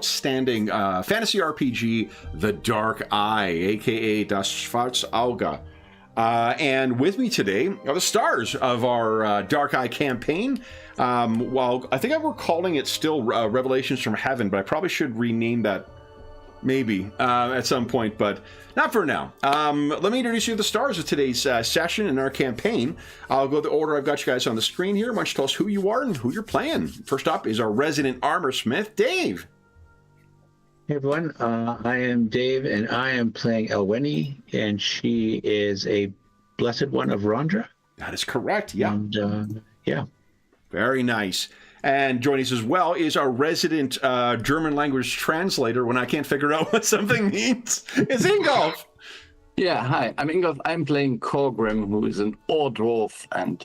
outstanding fantasy RPG, The Dark Eye, aka Das Schwarze Auge. And with me today are the stars of our Dark Eye campaign. Well, I think we're calling it still Revelations from Heaven, but I probably should rename that maybe at some point, but not for now. Let me introduce you to the stars of today's session in our campaign. I'll go the order I've got you guys on the screen here. Why don't you tell us who you are and who you're playing? First up is our resident armor smith, Dave. Hey everyone, I am Dave, and I am playing Elweni, and she is a blessed one of Rondra. That is correct, yeah. And, yeah. Very nice. And joining us as well is our resident German language translator when I can't figure out what something means. It's Ingolf. Yeah, hi, I'm Ingolf. I'm playing Korgrim, who is an Ordorf and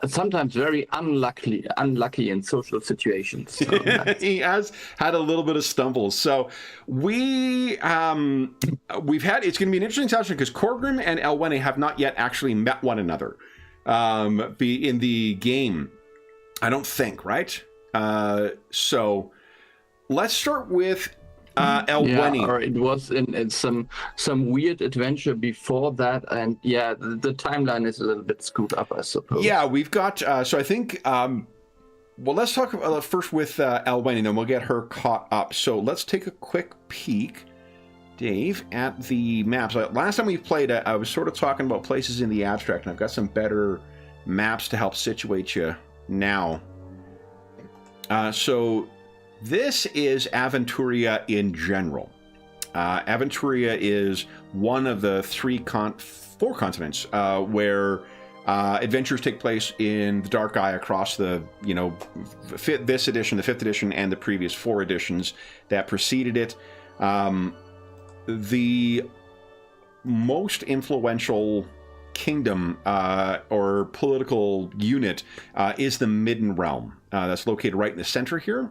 sometimes very unlucky in social situations. So he has had a little bit of stumbles. So we've had, it's going to be an interesting session because Korgrim and Elweni have not yet actually met one another be in the game. I don't think, right? So let's start with Elweni. Yeah, or it was in some weird adventure before that, and yeah, the timeline is a little bit screwed up, I suppose. Yeah, we've got. So I think. Well, let's talk first with Elweni, and then we'll get her caught up. So let's take a quick peek, Dave, at the maps. Last time we played, I was sort of talking about places in the abstract, and I've got some better maps to help situate you now. So this is Aventuria in general. Aventuria is one of the four continents where adventures take place in the Dark Eye across the, this edition, the 5th edition, and the previous 4 editions that preceded it. The most influential kingdom or political unit is the Midden Realm. That's located right in the center here.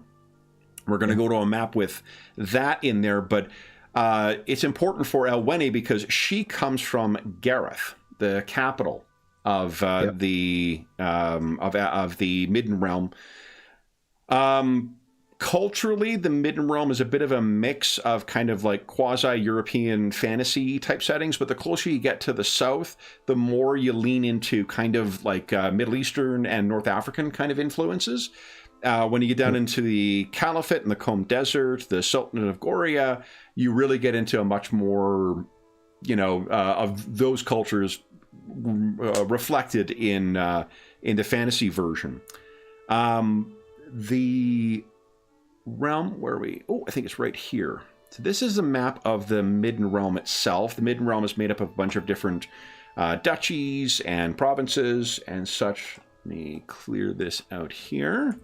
We're going to go to a map with that in there, but it's important for Elweni because she comes from Gareth, the capital of the Midden Realm. Culturally, the Midden Realm is a bit of a mix of kind of like quasi-European fantasy type settings, but the closer you get to the south, the more you lean into kind of like Middle Eastern and North African kind of influences. When you get down into the Caliphate and the Qom Desert, the Sultanate of Goria, you really get into a much more, of those cultures reflected in the fantasy version. The realm, where are we? Oh, I think it's right here. So this is a map of the Midden Realm itself. The Midden Realm is made up of a bunch of different duchies and provinces and such. Let me clear this out here.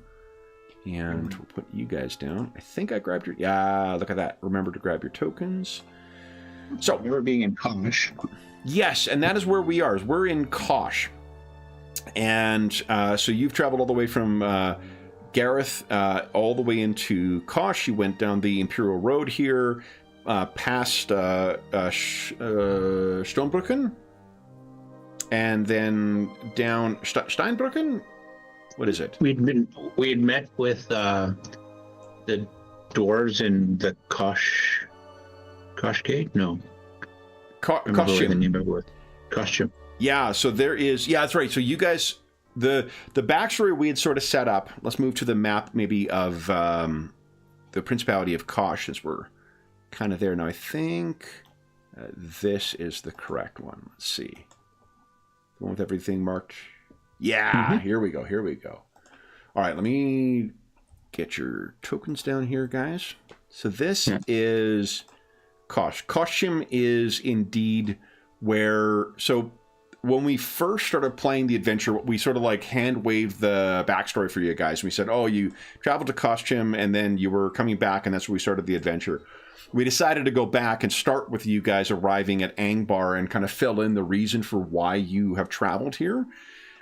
And we'll put you guys down. I think I grabbed your... Yeah, look at that. Remember to grab your tokens. So we were being in Kosh. Yes, and that is where we are. We're in Kosh. And so you've traveled all the way from Gareth all the way into Kosh. You went down the Imperial Road here, past Stonbrücken, and then down Steinbrücken. What is it? We had met with the dwarves in the Kosh Gate? No. Costume. Costume. Yeah, so there is... Yeah, that's right. So you guys... The backstory we had sort of set up... Let's move to the map maybe of the Principality of Kosh, as we're kind of there now. I think this is the correct one. Let's see. The one with everything marked... Yeah, Here we go. All right, let me get your tokens down here, guys. So this is Kosh. Koshim is indeed where... So when we first started playing the adventure, we sort of like hand-waved the backstory for you guys. We said, oh, you traveled to Koshim, and then you were coming back, and that's where we started the adventure. We decided to go back and start with you guys arriving at Angbar and kind of fill in the reason for why you have traveled here.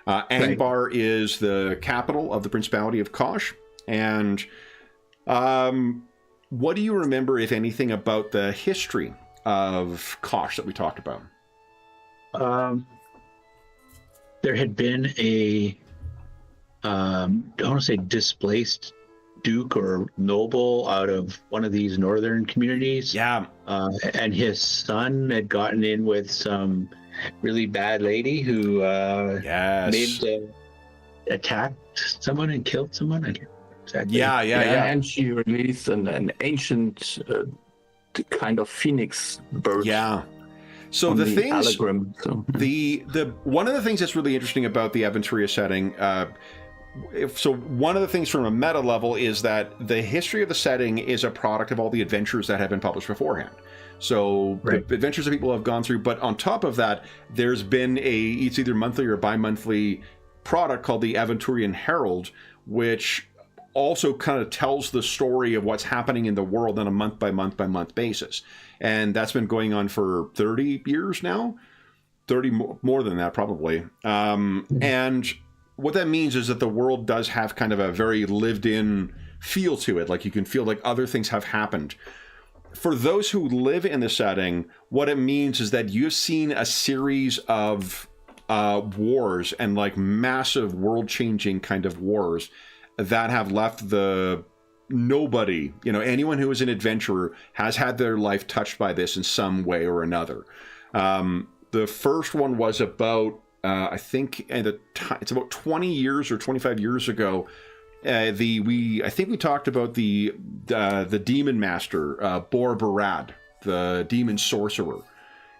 Angbar is the capital of the Principality of Kosh. And what do you remember, if anything, about the history of Kosh that we talked about? There had been a, I don't want to say displaced duke or noble out of one of these northern communities. Yeah. And his son had gotten in with some really bad lady who Yes. attacked someone and killed someone. I can't exactly. Yeah. And she released an ancient kind of phoenix bird. Yeah. So on the the things, Allegram, so. the one of the things that's really interesting about the Aventuria setting, so one of the things from a meta level is that the history of the setting is a product of all the adventures that have been published beforehand. So right. The adventures that people have gone through, but on top of that, there's been it's either monthly or bi-monthly product called the Aventurian Herald, which also kind of tells the story of what's happening in the world on a month by month basis. And that's been going on for 30 years now, 30 more than that probably. And what that means is that the world does have kind of a very lived in feel to it. Like you can feel like other things have happened. For those who live in the setting, what it means is that you've seen a series of wars and like massive world changing kind of wars that have left nobody, anyone who is an adventurer has had their life touched by this in some way or another. The first one was about, I think it's about 20 years or 25 years ago. I think we talked about the demon master, Bor Barad, the demon sorcerer.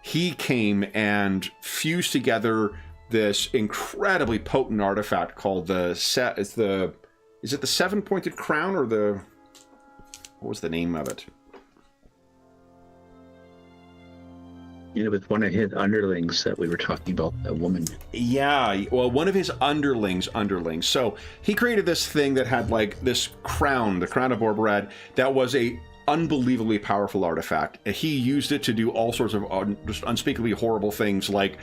He came and fused together this incredibly potent artifact called is it the seven-pointed crown or what was the name of it? With one of his underlings that we were talking about, a woman. Yeah, well, one of his underlings. So he created this thing that had like this crown, the crown of Borbarad, that was a unbelievably powerful artifact. He used it to do all sorts of just unspeakably horrible things, like,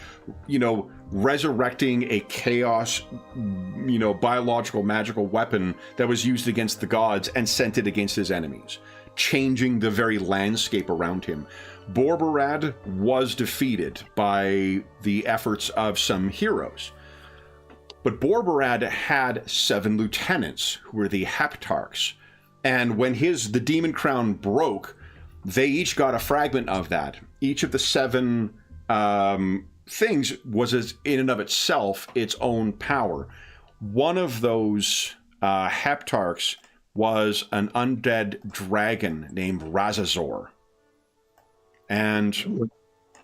resurrecting a chaos, biological magical weapon that was used against the gods and sent it against his enemies, changing the very landscape around him. Borbarad was defeated by the efforts of some heroes. But Borbarad had 7 lieutenants who were the Heptarchs. And when the demon crown broke, they each got a fragment of that. Each of the 7 things was in and of itself its own power. One of those Heptarchs was an undead dragon named Razazor. And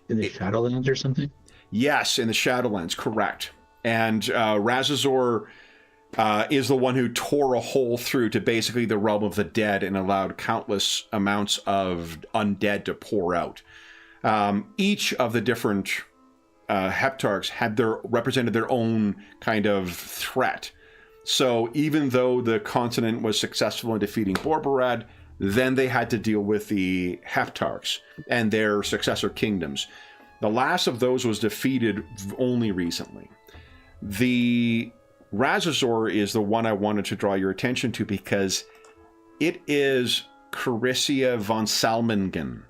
in the Shadowlands or something? Yes, in the Shadowlands, correct. And Razazor is the one who tore a hole through to basically the realm of the dead and allowed countless amounts of undead to pour out. Each of the different Heptarchs represented their own kind of threat. So even though the continent was successful in defeating Borbarad, then they had to deal with the Heptarchs and their successor kingdoms. The last of those was defeated only recently. The Razazor is the one I wanted to draw your attention to because it is Carissa von Salmingen,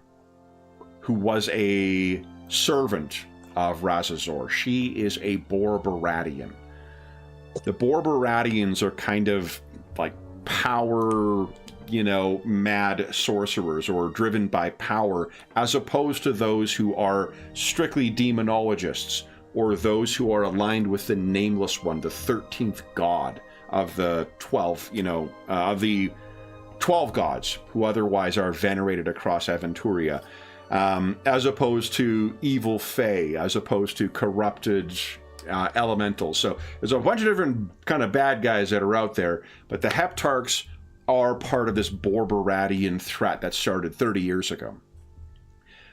who was a servant of Razazor. She is a Borbaradian. The Borbaradians are kind of like power, mad sorcerers or driven by power, as opposed to those who are strictly demonologists or those who are aligned with the Nameless One, the 13th god of the 12, of the 12 gods who otherwise are venerated across Aventuria, as opposed to evil fae, as opposed to corrupted elementals. So there's a bunch of different kind of bad guys that are out there, but the Heptarchs are part of this Borbaradian threat that started 30 years ago.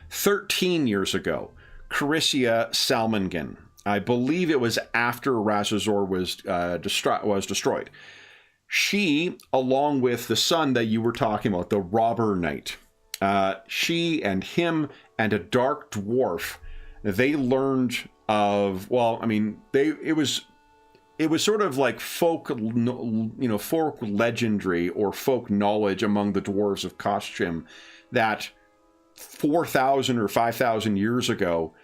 13 years ago, Carissa Salmingen, I believe it was after Razazor was destroyed. She, along with the son that you were talking about, the Robber Knight, she and him and a dark dwarf, they learned of, it was sort of like folk legendary or folk knowledge among the dwarves of Koschim that 4,000 or 5,000 years ago,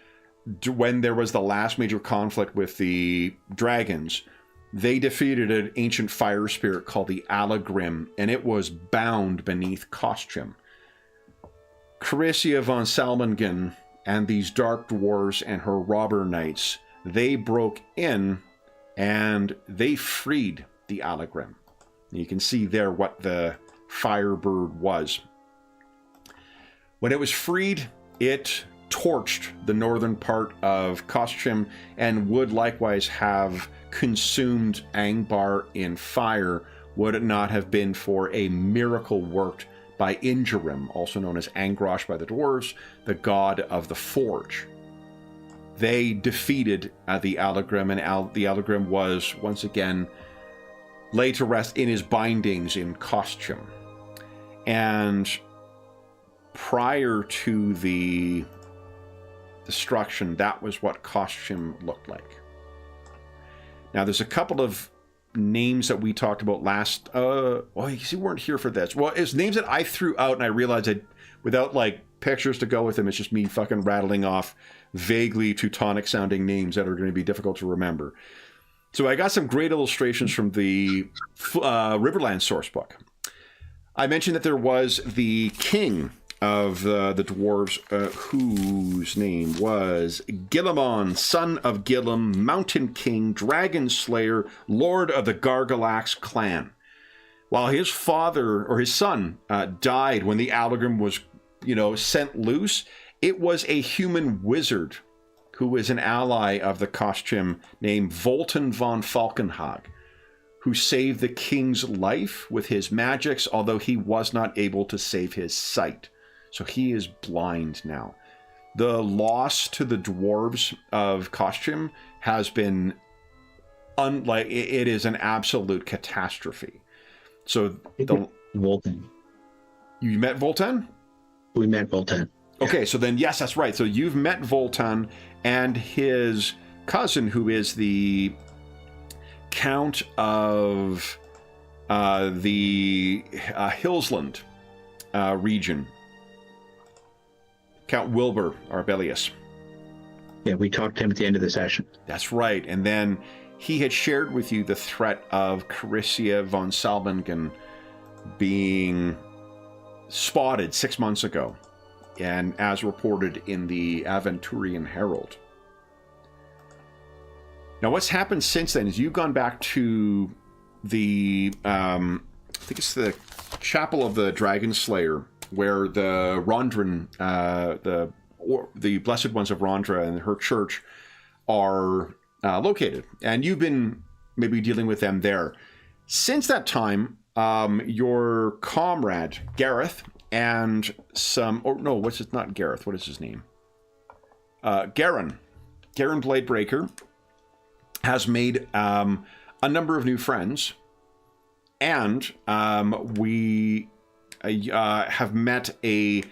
when there was the last major conflict with the dragons, they defeated an ancient fire spirit called the Allegrim, and it was bound beneath Costume. Carissa von Salmongen and these dark dwarves and her robber knights, they broke in and they freed the Allegrim. You can see there what the Firebird was. When it was freed, it torched the northern part of Costume and would likewise have consumed Angbar in fire, would it not have been for a miracle worked by Ingerim, also known as Angrosh by the dwarves, the god of the forge. They defeated the Allegrim, and the Allegrim was once again laid to rest in his bindings in Costume. And prior to the destruction, that was what Costume looked like. Now, there's a couple of names that we talked about last. You weren't here for this. Well, it's names that I threw out, and I realized that without like pictures to go with them, it's just me fucking rattling off vaguely Teutonic sounding names that are going to be difficult to remember. So I got some great illustrations from the Riverland source book. I mentioned that there was the king of the dwarves, whose name was Gillamon, son of Gillam, mountain king, dragon slayer, lord of the Gargalax clan. While his father, or his son, died when the Allegrim was, sent loose, it was a human wizard who was an ally of the Costume named Voltan von Falkenhag, who saved the king's life with his magics, although he was not able to save his sight. So he is blind now. The loss to the dwarves of Costume has been it is an absolute catastrophe. So Voltan. You met Voltan? We met Voltan. Okay, so then yes, that's right. So you've met Voltan and his cousin, who is the Count of the Hillsland region. Count Wilbur Arbelius. Yeah, we talked to him at the end of the session. That's right. And then he had shared with you the threat of Carissa von Salmongen being spotted 6 months ago, and as reported in the Aventurian Herald. Now, what's happened since then is you've gone back to the, I think it's the Chapel of the Dragon Slayer, where the Rondran, the Blessed Ones of Rondra and her church are located. And you've been maybe dealing with them there. Since that time, your comrade, Gareth, and not Gareth, what is his name? Garen Bladebreaker has made a number of new friends, and we have met you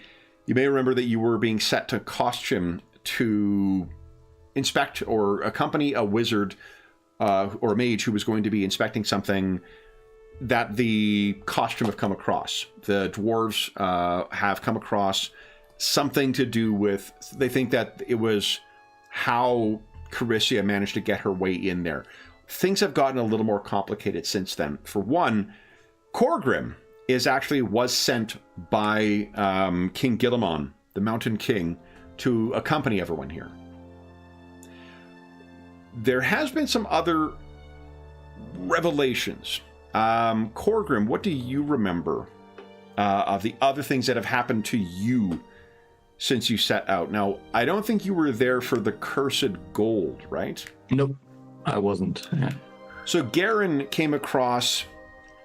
may remember that you were being set to Costume to inspect or accompany a wizard or a mage who was going to be inspecting something that the Costume have come across. The dwarves have come across something to do with, they think that it was how Carissa managed to get her way in there. Things have gotten a little more complicated since then. For one, Corgrim was sent by King Gillamon, the Mountain King, to accompany everyone here. There has been some other revelations. Corgrim, what do you remember of the other things that have happened to you since you set out? Now, I don't think you were there for the Cursed Gold, right? Nope, I wasn't. Yeah. So Garen came across,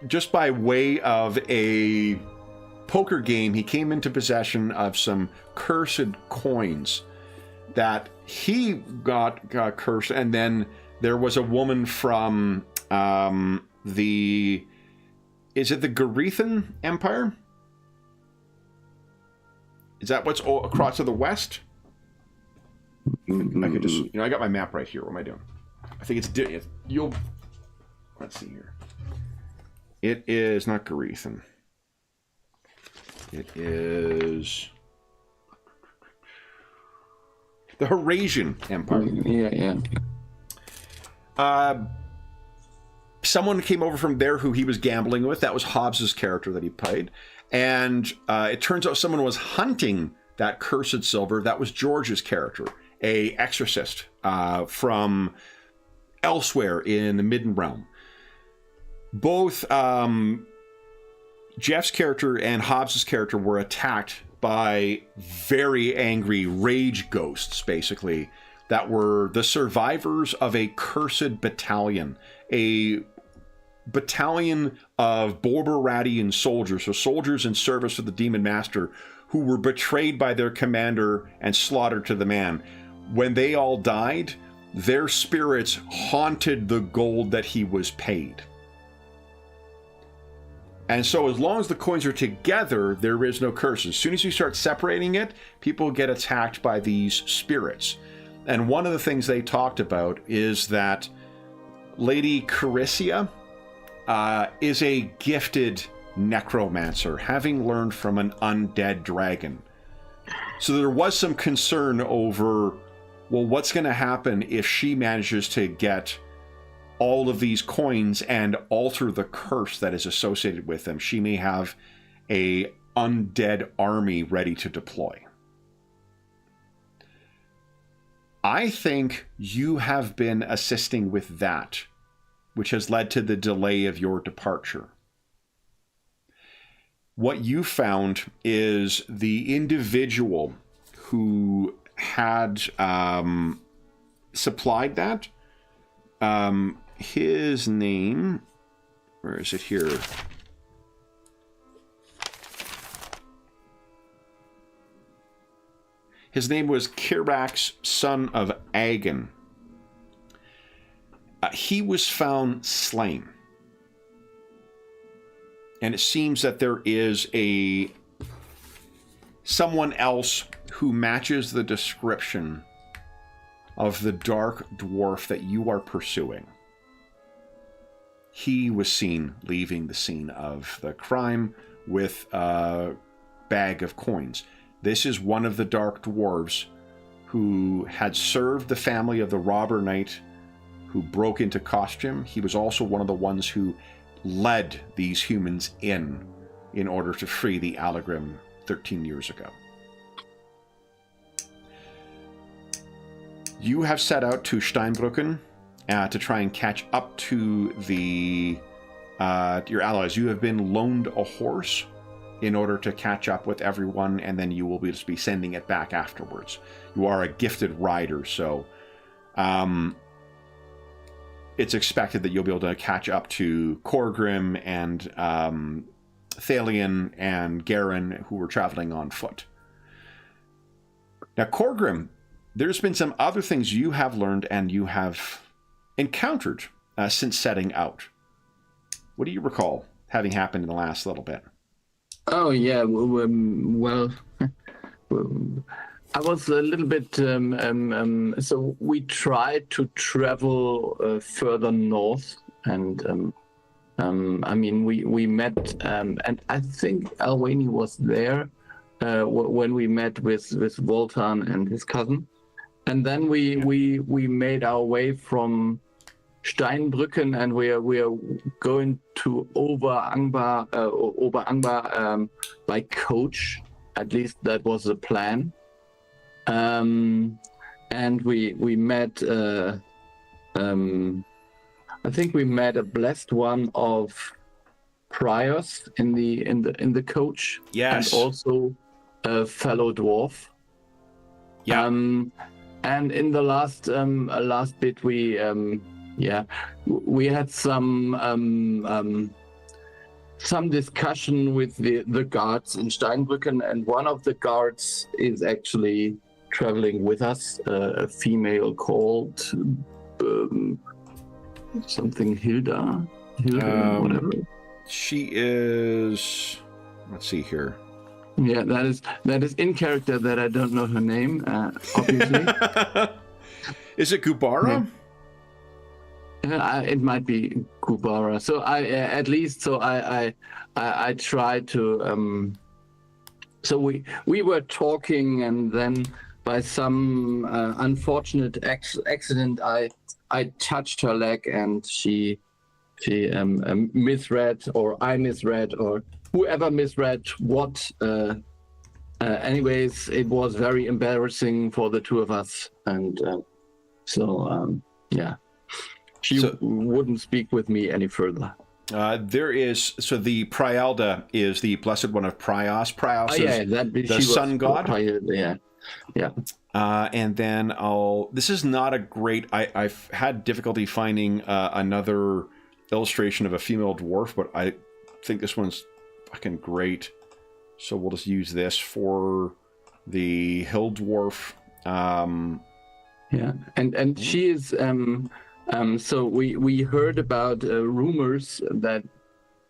just by way of a poker game, he came into possession of some cursed coins that he got cursed. And then there was a woman from is it the Garethan Empire? Is that what's across to the west? I could just, I got my map right here. What am I doing? I think let's see here. It is not Garethan. It is the Horasian Empire. Yeah. someone came over from there who he was gambling with. That was Hobbs's character that he played. And it turns out someone was hunting that cursed silver. That was George's character, a exorcist from elsewhere in the Midden Realm. Both Jeff's character and Hobbs's character were attacked by very angry rage ghosts, basically, that were the survivors of a cursed battalion. A battalion of Borberadian soldiers, so soldiers in service of the Demon Master, who were betrayed by their commander and slaughtered to the man. When they all died, their spirits haunted the gold that he was paid. And so as long as the coins are together, there is no curse. As soon as you start separating it, people get attacked by these spirits. And one of the things they talked about is that Lady Carissia is a gifted necromancer, having learned from an undead dragon. So there was some concern over, well, what's going to happen if she manages to get all of these coins and alter the curse that is associated with them? She may have a undead army ready to deploy. I think you have been assisting with that, which has led to the delay of your departure. What you found is the individual who had supplied that. His name, where is it here? His name was Kirax, son of Agan. He was found slain. And it seems that there is someone else who matches the description of the dark dwarf that you are pursuing. He was seen leaving the scene of the crime with a bag of coins. This is one of the dark dwarves who had served the family of the robber knight who broke into costume. He was also one of the ones who led these humans in order to free the Allegrim 13 years ago. You have set out to Steinbrücken to try and catch up to your allies. You have been loaned a horse in order to catch up with everyone, and then you will just be sending it back afterwards. You are a gifted rider, so it's expected that you'll be able to catch up to Corgrim and Thalion and Garen, who were traveling on foot. Now, Corgrim, there's been some other things you have learned and you have encountered since setting out. What do you recall having happened in the last little bit? Oh, yeah. Well, I was a little bit... so we tried to travel further north, and I mean, we met, and I think Alwani was there when we met with Voltan and his cousin. And then we made our way from Steinbrücken, and we are going to Oberangbar by coach. At least that was the plan. And we met. I think we met a blessed one of priors in the coach. Yes. And also a fellow dwarf. Yeah. And in the last bit, we had some discussion with the guards in Steinbrücken, and one of the guards is actually traveling with us, a female called something Hilda, whatever. She is. Let's see here. Yeah, that is in character that I don't know her name, obviously. Is it Gubara? It might be Gubara. So I tried to. So we were talking, and then by some unfortunate accident, I touched her leg, and she she misread, or I misread, or whoever misread what. Anyways, it was very embarrassing for the two of us, and yeah, she wouldn't speak with me any further. The Prialda is the blessed one of Prios. Prios is the sun god. Yeah. And then this is not a great. I've had difficulty finding another illustration of a female dwarf, but I think this one's fucking great. So we'll just use this for the hill dwarf. Yeah, and she is. So we heard about rumors that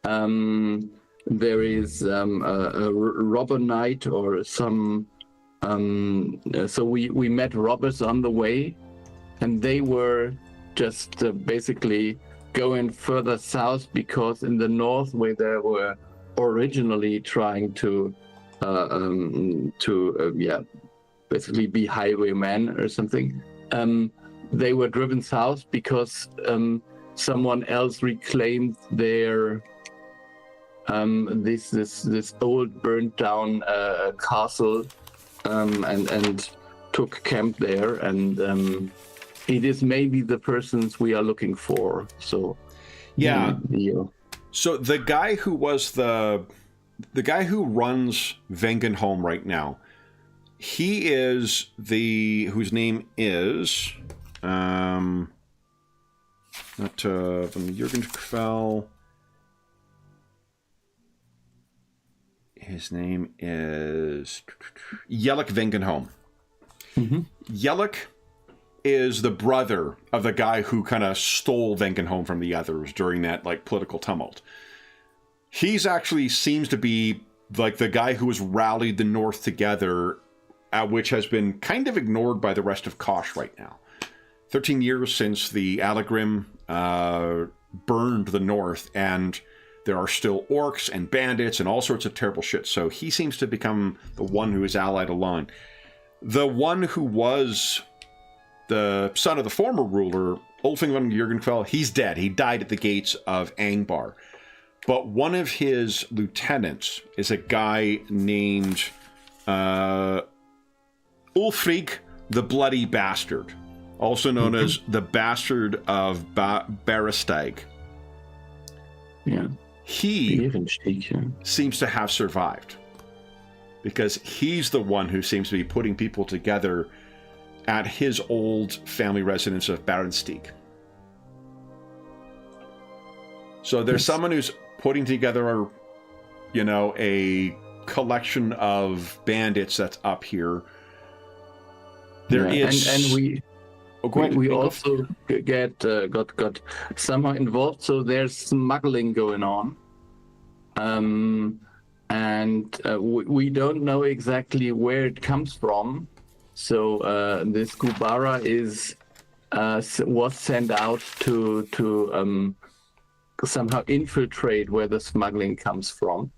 there is a robber knight or some. So we met robbers on the way, and they were just basically going further south, because in the north, where they were originally trying to basically be highwaymen or something, they were driven south because someone else reclaimed their this old burnt down castle, and took camp there, and it is maybe the persons we are looking for. So yeah. So the guy who was the guy who runs Vengenholm right now, he is whose name is not from Jürgen. His name is Jellic Vengenholm. Mm-hmm. Jellic is the brother of the guy who kind of stole Vengenholm from the others during that political tumult. He's actually seems to be the guy who has rallied the North together, which has been kind of ignored by the rest of Kosh right now. 13 years since the Allegrim burned the North, and there are still orcs and bandits and all sorts of terrible shit. So he seems to become the one who is allied along. The one who was the son of the former ruler, Ulfing von Jürgenfell, he's dead. He died at the gates of Angbar. But one of his lieutenants is a guy named Ulfrig the Bloody Bastard, also known as the Bastard of Baresteig. Yeah. He seems to have survived, because he's the one who seems to be putting people together at his old family residence of Barensteig. So there's someone who's putting together, a collection of bandits that's up here. There is, and we. Oh, go ahead. We also got somehow involved, so there's smuggling going on, and we don't know exactly where it comes from. So this Gubara was sent out to somehow infiltrate where the smuggling comes from,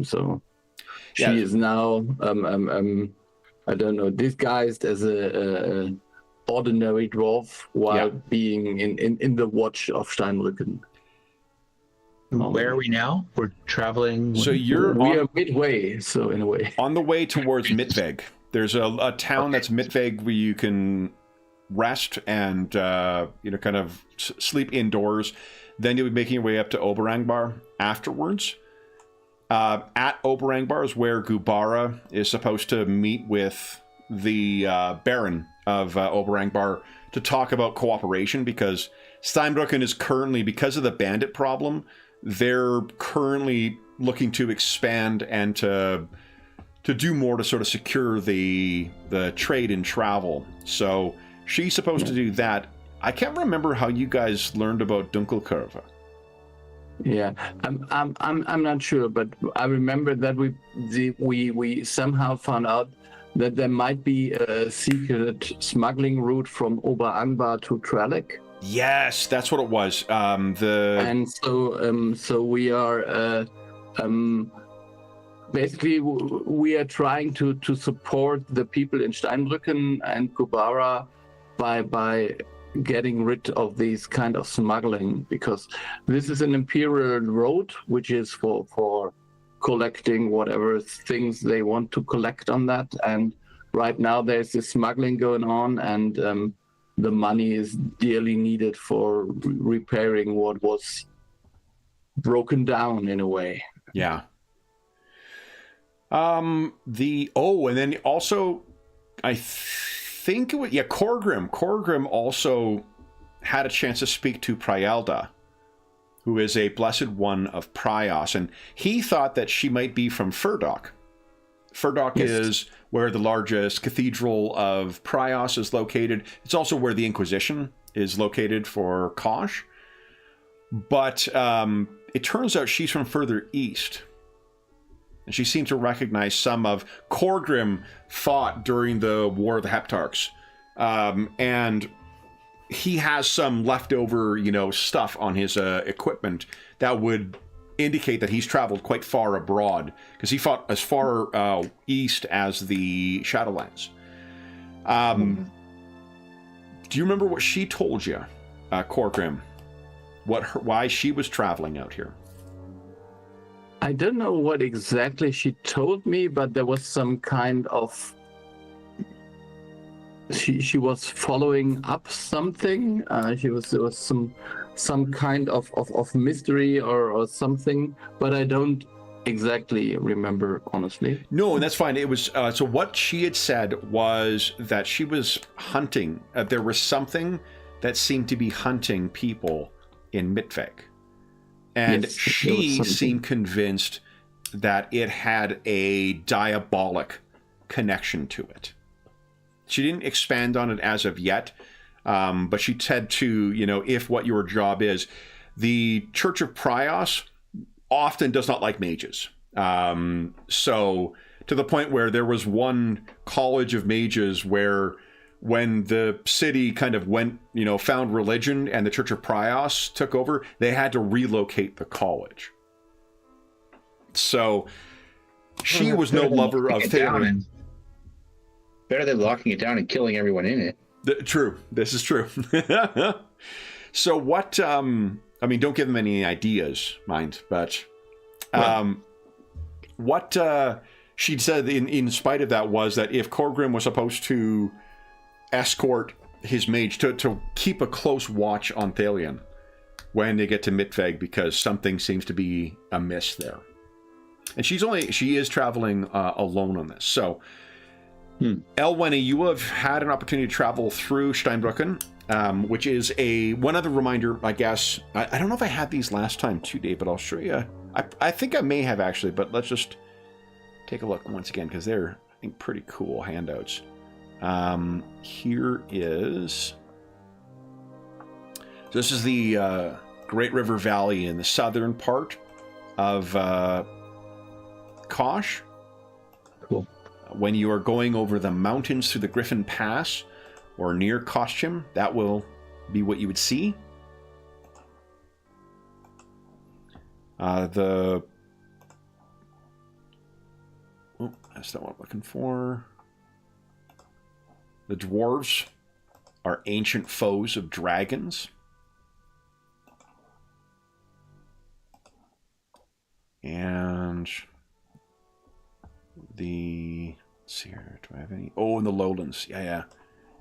so she is now I don't know, disguised as a ordinary dwarf while being in the watch of Steinrücken. Where are we now? We're traveling. So we are midway, so in a way. On the way towards Mitveg. There's a town that's Mitveg where you can rest and kind of sleep indoors. Then you'll be making your way up to Oberangbar afterwards. At Oberangbar is where Gubara is supposed to meet with the Baron of Oberangbar to talk about cooperation, because Steinbrücken is currently, because of the bandit problem, they're currently looking to expand and to do more to sort of secure the trade and travel. So she's supposed to do that. I can't remember how you guys learned about Dunkelkurve. Yeah, I'm not sure, but I remember that we somehow found out that there might be a secret smuggling route from Oberangbar to Tralek. Yes, that's what it was. And so we are basically we are trying to support the people in Steinbrücken and Gubara by getting rid of these kind of smuggling, because this is an imperial road which is for collecting whatever things they want to collect on that, and right now there's this smuggling going on, and the money is dearly needed for repairing what was broken down in a way. Yeah. And then also, I think it was, Corgrim. Corgrim also had a chance to speak to Prielda, who is a blessed one of Prios, and he thought that she might be from Furdok. Furdok is where the largest cathedral of Prios is located. It's also where the Inquisition is located for Kosh. But it turns out she's from further east. And she seemed to recognize some of Corgrim fought during the War of the Heptarchs. And he has some leftover, stuff on his equipment that would indicate that he's traveled quite far abroad, because he fought as far east as the Shadowlands. Do you remember what she told you, Corgrim? Why she was traveling out here? I don't know what exactly she told me, but there was some kind of... She was following up something. There was some kind of mystery or something, but I don't exactly remember, honestly. No, and that's fine. It was so what she had said was that she was hunting. There was something that seemed to be hunting people in Mitveg. And Yes, she seemed convinced that it had a diabolic connection to it. She didn't expand on it as of yet, but she said to, if what your job is, the Church of Prios often does not like mages. So to the point where there was one college of mages where when the city kind of went, found religion and the Church of Prios took over, they had to relocate the college. So she was no lover of theater. Better than locking it down and killing everyone in it. True. This is true. So what, don't give them any ideas, mind, but what she said in spite of that was that if Corgrim was supposed to escort his mage to keep a close watch on Thalion when they get to Mitveg, because something seems to be amiss there. And she is traveling alone on this. So Elwenny, you have had an opportunity to travel through Steinbrücken, which is one other reminder, I guess. I don't know if I had these last time too, Dave, but I'll show you. I think I may have actually, but let's just take a look once again, because they're, I think, pretty cool handouts. Here is... This is the Great River Valley in the southern part of Kosh. Cool. When you are going over the mountains through the Griffin Pass or near Koschim, that will be what you would see. Oh, that's not what I'm looking for. The dwarves are ancient foes of dragons. And let's see here, do I have any? Oh, in the lowlands, yeah.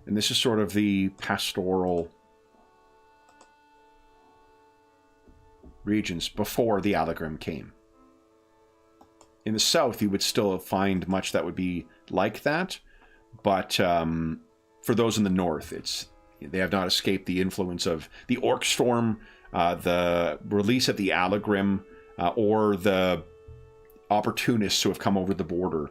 And this is sort of the pastoral regions before the Allegrim came. In the south, you would still find much that would be like that, but for those in the north, they have not escaped the influence of the Orc Storm, the release of the Allegrim, or the opportunists who have come over the border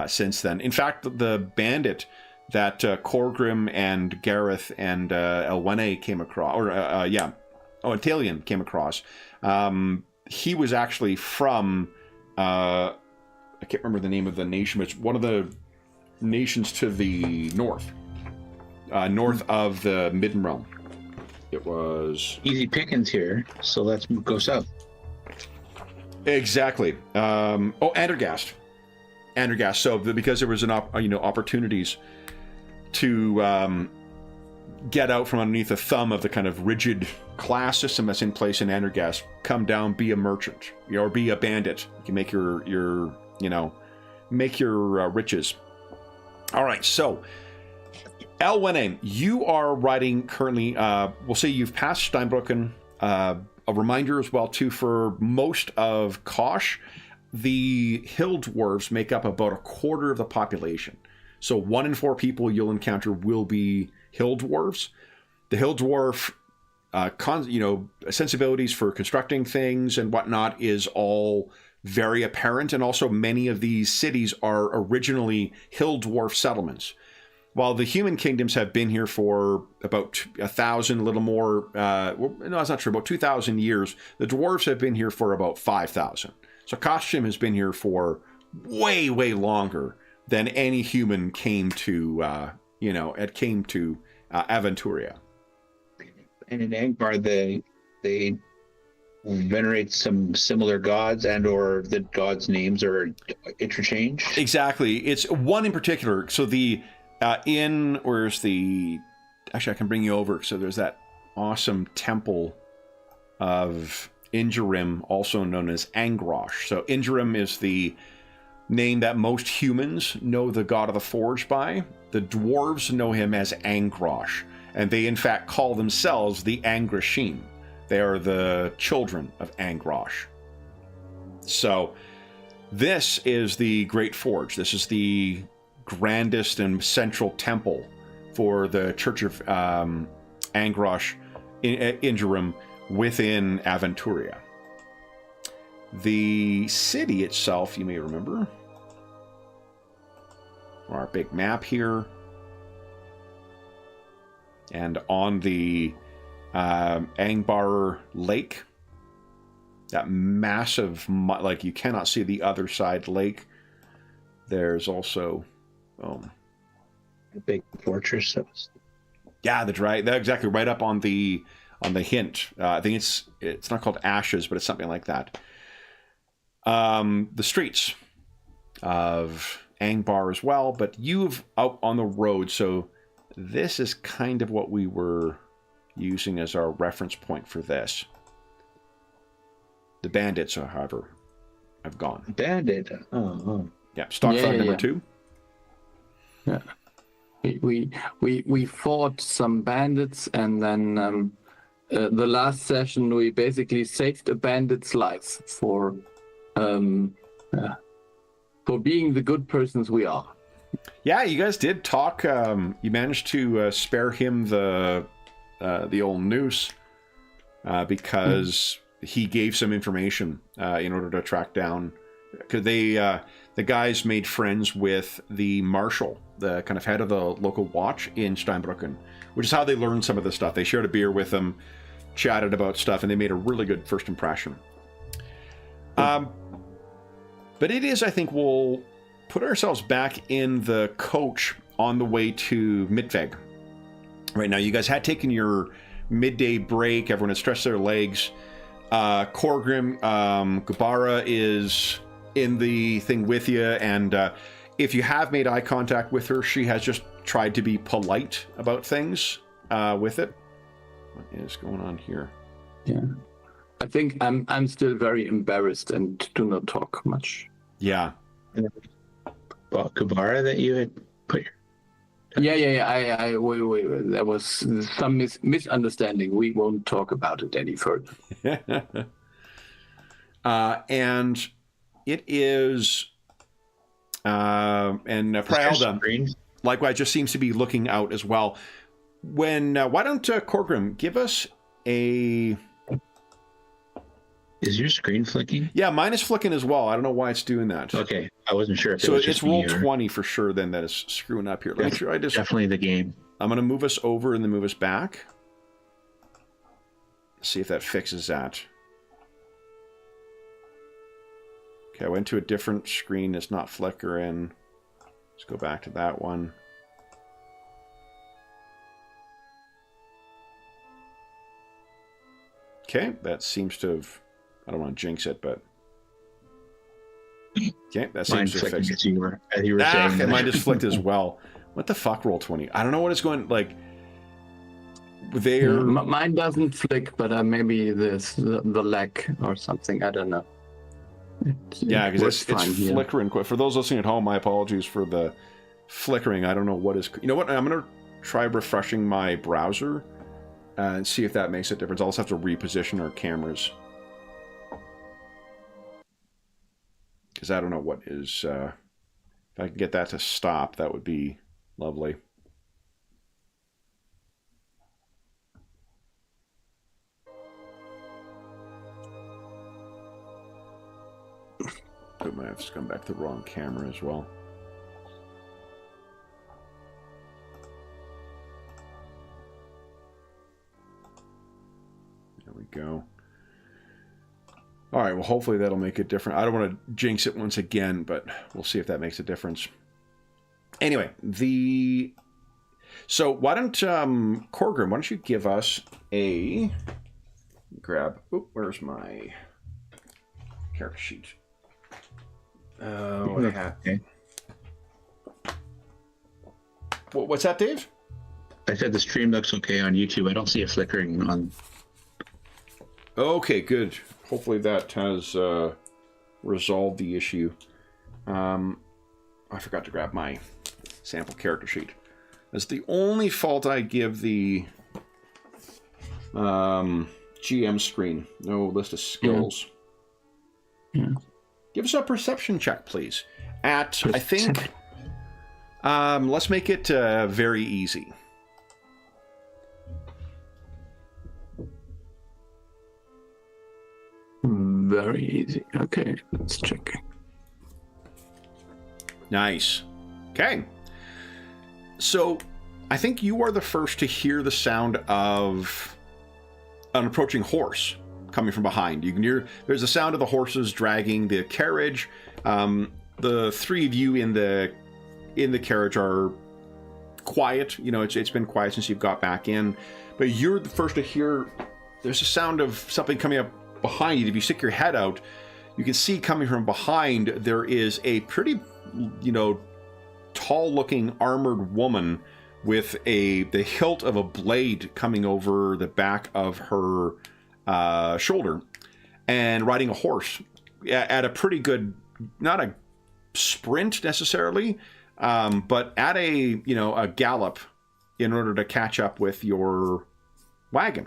since then. In fact, the bandit that Corgrim and Gareth and Elwene came across, and Talion came across, he was actually from, I can't remember the name of the nation, but it's one of the nations to the north of the Midden Realm. It was... Easy pickings here, so let's go south. Exactly. Andergast. So because there was opportunities to get out from underneath the thumb of the kind of rigid class system that's in place in Andergast. Come down, be a merchant, or be a bandit. You can make your riches. All right, so Elwene, you are riding currently. We'll say you've passed Steinbrücken. A reminder as well too, for most of Kosh, the hill dwarves make up about a quarter of the population. So 1 in 4 people you'll encounter will be hill dwarves. The hill dwarf, sensibilities for constructing things and whatnot is all very apparent. And also many of these cities are originally hill dwarf settlements. While the human kingdoms have been here for about 1,000, a little more, no, that's not true, about 2,000 years, the dwarves have been here for about 5,000. So Koshim has been here for way, way longer than any human came to, Aventuria. And in Angbar, they venerate some similar gods, and or the gods' names are interchanged. Exactly. It's one in particular. So the actually I can bring you over. So there's that awesome temple of Ingerim, also known as Angrosh. So Ingerim is the name that most humans know the god of the forge by. The dwarves know him as Angrosh, and they in fact call themselves the Angrashim. They are the children of Angrosh. So this is the Great Forge. This is the grandest and central temple for the Church of Angrosh Ingerim within Aventuria. The city itself, you may remember, our big map here, and on the Angbar Lake, that massive, like you cannot see the other side lake. There's also a big fortress. Yeah, exactly right up on the hint. I think it's not called Ashes, but it's something like that. The streets of Angbar as well, but you've out on the road, so this is kind of what we were using as our reference point for this. The bandits, however, have gone. Bandit. Oh. Yeah, stock thug number 2. Yeah, we fought some bandits, and then the last session we basically saved a bandit's life for being the good persons we are. Yeah, you guys did talk. You managed to spare him the old noose because he gave some information in order to track down. Because the guys made friends with the marshal, the kind of head of the local watch in Steinbrücken, which is how they learned some of this stuff. They shared a beer with him, chatted about stuff, and they made a really good first impression. But it is, I think, we'll put ourselves back in the coach on the way to Midveg. Right now, you guys had taken your midday break. Everyone had stretched their legs. Korgrim, Gubara is in the thing with you, and if you have made eye contact with her, she has just tried to be polite about things with it. What is going on here? Yeah, I think I'm still very embarrassed and do not talk much. Yeah. Well, Gubara, that you had put your... Yeah. We there was some misunderstanding. We won't talk about it any further. And it is, and Prialda, likewise, just seems to be looking out as well. Why don't Korgrim give us a... Is your screen flicking? Yeah, mine is flicking as well. I don't know why it's doing that. Okay, I wasn't sure if so it was it's just roll me or... 20 for sure then that is screwing up here. Let me try this. Definitely the game. I'm going to move us over and then move us back. See if that fixes that. Okay, I went to a different screen. It's not flickering. Let's go back to that one. Okay, that seems to have... I don't want to jinx it, but... Okay, that seems to fix it. You were saying and mine just flicked as well. What the fuck, roll 20? I don't know what it's going... Like, they're Mine doesn't flick, but maybe the lag or something. I don't know. yeah, because it's fine here. flickering. For those listening at home, my apologies for the flickering. I don't know what is. You know what? I'm gonna try refreshing my browser and see if that makes a difference. I'll also have to reposition our cameras because I don't know what is. If I can get that to stop, that would be lovely. I might have to come back to the wrong camera as well. There we go. All right, well, hopefully that'll make it different. I don't want to jinx it once again, but we'll see if that makes a difference. Anyway, so why don't, Corgrim, why don't you give us a... where's my character sheet? What I have. Okay. What's that, Dave? I said the stream looks okay on YouTube. I don't see it flickering on. Okay, good. Hopefully that has resolved the issue. I forgot to grab my sample character sheet. That's the only fault I give the GM screen. No list of skills. Yeah. Give us a perception check, please. I think, let's make it very easy. Very easy. Okay, let's check. Nice. Okay. So, I think you are the first to hear the sound of an approaching horse coming from behind. You can hear there's the sound of the horses dragging the carriage. The three of you in the carriage are quiet. You know, it's been quiet since you've got back in, but you're the first to hear. There's a sound of something coming up behind you. If you stick your head out, you can see coming from behind there is a pretty, tall-looking armored woman with the hilt of a blade coming over the back of her shoulder, and riding a horse at a pretty good, not a sprint necessarily, but at a gallop in order to catch up with your wagon.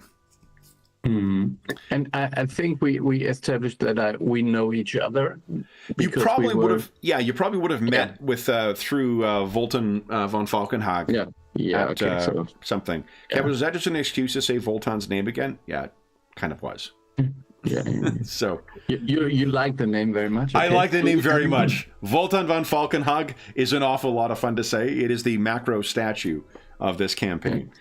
Mm-hmm. And I think we established that we know each other. You probably would have, you probably would have met with through Voltan von Falkenhag. Yeah, at, okay, so something. Yeah. Was that just an excuse to say Voltan's name again? Yeah, it kind of was. Yeah. So you like the name very much. Okay. I like the name very much. Voltan von Falkenhag is an awful lot of fun to say. It is the macro statue of this campaign.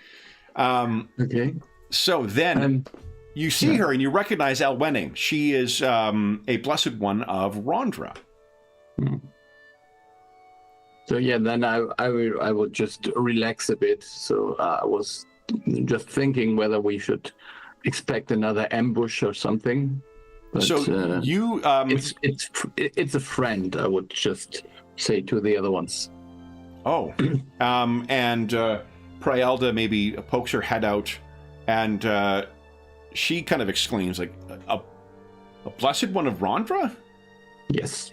Okay. So then you see her and you recognize Elwenning. She is a blessed one of Rondra. So then I will just relax a bit. So I was just thinking whether we should expect another ambush or something. But, so you it's a friend, I would just say to the other ones. Oh, and Prielda maybe pokes her head out, and she kind of exclaims, like, a blessed one of Rondra? Yes.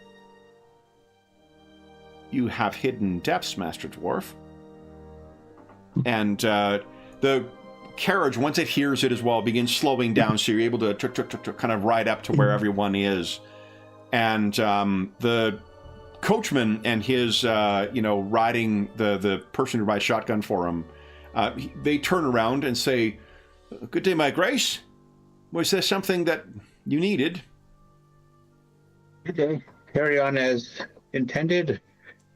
You have hidden depths, Master Dwarf. And the carriage, once it hears it as well, begins slowing down, so you're able to kind of ride up to where everyone is. And the coachman and his, riding the person who rides shotgun for him, they turn around and say, "Good day, my grace. Was there something that you needed?" Good day. Carry on as intended.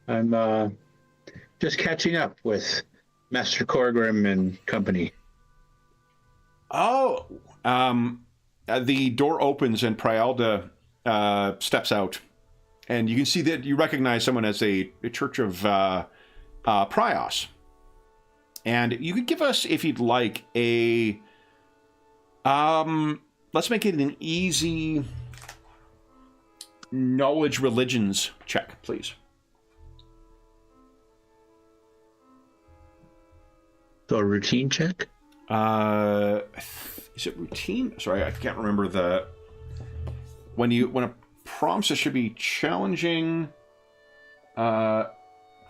I'm just catching up with Master Corgrim and company. Oh, the door opens and Prielda steps out, and you can see that you recognize someone as a Church of Prios. And you could give us, if you'd like, a let's make it an easy knowledge religions check, please. So a routine check? Is it routine? Sorry, I can't remember when it prompts, it should be challenging.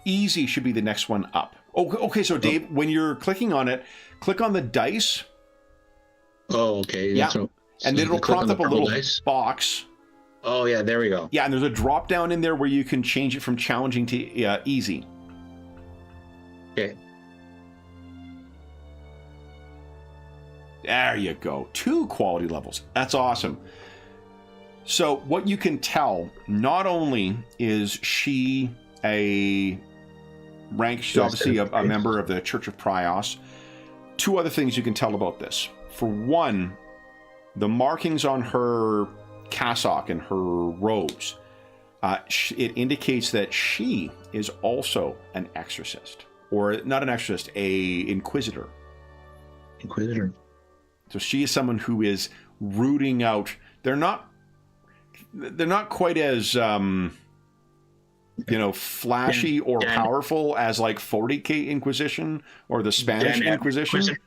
Easy should be the next one up. Oh, okay. So Dave, when you're clicking on it, click on the dice. Oh, okay. Yeah. So And then it'll prompt up a little dice. box. Oh, yeah, there we go. Yeah, and there's a drop down in there where you can change it from challenging to easy. Okay. There you go. 2 quality levels. That's awesome. So what you can tell, not only is she a rank, she's obviously a member of the Church of Prios. 2 other things you can tell about this. For one, the markings on her cassock and her robes, it indicates that she is also an exorcist, or not an exorcist, a inquisitor. Inquisitor. So she is someone who is rooting out. They're not quite as flashy or powerful as like 40K Inquisition or the Spanish Inquisition.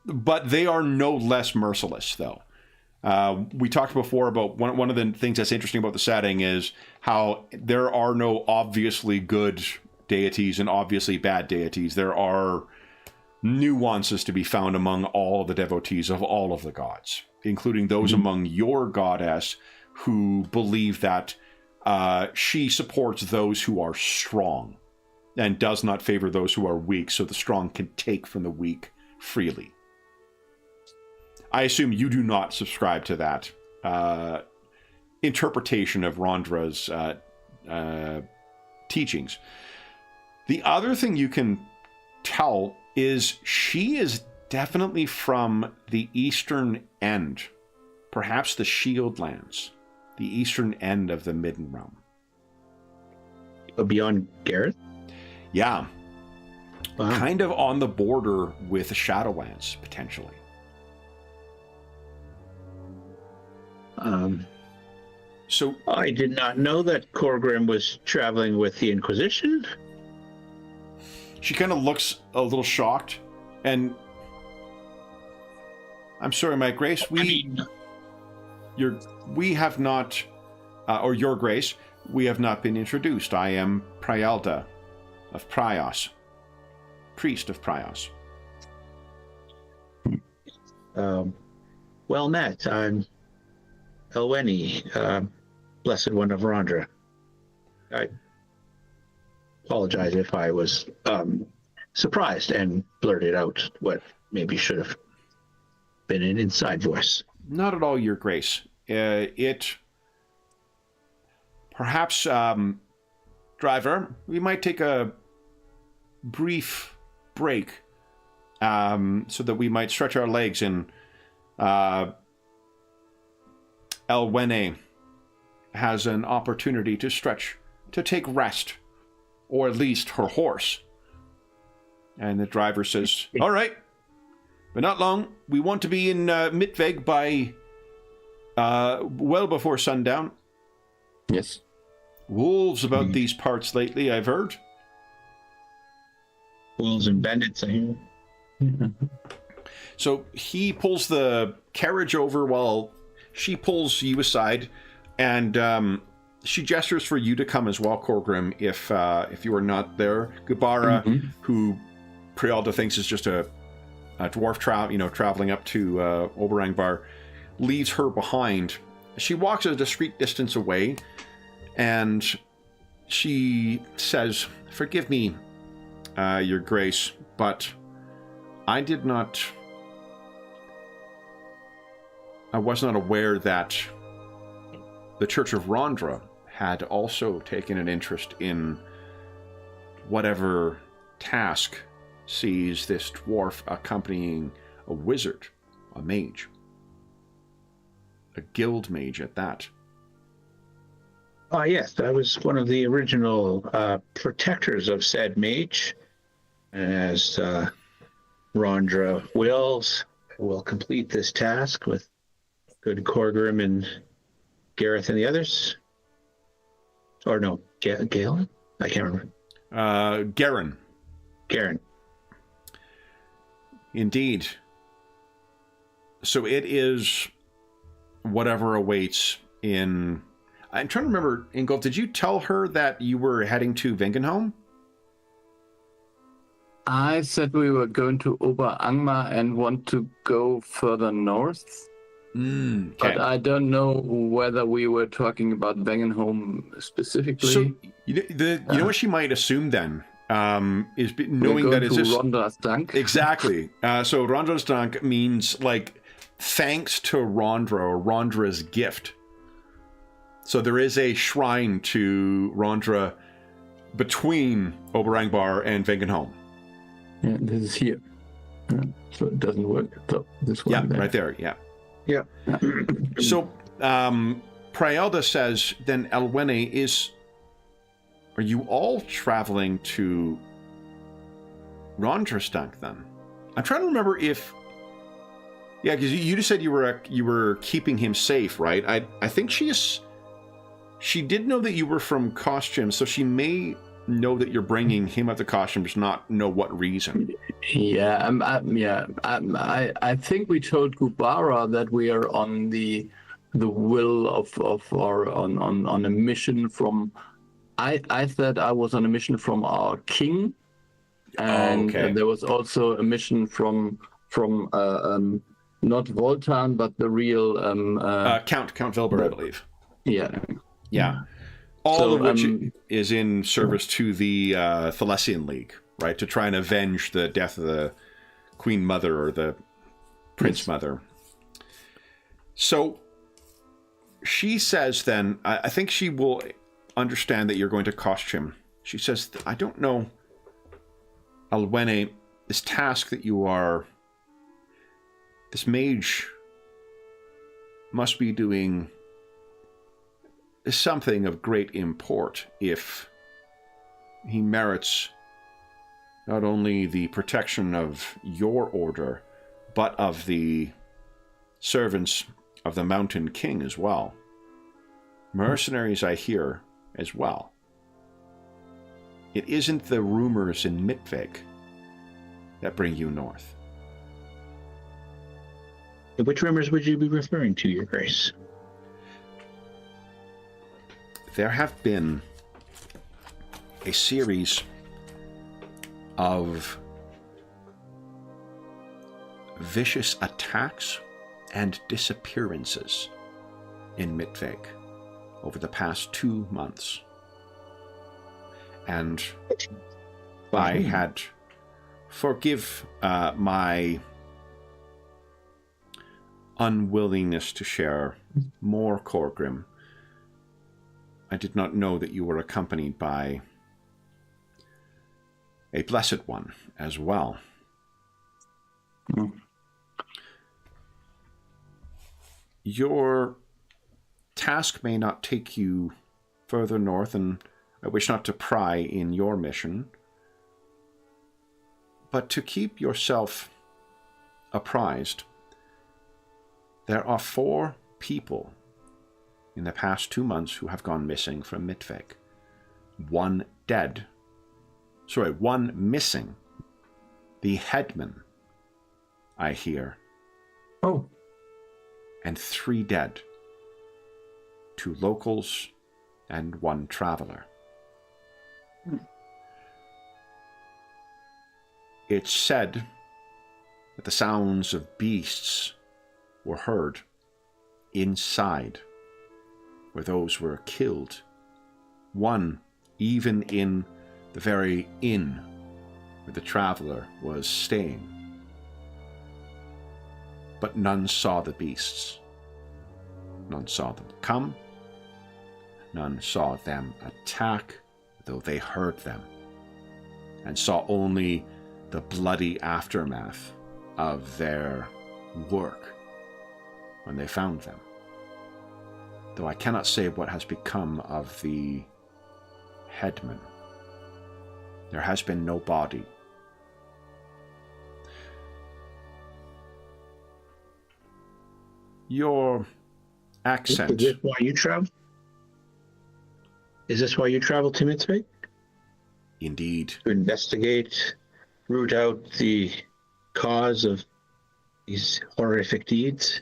But they are no less merciless, though. We talked before about one of the things that's interesting about the setting is how there are no obviously good deities and obviously bad deities. There are nuances to be found among all of the devotees of all of the gods, including those among your goddess who believe that she supports those who are strong and does not favor those who are weak, so the strong can take from the weak freely. I assume you do not subscribe to that interpretation of Rondra's teachings. The other thing you can tell is she is definitely from the eastern end, perhaps the Shield Lands, the eastern end of the Midden Realm. Beyond Gareth? Yeah. Wow. Kind of on the border with the Shadowlands, potentially. So I did not know that Corgrim was traveling with the Inquisition. she kind of looks a little shocked, and I'm sorry, my Grace, we have not, or your Grace, we have not been introduced. I am Prialda of Prios, priest of Prios. Well met. I'm Elweni, Blessed One of Rondra. I apologize if I was surprised and blurted out what maybe should have been an inside voice. Not at all, your Grace. Perhaps, driver, we might take a brief break so that we might stretch our legs and Elwene has an opportunity to stretch, to take rest, or at least her horse. And the driver says, all right, but not long. We want to be in Mitveg by well before sundown. Yes. Wolves about these parts lately, I've heard. Wolves and bandits, I hear. So he pulls the carriage over while she pulls you aside, and she gestures for you to come as well, Corgrim, if you are not there. Gubara, who Prialda thinks is just a dwarf traveling up to Oberangbar, leaves her behind. She walks a discreet distance away, and she says, "Forgive me, Your Grace, but I was not aware that the Church of Rondra had also taken an interest in whatever task sees this dwarf accompanying a wizard, a mage. A guild mage at that." Yes, I was one of the original protectors of said mage. As Rondra wills, we'll complete this task with good Corgrim and Gareth and the others. Or no, Galen? I can't remember. Garen. Garen. Indeed. So it is whatever awaits in... I'm trying to remember, Ingolf, did you tell her that you were heading to Vengenholm? I said we were going to Oberangmar and want to go further north. Okay. But I don't know whether we were talking about Vengenholm specifically. So, you know what she might assume then? Is knowing that is this... Rondra's Dank. Exactly. So Rondra's Dank means, like, thanks to Rondra, or Rondra's gift. So there is a shrine to Rondra between Oberangmar and Vengenholm. Yeah, this is here. So it doesn't work. So this one. Yeah, there. right there. Yeah. Yeah. So Prielda says, then Elwene, are you all traveling to Rondrastank then? I'm trying to remember if... Yeah, because you just said you were keeping him safe, right? I think she did know that you were from Costume, so she may know that you're bringing him up to Costume, just not know what reason. Yeah, I think we told Gubara that we are on the will of or on a mission from. I said I was on a mission from our king, and there was also a mission from not Voltan but the real Count Vilber, I believe. Yeah. Yeah. All of which is in service to the Thalessian League, right? To try and avenge the death of the Queen Mother or the Prince Mother. So she says then, I think she will understand that you're going to Costume. She says, I don't know, Elwene, this task that you are... This mage must be doing... something of great import if he merits not only the protection of your order, but of the servants of the Mountain King as well. Mercenaries, I hear, as well. It isn't the rumors in Midvik that bring you north. Which rumors would you be referring to, Your Grace? There have been a series of vicious attacks and disappearances in Midvik over the past 2 months. And I had, forgive my unwillingness to share more, Corgrim, I did not know that you were accompanied by a Blessed One as well. Mm. Your task may not take you further north, and I wish not to pry in your mission, but to keep yourself apprised, there are 4 people in the past 2 months who have gone missing from Midvik. 1 missing. The headman, I hear. Oh. And 3 dead. 2 locals and 1 traveler. It's said that the sounds of beasts were heard inside where those were killed. 1 even in the very inn where the traveler was staying. But none saw the beasts. None saw them come. None saw them attack, though they heard them, and saw only the bloody aftermath of their work when they found them. Though I cannot say what has become of the headman. There has been no body. Your accent... Is this why you travel? Is this why you travel to Midvik? Indeed. To investigate, root out the cause of these horrific deeds?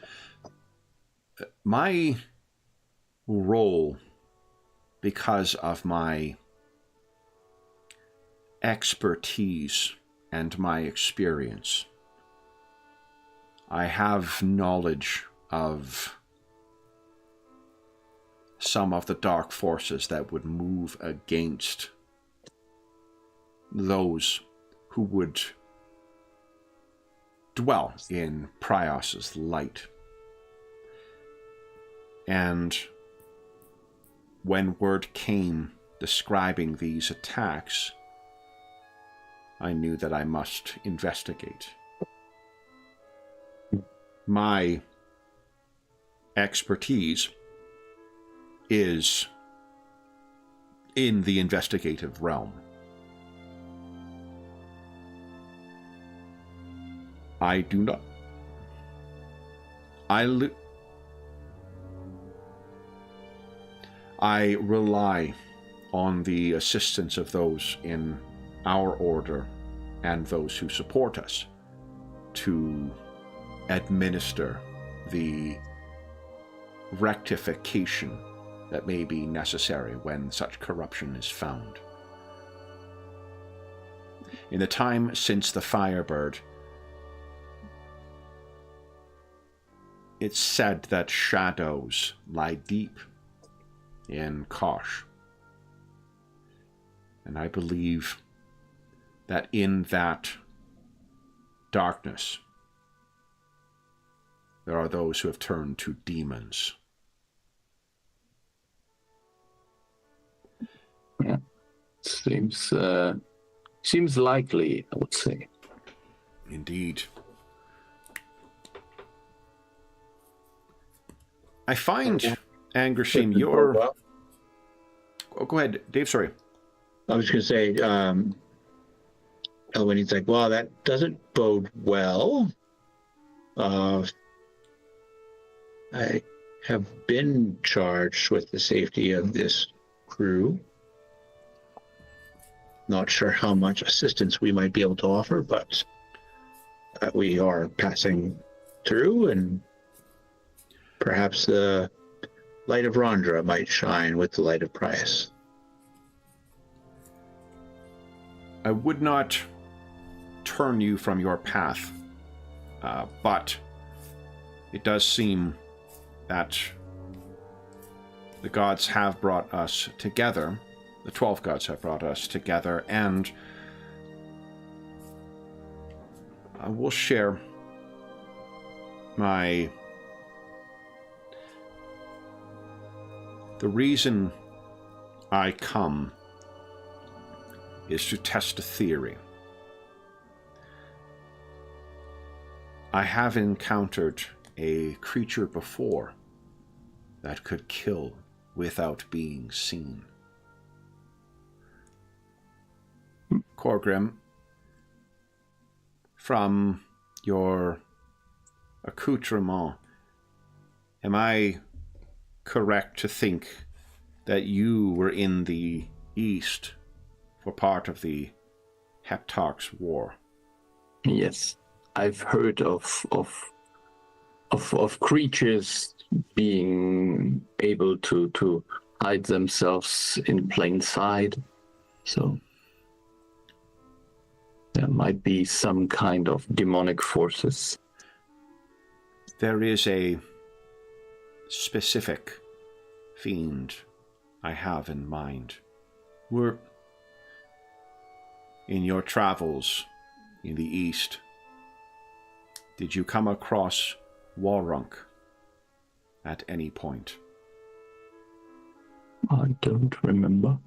My role, because of my expertise and my experience, I have knowledge of some of the dark forces that would move against those who would dwell in Prios's light. And when word came describing these attacks, I knew that I must investigate. My expertise is in the investigative realm. I do not. I rely on the assistance of those in our order and those who support us to administer the rectification that may be necessary when such corruption is found. In the time since the Firebird, it's said that shadows lie deep in Kosh. And I believe that in that darkness, there are those who have turned to demons. Yeah, seems likely, I would say. Indeed. I find, Angershim, your... Oh, go ahead, Dave, sorry. I was going to say, Elwin's like, well, that doesn't bode well. I have been charged with the safety of this crew. Not sure how much assistance we might be able to offer, but we are passing through, and perhaps the light of Rondra might shine with the light of Prius. I would not turn you from your path, but it does seem that the gods have brought us together. The 12 gods have brought us together, and I will share the reason I come is to test a theory. I have encountered a creature before that could kill without being seen. Corgrim, from your accoutrement, am I correct to think that you were in the East for part of the Heptarch's War? Yes, I've heard of creatures being able to hide themselves in plain sight. So there might be some kind of demonic forces. There is a specific fiend I have in mind. In your travels in the East, did you come across Warrunk at any point? I don't remember.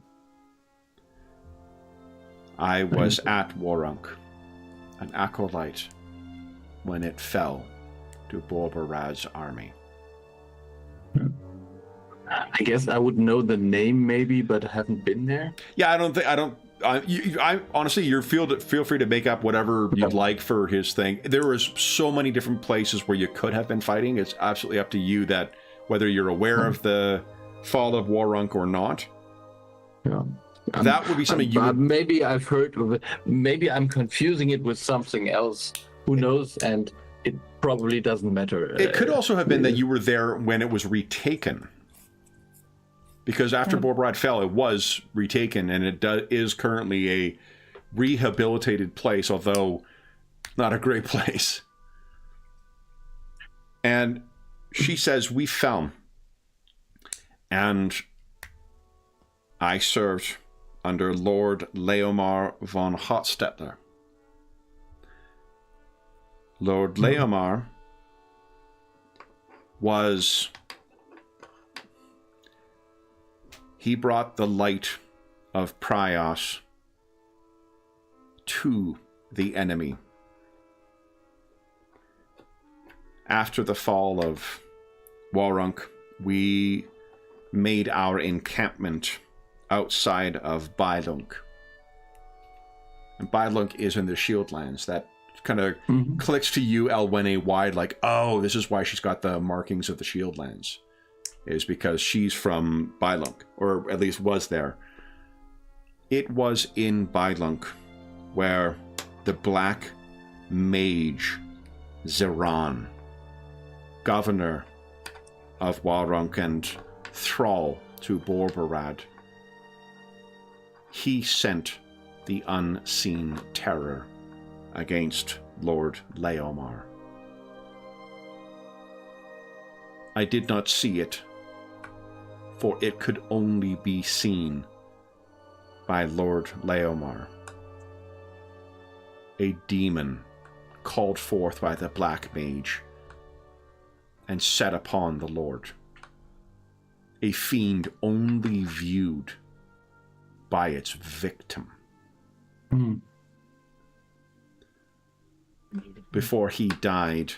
I was at Warrunk, an acolyte, when it fell to Borbaraz's army. I guess I would know the name maybe, but I haven't been there. Yeah, I honestly, you feel free to make up whatever you'd like for his thing. There was so many different places where you could have been fighting. It's absolutely up to you that whether you're aware of the fall of Warrunk or not. Yeah. That would be something you would... Maybe I've heard of it. Maybe I'm confusing it with something else. who knows? And it probably doesn't matter. It could also have been that you were there when it was retaken. Because after Borberad fell, it was retaken, and it is currently a rehabilitated place, although not a great place. And she says, we fell. And I served under Lord Leomar von Hotstetler. Lord Leomar was... He brought the light of Prios to the enemy. After the fall of Warunk, we made our encampment outside of Bylunk. And Bylunk is in the Shieldlands. That kind of clicks to you, Elwene, wide, like, oh, this is why she's got the markings of the Shieldlands. Is because she's from Bylunk, or at least was there. It was in Bylunk where the Black Mage Zeran, governor of Warunk and thrall to Borberad, he sent the unseen terror against Lord Leomar. I did not see it, for it could only be seen by Lord Leomar. A demon called forth by the Black Mage and set upon the Lord. A fiend only viewed by its victim. Before he died,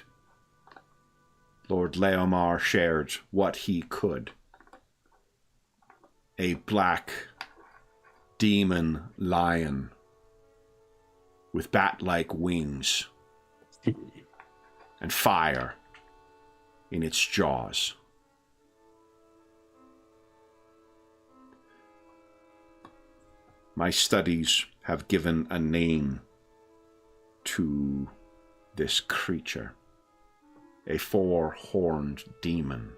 Lord Leomar shared what he could. A black demon lion with bat-like wings and fire in its jaws. My studies have given a name to this creature, a four-horned demon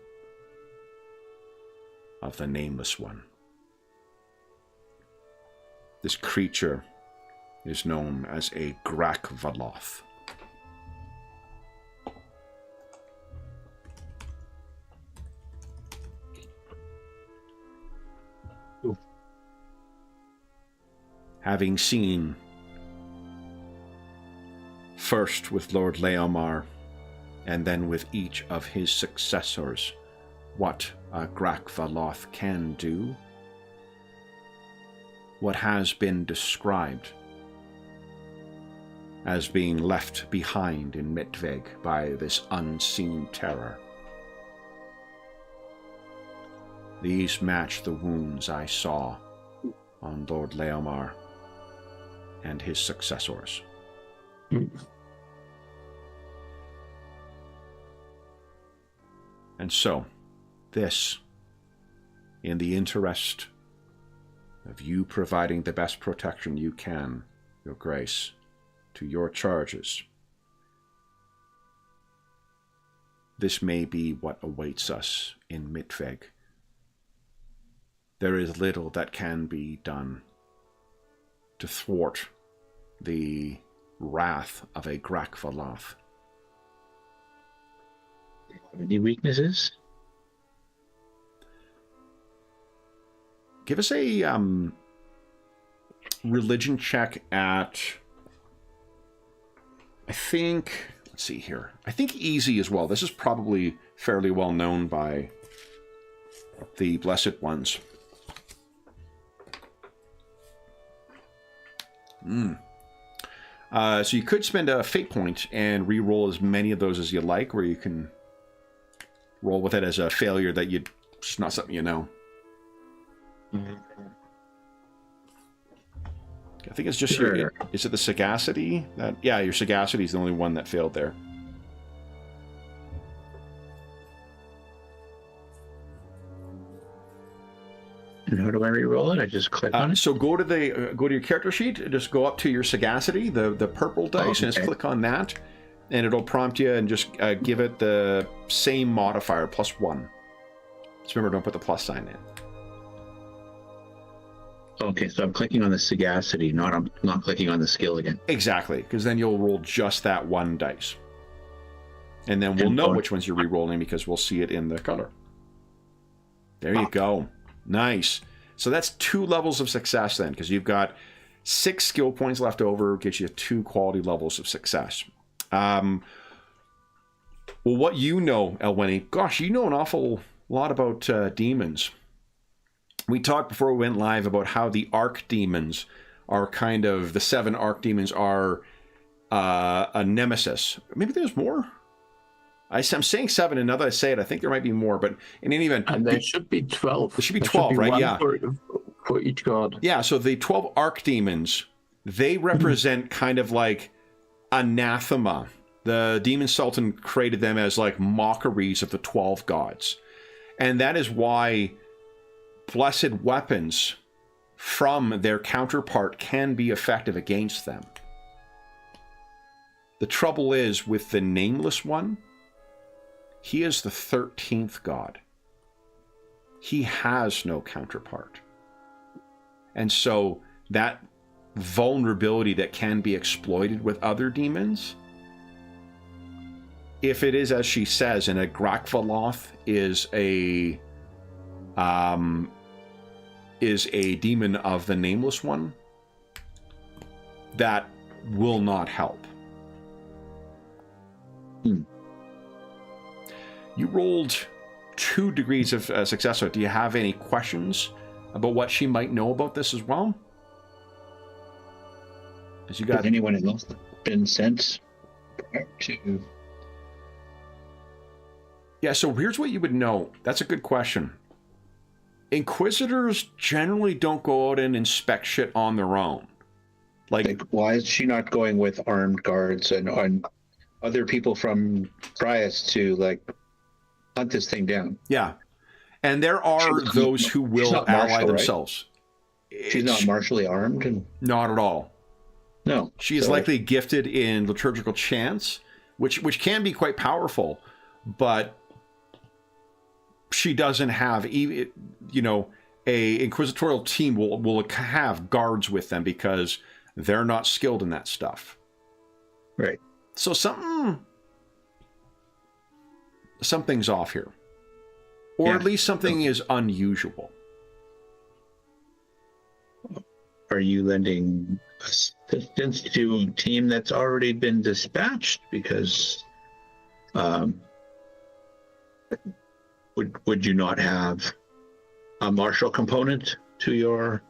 of the Nameless One. This creature is known as a Grakvaloth. Having seen, first with Lord Leomar, and then with each of his successors, what a Grakvaloth can do, what has been described as being left behind in Mitveg by this unseen terror. These match the wounds I saw on Lord Leomar and his successors. And so, this, in the interest of you providing the best protection you can, Your Grace, to your charges, this may be what awaits us in Mitveg. There is little that can be done to thwart the wrath of a Grakvaloth. Any weaknesses? Give us a religion check at, I think, let's see here. I think easy as well. This is probably fairly well known by the Blessed Ones. So you could spend a fate point and re-roll as many of those as you like, or you can roll with it as a failure that it's just not something you know. I think it's just Sure. Is it the sagacity? Yeah, your sagacity is the only one that failed there. And how do I re-roll it? I just click on it? So go to your character sheet, just go up to your sagacity, the purple dice, and just click on that. and it'll prompt you and just give it the same modifier, +1. So remember, don't put the plus sign in. Okay, so I'm clicking on the sagacity, I'm not clicking on the skill again. Exactly, because then you'll roll just that 1 dice. And then we'll know which ones you're re-rolling because we'll see it in the color. There you go. Nice. So that's 2 levels of success then, because you've got 6 skill points left over, gives you 2 quality levels of success. Well, what you know, Elwini, gosh, you know an awful lot about demons. We talked before we went live about how the archdemons are kind of, the 7 archdemons are a nemesis. Maybe there's more? I'm saying 7, and now that I say it, I think there might be more, but in any event... And there should be 12. There should be 12, right? Yeah. For each god. Yeah, so the 12 archdemons, they represent kind of like anathema. The Demon Sultan created them as like mockeries of the 12 gods. And that is why blessed weapons from their counterpart can be effective against them. The trouble is with the Nameless One, he is the 13th god. He has no counterpart. And so that vulnerability that can be exploited with other demons, if it is as she says, and a Grakvaloth is a demon of the Nameless One, that will not help. You rolled 2 degrees of success. So do you have any questions about what she might know about this as well? As you got... Has anyone else been sent to... Yeah, so here's what you would know. That's a good question. Inquisitors generally don't go out and inspect shit on their own. Like why is she not going with armed guards and other people from Prius to like hunt this thing down? Yeah. And there are those who will ally themselves. Right? She's not martially armed? Not at all. No. She is likely gifted in liturgical chants, which can be quite powerful, but she doesn't have, a inquisitorial team will have guards with them because they're not skilled in that stuff. Right. So something's off here. Or at least something is unusual. Are you lending assistance to a team that's already been dispatched? Because would you not have a martial component to your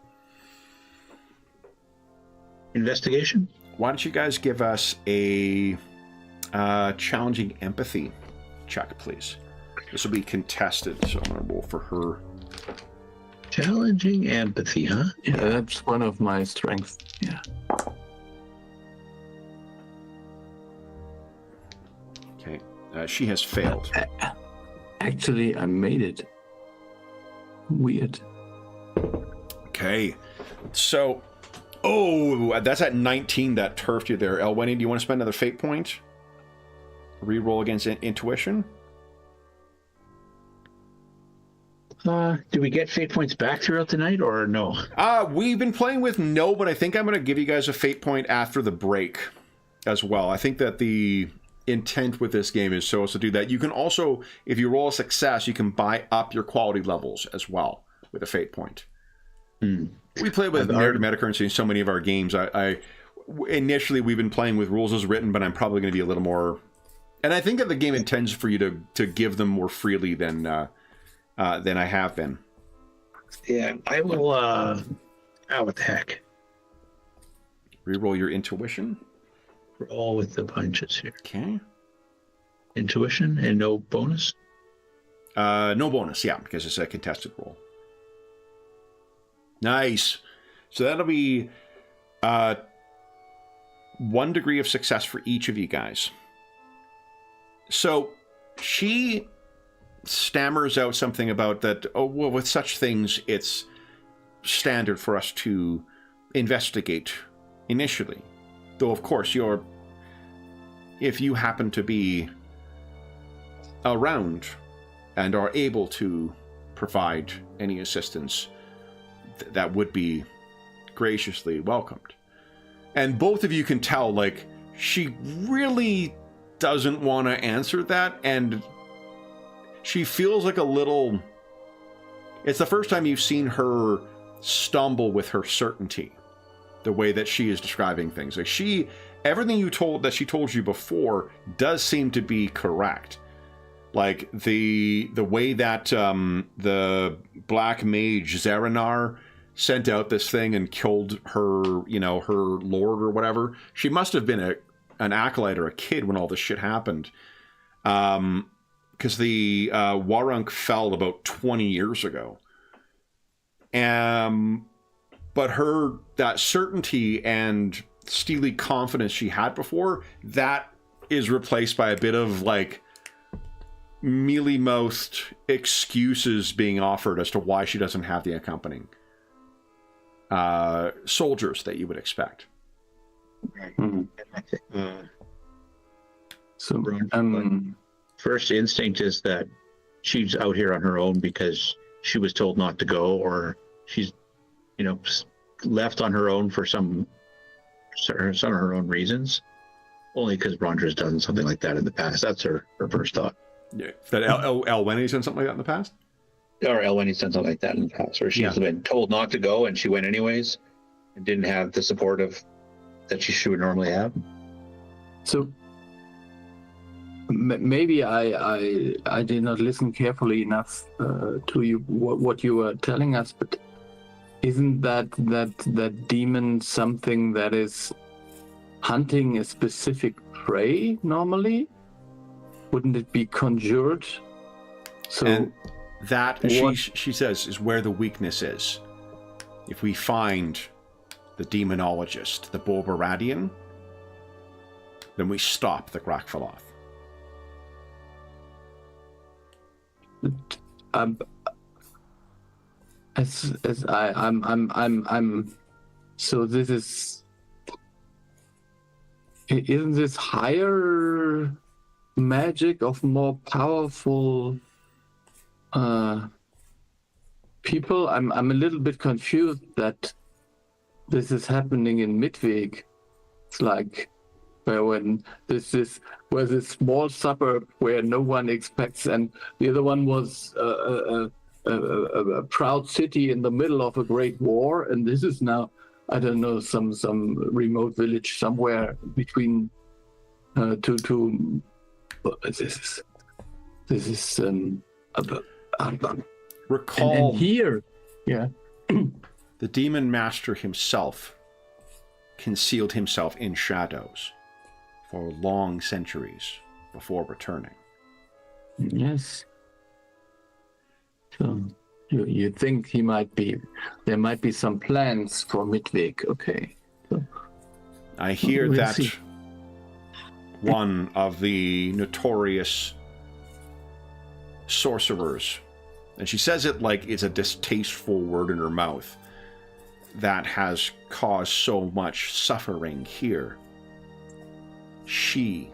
investigation? Why don't you guys give us a challenging empathy check, please? This will be contested, so I'm going to roll for her. Challenging empathy, huh? Yeah, that's one of my strengths. Yeah. Okay. She has failed. Actually, I made it. Weird. Okay. So, that's at 19 that turfed you there. Elwini, do you want to spend another fate point? Reroll against intuition? Do we get fate points back throughout the night or no? We've been playing with no, but I think I'm going to give you guys a fate point after the break as well. I think that the intent with this game is so as to do that. You can also, if you roll a success, you can buy up your quality levels as well with a fate point. We play with metacurrency in so many of our games. Initially, we've been playing with rules as written, but I'm probably going to be a little more... And I think that the game intends for you to give them more freely than I have been. Yeah, I will... what the heck? Reroll your intuition. Roll with the punches here. Okay. Intuition and no bonus? No bonus, yeah, because it's a contested roll. Nice. So that'll be 1 degree of success for each of you guys. So she stammers out something about that, with such things, it's standard for us to investigate initially. Though, of course, if you happen to be around and are able to provide any assistance, that would be graciously welcomed. And both of you can tell, like, she really doesn't want to answer that, and she feels like a little... It's the first time you've seen her stumble with her certainty, the way that she is describing things. Like, everything she told you before does seem to be correct. Like, the way that the black mage Zeranar sent out this thing and killed her, her lord or whatever. She must have been an acolyte or a kid when all this shit happened. Because the Warunk fell about 20 years ago. But that certainty and steely confidence she had before, that is replaced by a bit of, like, mealy-mouthed excuses being offered as to why she doesn't have the accompanying soldiers that you would expect. Mm-hmm. So, first instinct is that she's out here on her own because she was told not to go, or she's, left on her own for some of her own reasons. Only because Rondra's done something like that in the past. That's her first thought. Yeah, that Elweni's done something like that in the past? Or Elweni's done something like that in the past, where she's been told not to go and she went anyways and didn't have the support that she should normally have. So maybe I did not listen carefully enough to you what you were telling us, but isn't that demon something that is hunting a specific prey normally? Wouldn't it be conjured? So and that she says is where the weakness is. If we find the demonologist, the Borbaradian, then we stop the Grakfaloth. So this is, isn't this higher magic of more powerful people? I'm a little bit confused that this is happening in Midweg. It's like where this small suburb where no one expects, and the other one was a proud city in the middle of a great war, and this is now, I don't know, some remote village somewhere between two. This is recall and here, the demon master himself concealed himself in shadows for long centuries before returning. Yes. So you think there might be some plans for Midweg, okay. So, I hear we'll that see. One of the notorious sorcerers, and she says it like it's a distasteful word in her mouth, that has caused so much suffering here. She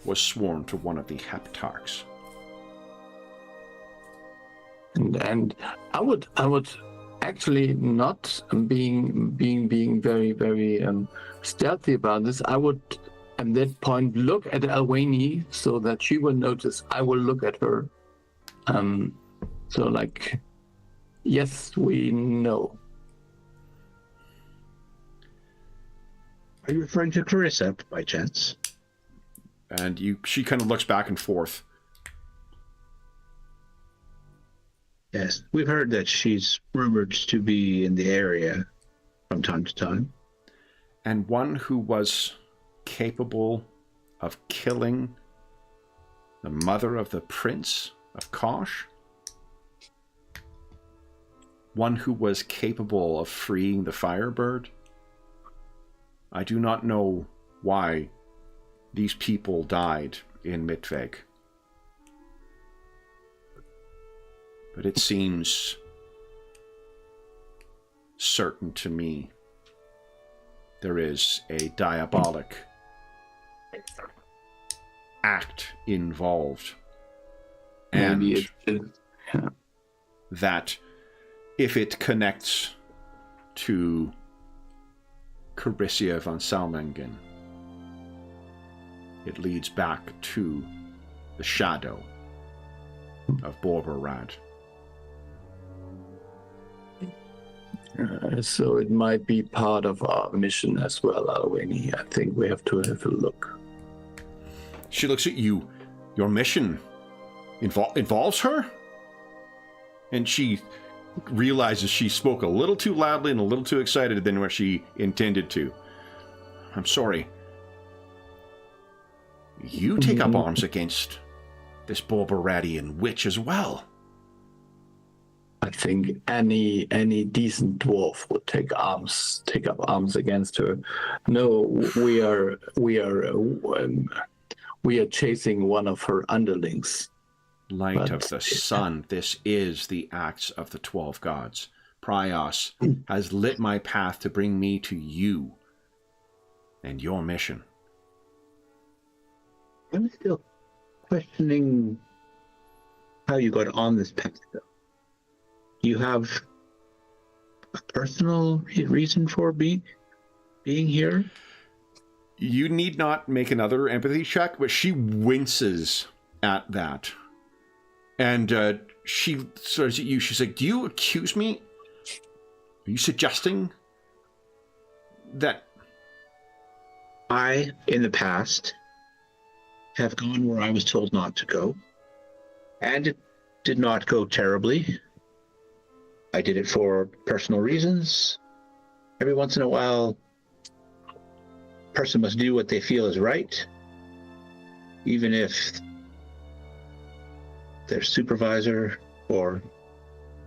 was sworn to one of the heptarchs. And I would actually, not being very, very stealthy about this, I would at that point look at Elweni so that she will notice I will look at her. So like, yes, we know. Are you referring to Clarissa by chance? And she kind of looks back and forth. Yes, we've heard that she's rumored to be in the area from time to time. And one who was capable of killing the mother of the Prince of Kosh? One who was capable of freeing the Firebird? I do not know why these people died in Midweg, but it seems certain to me there is a diabolic act involved. Maybe And it. Yeah. that if it connects to Carissa von Salmengen, it leads back to the shadow of Borberad. So it might be part of our mission as well, Alwini. I think we have to have a look. She looks at you. Your mission involves her? And she realizes she spoke a little too loudly and a little too excited than what she intended to. I'm sorry. You take up arms against this Borberadian witch as well. I think any decent dwarf would take up arms against her. No, we are chasing one of her underlings. Light of the sun, this is the acts of the 12 gods. Prios has lit my path to bring me to you and your mission. I'm still questioning how you got on this path, though. You have a personal reason for being here? You need not make another empathy check, but she winces at that. And she starts at you. She's like, do you accuse me? Are you suggesting that I, in the past, have gone where I was told not to go, and it did not go terribly. I did it for personal reasons. Every once in a while, a person must do what they feel is right, even if their supervisor or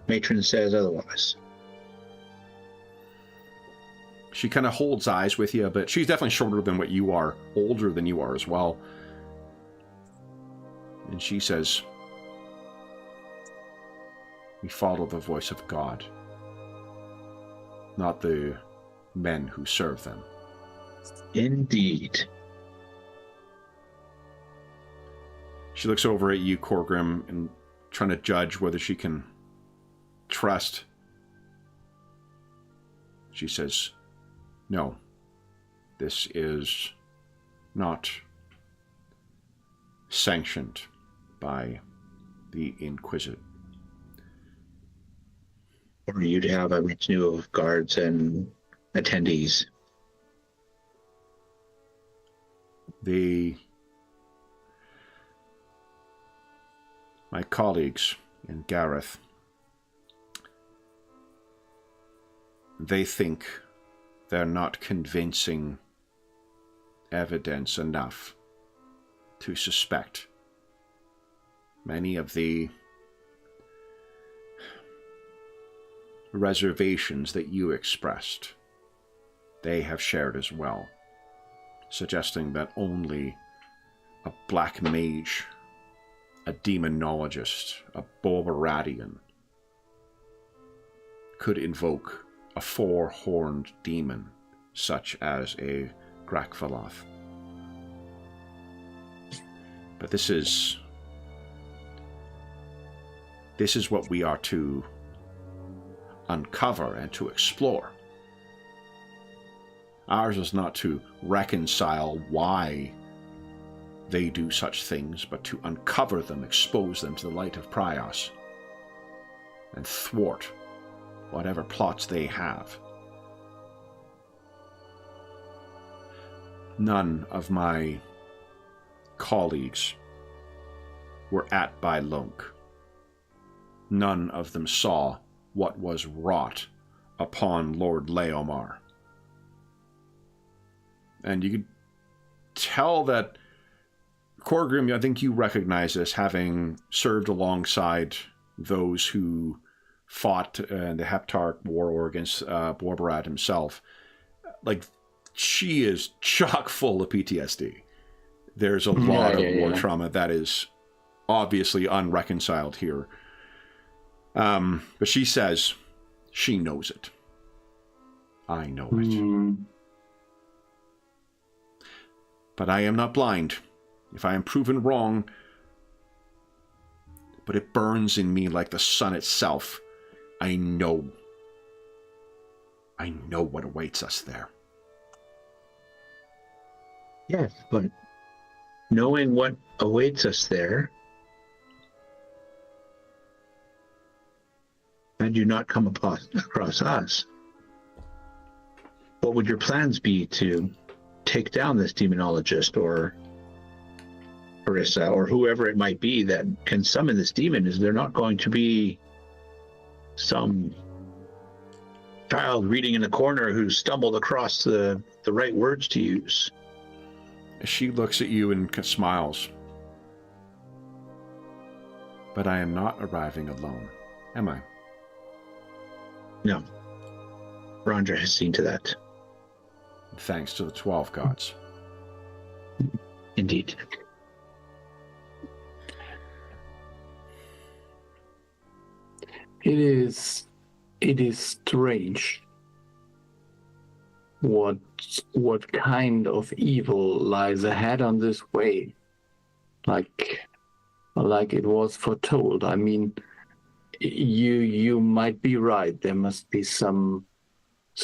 matron says otherwise. she kind of holds eyes with you, but she's definitely shorter than what you are, older than you are as well. And she says, we follow the voice of God, not the men who serve them. Indeed. She looks over at you, Corgrim, and trying to judge whether she can trust. She says, no, this is not sanctioned by the Inquisitor. For you to have a retinue of guards and attendees. My colleagues in Gareth, they think they're not convincing evidence enough to suspect many of the reservations that you expressed. They have shared as well, suggesting that only a black mage, a demonologist, a Borberadian could invoke a four-horned demon such as a Grakvaloth. But this is what we are to uncover and to explore. Ours is not to reconcile why they do such things, but to uncover them, expose them to the light of Prios, and thwart whatever plots they have. None of my colleagues were at Bylunk. None of them saw what was wrought upon Lord Leomar. And you could tell that Corgrim, I think you recognize this, having served alongside those who fought in the Heptarch War against Borberad himself. Like, she is chock full of PTSD. There's a lot of war trauma that is obviously unreconciled here. But she says she knows it. I know it. But I am not blind, if I am proven wrong, but it burns in me like the sun itself. I know what awaits us there. Yes, but knowing what awaits us there, had you not come across us, what would your plans be to take down this demonologist or Carissa or whoever it might be that can summon this demon? Is there not going to be some child reading in the corner who stumbled across the right words to use? She looks at you and smiles. But I am not arriving alone, am I? No. Rondra has seen to that. Thanks to the 12 gods. Indeed. It is strange what kind of evil lies ahead on this way, like it was foretold. I mean, you might be right. There must be some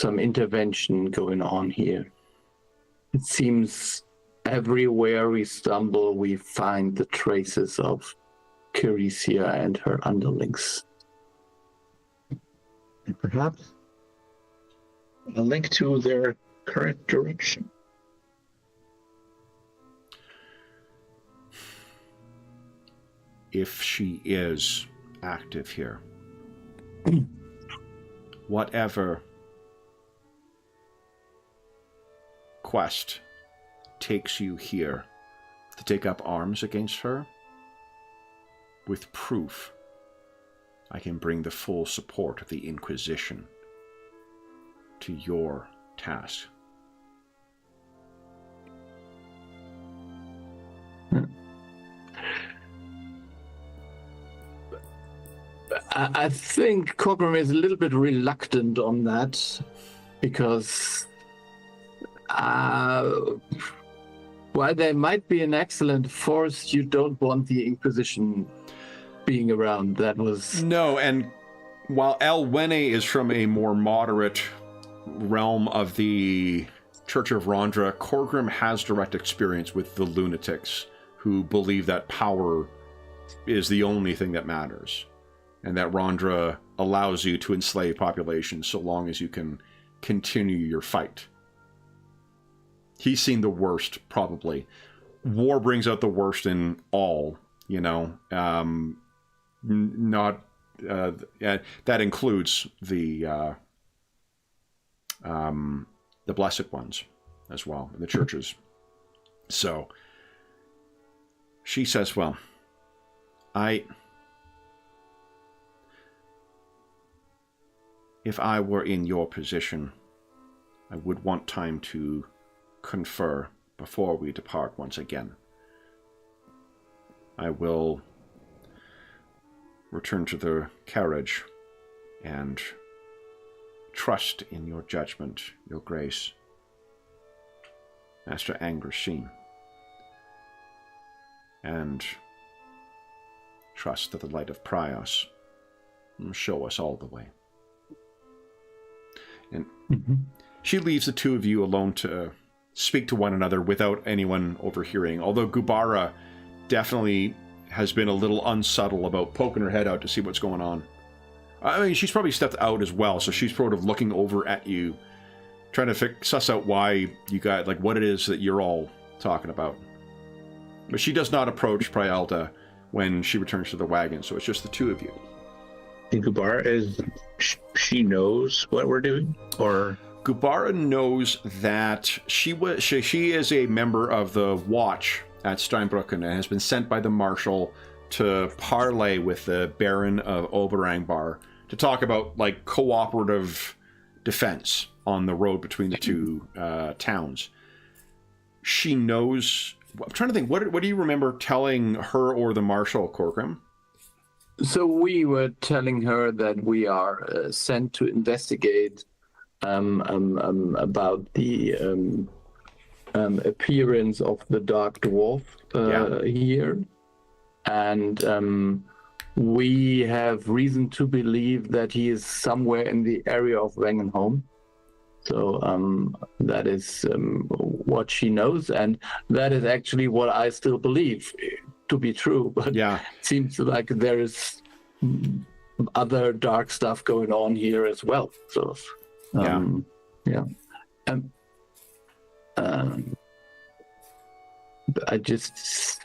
intervention going on here. It seems everywhere we stumble, we find the traces of Curisia and her underlings. And perhaps a link to their current direction. If she is active here, whatever quest takes you here to take up arms against her, with proof, I can bring the full support of the Inquisition to your task. I think Cogram is a little bit reluctant on that because while they might be an excellent force, you don't want the Inquisition being around. That was... No, and while Elwene is from a more moderate realm of the Church of Rondra, Corgrim has direct experience with the lunatics who believe that power is the only thing that matters, and that Rondra allows you to enslave populations so long as you can continue your fight. He's seen the worst, probably. War brings out the worst in all, you know. That includes the Blessed Ones as well, the churches. So she says, well, if I were in your position, I would want time to confer before we depart once again. I will return to the carriage and trust in your judgment, your grace, Master Angersheen, and trust that the light of Prios will show us all the way. And she leaves the two of you alone to speak to one another without anyone overhearing, although Gubara definitely has been a little unsubtle about poking her head out to see what's going on. I mean, she's probably stepped out as well, so she's sort of looking over at you, trying to suss out why you got, like, what it is that you're all talking about. But she does not approach Prialda when she returns to the wagon, so it's just the two of you. And Gubara, she knows what we're doing, or... Gubara knows that she is a member of the Watch at Steinbrücken and has been sent by the Marshal to parley with the Baron of Oberangbar to talk about, like, cooperative defense on the road between the two towns. She knows... I'm trying to think, what do you remember telling her or the Marshal, Corgrim? So we were telling her that we are sent to investigate about the appearance of the Dark Dwarf here, and we have reason to believe that he is somewhere in the area of Wangenholm. So that is what she knows, and that is actually what I still believe to be true. But it seems like there is other dark stuff going on here as well. So I just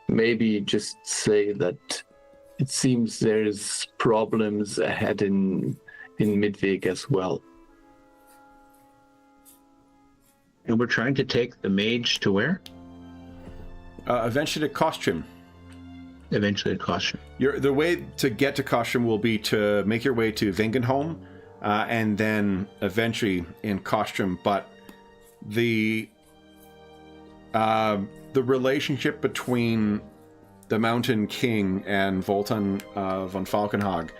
maybe just say that it seems there's problems ahead in Midweg as well. And we're trying to take the mage to where? Eventually to Costume. Eventually to Costume. The way to get to Costume will be to make your way to Wangenholm, and then eventually in Costume. But the relationship between the Mountain King and Voltan von Falkenhag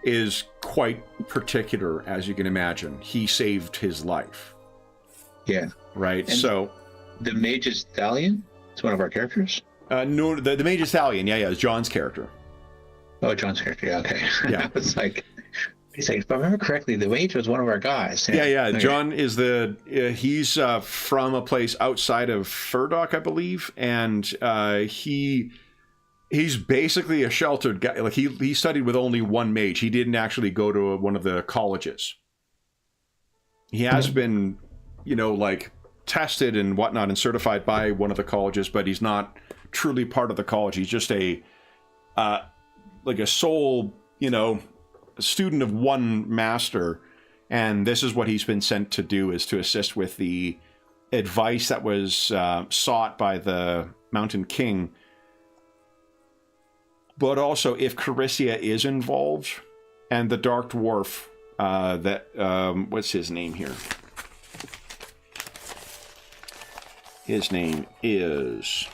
is quite particular, as you can imagine. He saved his life. Yeah. Right. And so the mage is Thalion? It's one of our characters? No, the mage is Thalion. Yeah, it's John's character. Oh, John's character. Yeah, okay. Yeah. I was like, if I remember correctly, the mage was one of our guys. Yeah. Okay. John is he's from a place outside of Furdok, I believe, and he's basically a sheltered guy. Like he studied with only one mage. He didn't actually go to one of the colleges. He has been, like tested and whatnot and certified by one of the colleges, but he's not truly part of the college. He's just a sole, student of one master. And this is what he's been sent to do, is to assist with the advice that was sought by the Mountain King. But also, if Caryssia is involved, and the Dark Dwarf, what's his name here? His name is...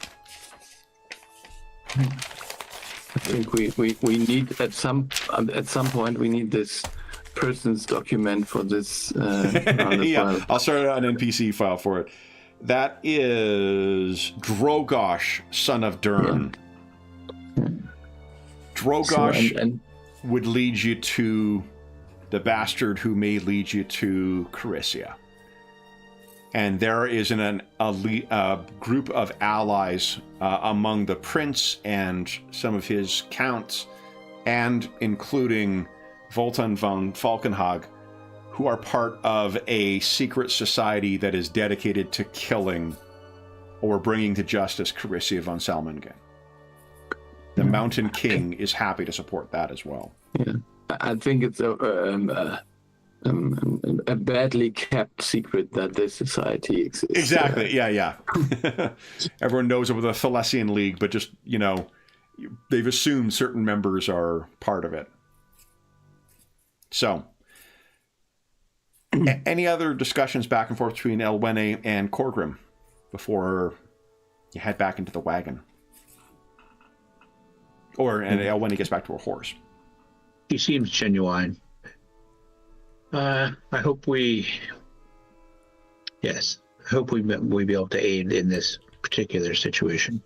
I think we need at some point we need this person's document for this. Yeah, I'll start an NPC file for it. That is Drogosh, son of Dern. Yeah. Drogosh would lead you to the bastard who may lead you to Caryssia. And there is a group of allies among the prince and some of his counts, and including Voltan von Falkenhag, who are part of a secret society that is dedicated to killing or bringing to justice Caryssia von Salmingen. The Mountain King is happy to support that as well. Yeah, I think it's a badly kept secret that this society exists. Exactly. Yeah. Everyone knows about the Thalessian League, but just they've assumed certain members are part of it. So, any other discussions back and forth between Elwene and Corgrim before you head back into the wagon? And Elwene gets back to her horse. He seems genuine. I hope we be able to aid in this particular situation.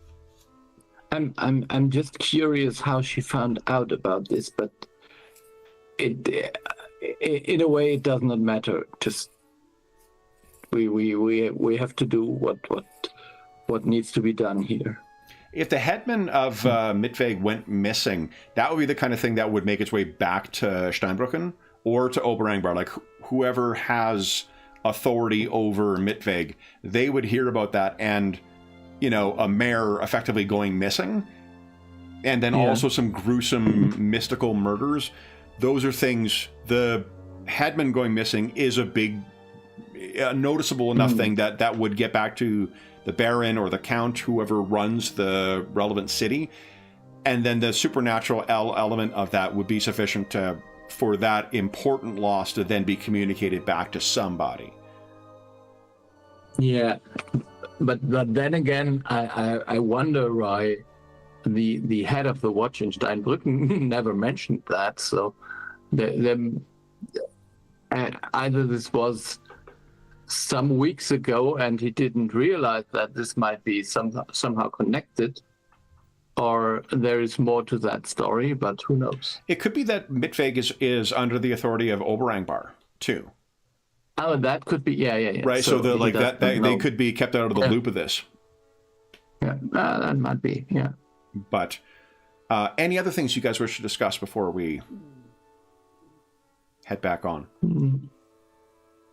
I'm just curious how she found out about this, but in a way it does not matter. Just we have to do what needs to be done here. If the headman of Midweg went missing, that would be the kind of thing that would make its way back to Steinbrücken or to Oberangbar. Like whoever has authority over Midweg, they would hear about that, and a mayor effectively going missing, and then also some gruesome mystical murders. Those are things. The headman going missing is a noticeable enough thing that would get back to the Baron or the Count, whoever runs the relevant city. And then the supernatural element of that would be sufficient for that important loss to then be communicated back to somebody. Yeah, but then again, I wonder why the head of the watch in Steinbrücken never mentioned that. So either this was some weeks ago and he didn't realize that this might be somehow connected, or there is more to that story, but who knows? It could be that Mitveg is under the authority of Oberangbar too. Oh, that could be, yeah. Right, so the, he like that doesn't they know. could be kept out of the loop of this. Yeah, that might be, yeah. But any other things you guys wish to discuss before we head back on?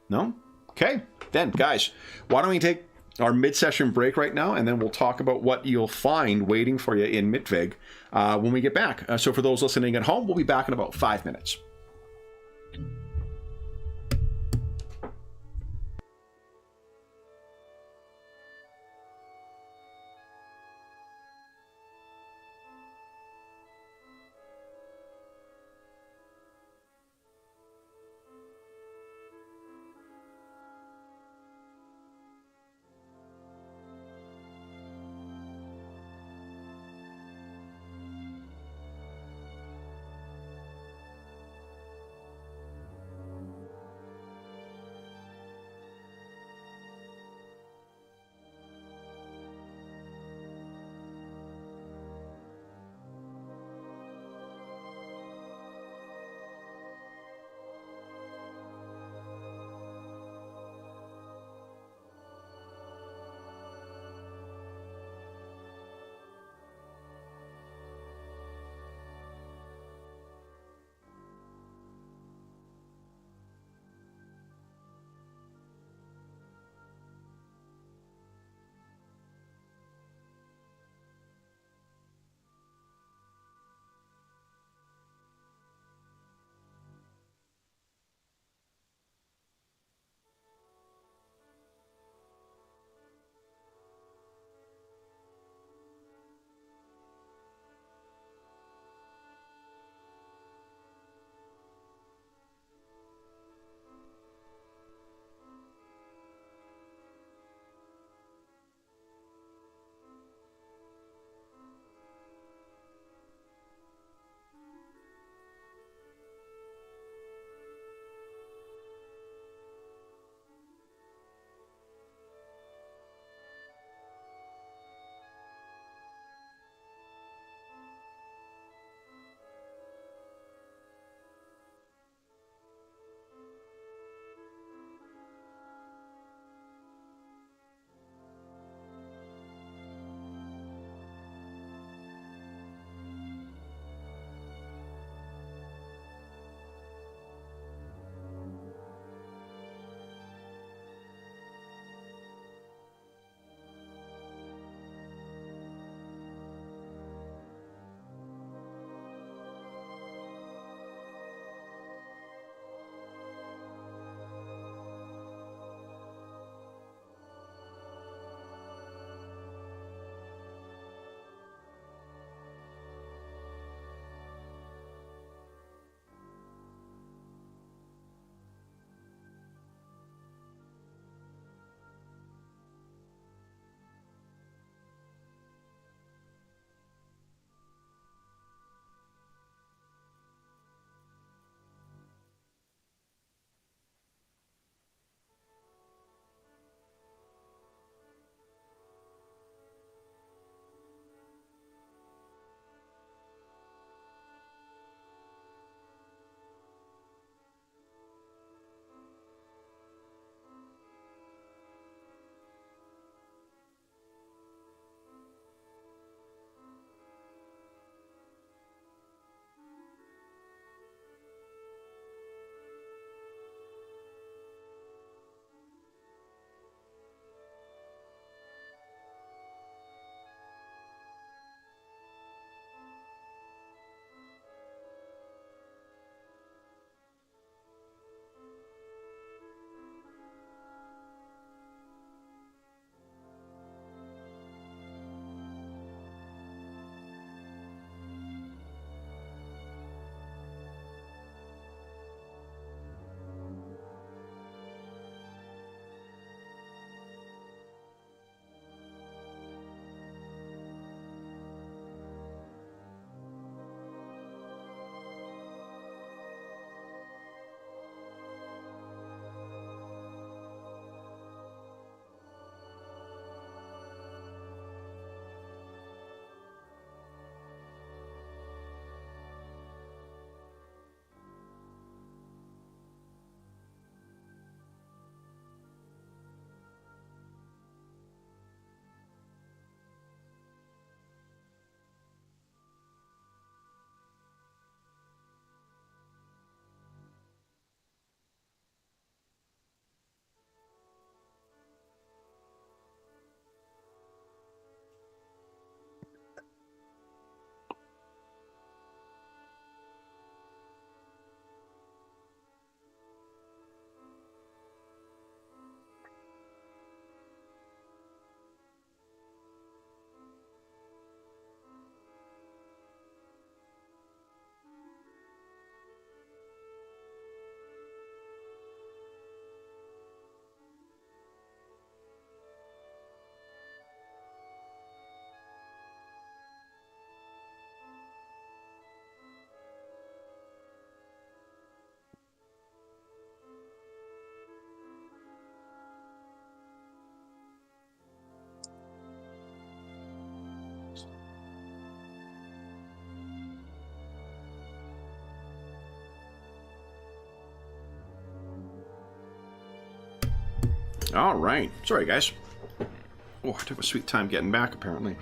No? Okay, then, guys, why don't we take our mid-session break right now, and then we'll talk about what you'll find waiting for you in Mitveg when we get back. So for those listening at home, we'll be back in about 5 minutes. All right. Sorry, guys. Oh, I took a sweet time getting back, apparently.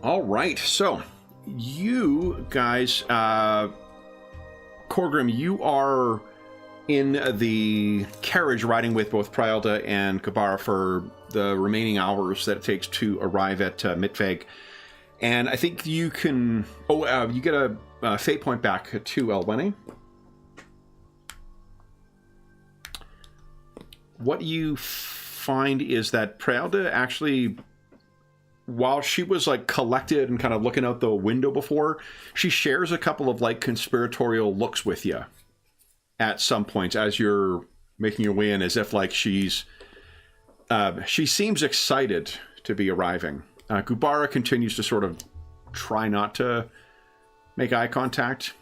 All right. So, you guys, Corgrim, you are in the carriage riding with both Prialda and Kabara for the remaining hours that it takes to arrive at Mitveg. And I think you can... Oh, you get a fate point back to Elwene. What you find is that Prialda actually, while she was like collected and kind of looking out the window before, she shares a couple of like conspiratorial looks with you at some points as you're making your way in, as if like she seems excited to be arriving. Gubara continues to sort of try not to make eye contact.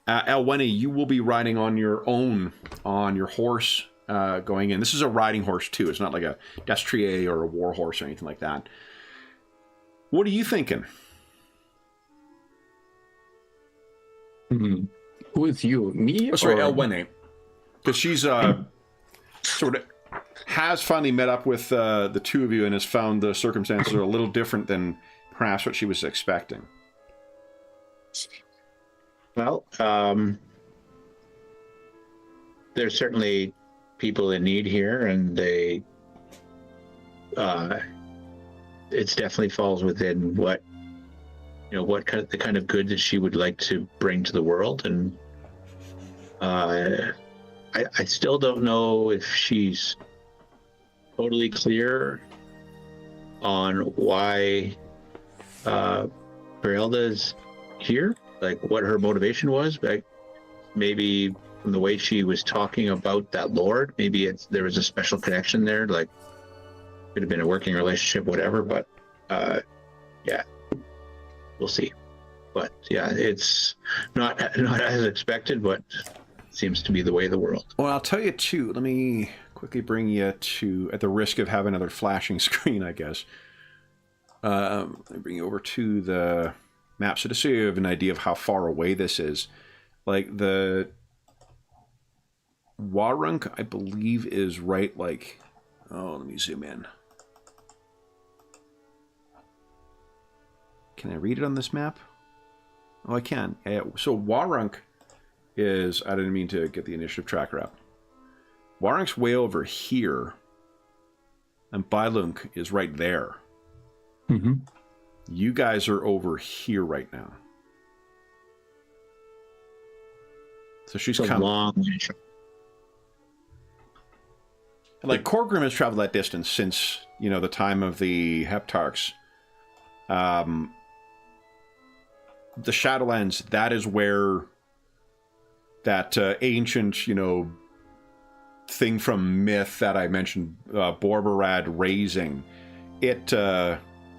Elwene, you will be riding on your own, on your horse, going in. This is a riding horse, too. It's not like a destrier or a war horse or anything like that. What are you thinking? Who is you? Me? Oh, sorry, Elwene. Because she's sort of has finally met up with the two of you and has found the circumstances are a little different than perhaps what she was expecting. Well, there's certainly people in need here, and it definitely falls within what the kind of good that she would like to bring to the world. And I still don't know if she's totally clear on why Brilda's here, like what her motivation was. Like maybe from the way she was talking about that lord, maybe there was a special connection there, like could have been a working relationship, whatever. But yeah, we'll see. But yeah, it's not as expected, but seems to be the way of the world. Well, I'll tell you too. Let me quickly bring you to, at the risk of having another flashing screen, I guess. Let me bring you over to the map, so just so you have an idea of how far away this is. Like the Warunk, I believe, is right. Like, oh, let me zoom in. Can I read it on this map? Oh, I can. So Warunk is, I didn't mean to get the initiative tracker up. Warunk's way over here, and Bailunk is right there. Mm-hmm. You guys are over here right now. So she's come long way. Like Corgrim has traveled that distance since, the time of the Heptarchs. The Shadowlands, that is where that ancient, thing from myth that I mentioned, Borbarad raising, it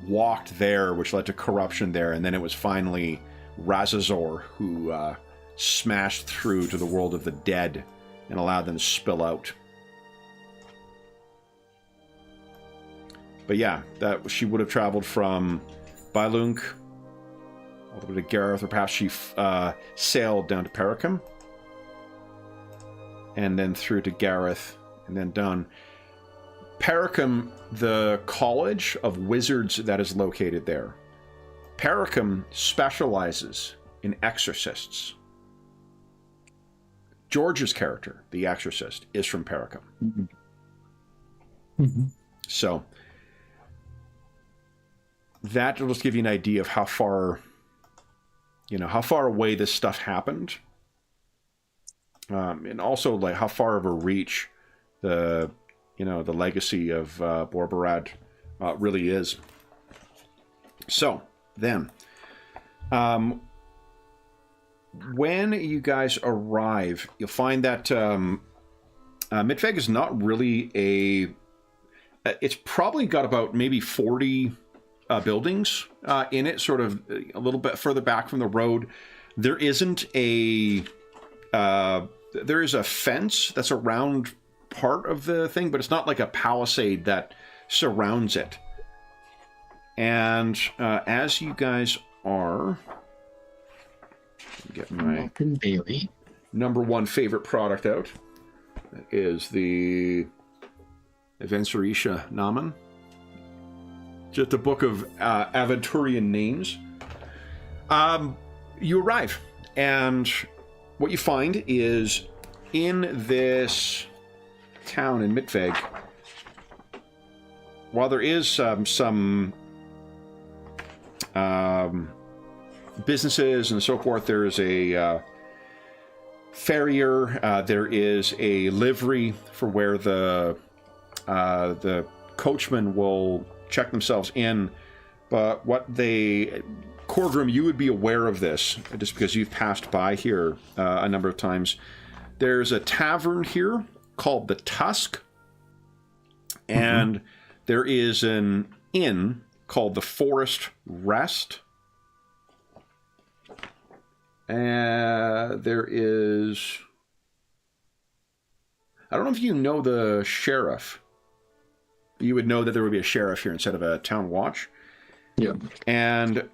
walked there, which led to corruption there, and then it was finally Razazor who smashed through to the world of the dead and allowed them to spill out. But yeah, that she would have traveled from Bailunk all the way to Gareth, or perhaps she sailed down to Paracum, and then through to Gareth, and then done. Paracum, the College of Wizards that is located there. Paracum specializes in exorcists. George's character, the exorcist, is from Paracum. Mm-hmm. Mm-hmm. So that will just give you an idea of how far, how far away this stuff happened. And also like how far of a reach the legacy of Borbarad really is. So then, when you guys arrive, you'll find that Mitveg is not really it's probably got about maybe 40 buildings in it, sort of a little bit further back from the road. There isn't there is a fence that's around part of the thing, but it's not like a palisade that surrounds it. And as you guys are, get my Bailey number one favorite product out. is the Aventurisha Namen. Just a book of Aventurian names. You arrive, and what you find is in this town in Mitveg, while there is some businesses and so forth, there is a farrier, there is a livery for where the coachmen will check themselves in, but Corgrim, you would be aware of this just because you've passed by here a number of times. There's a tavern here called the Tusk, and there is an inn called the Forest Rest. There is... I don't know if you know the sheriff. You would know that there would be a sheriff here instead of a town watch. Yeah. And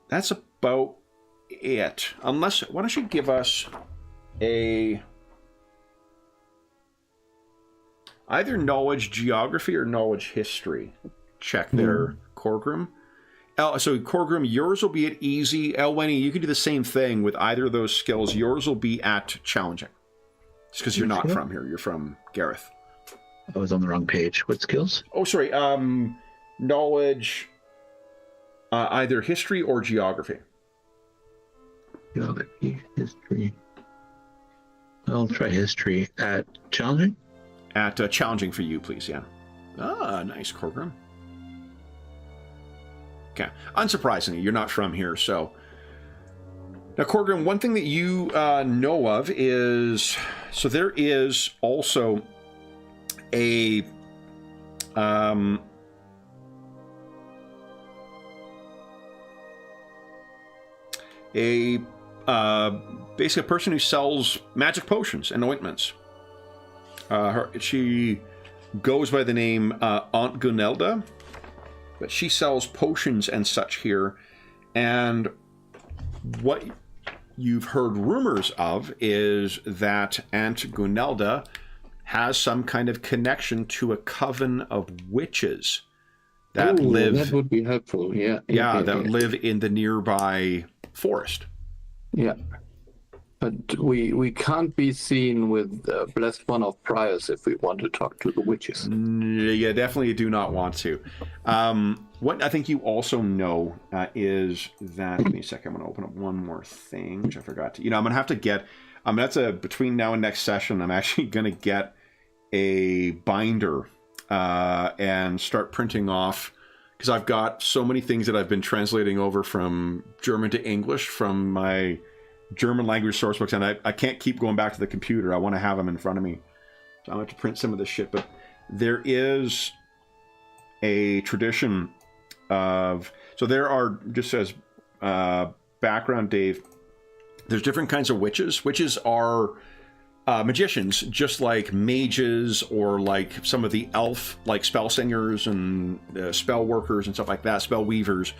that's about it. Unless, why don't you give us either knowledge geography or knowledge history check there, Corgrim. So Corgrim, yours will be at easy. Elwenny, you can do the same thing with either of those skills. Yours will be at challenging. It's because you're not from here. You're from Gareth. I was on the wrong page. What skills? Oh, sorry. Knowledge, either history or geography. Geography, history. I'll try history at challenging. At challenging for you, please, yeah. Ah, nice, Corgrim. Okay. Unsurprisingly, you're not from here, so... Now, Corgrim, one thing that you know of is... So there is also a... basically a person who sells magic potions and ointments. She goes by the name Aunt Gunelda, but she sells potions and such here. And what you've heard rumors of is that Aunt Gunelda has some kind of connection to a coven of witches that live... That would be helpful, yeah. That live in the nearby forest. Yeah. But we can't be seen with Blessed One of Priors if we want to talk to the witches. Yeah, definitely do not want to. What I think you also know is that... Give me a second. I'm going to open up one more thing, which I forgot to... I'm going to have to get... between now and next session, I'm actually going to get a binder and start printing off... Because I've got so many things that I've been translating over from German to English from my German language source books, and I can't keep going back to the computer. I want to have them in front of me. So I'm going to have to print some of this shit. But there is a tradition of... So there are, just as background, Dave, there's different kinds of witches. Witches are... magicians, just like mages or like some of the elf, like spell singers and spell workers and stuff like that, spell weavers.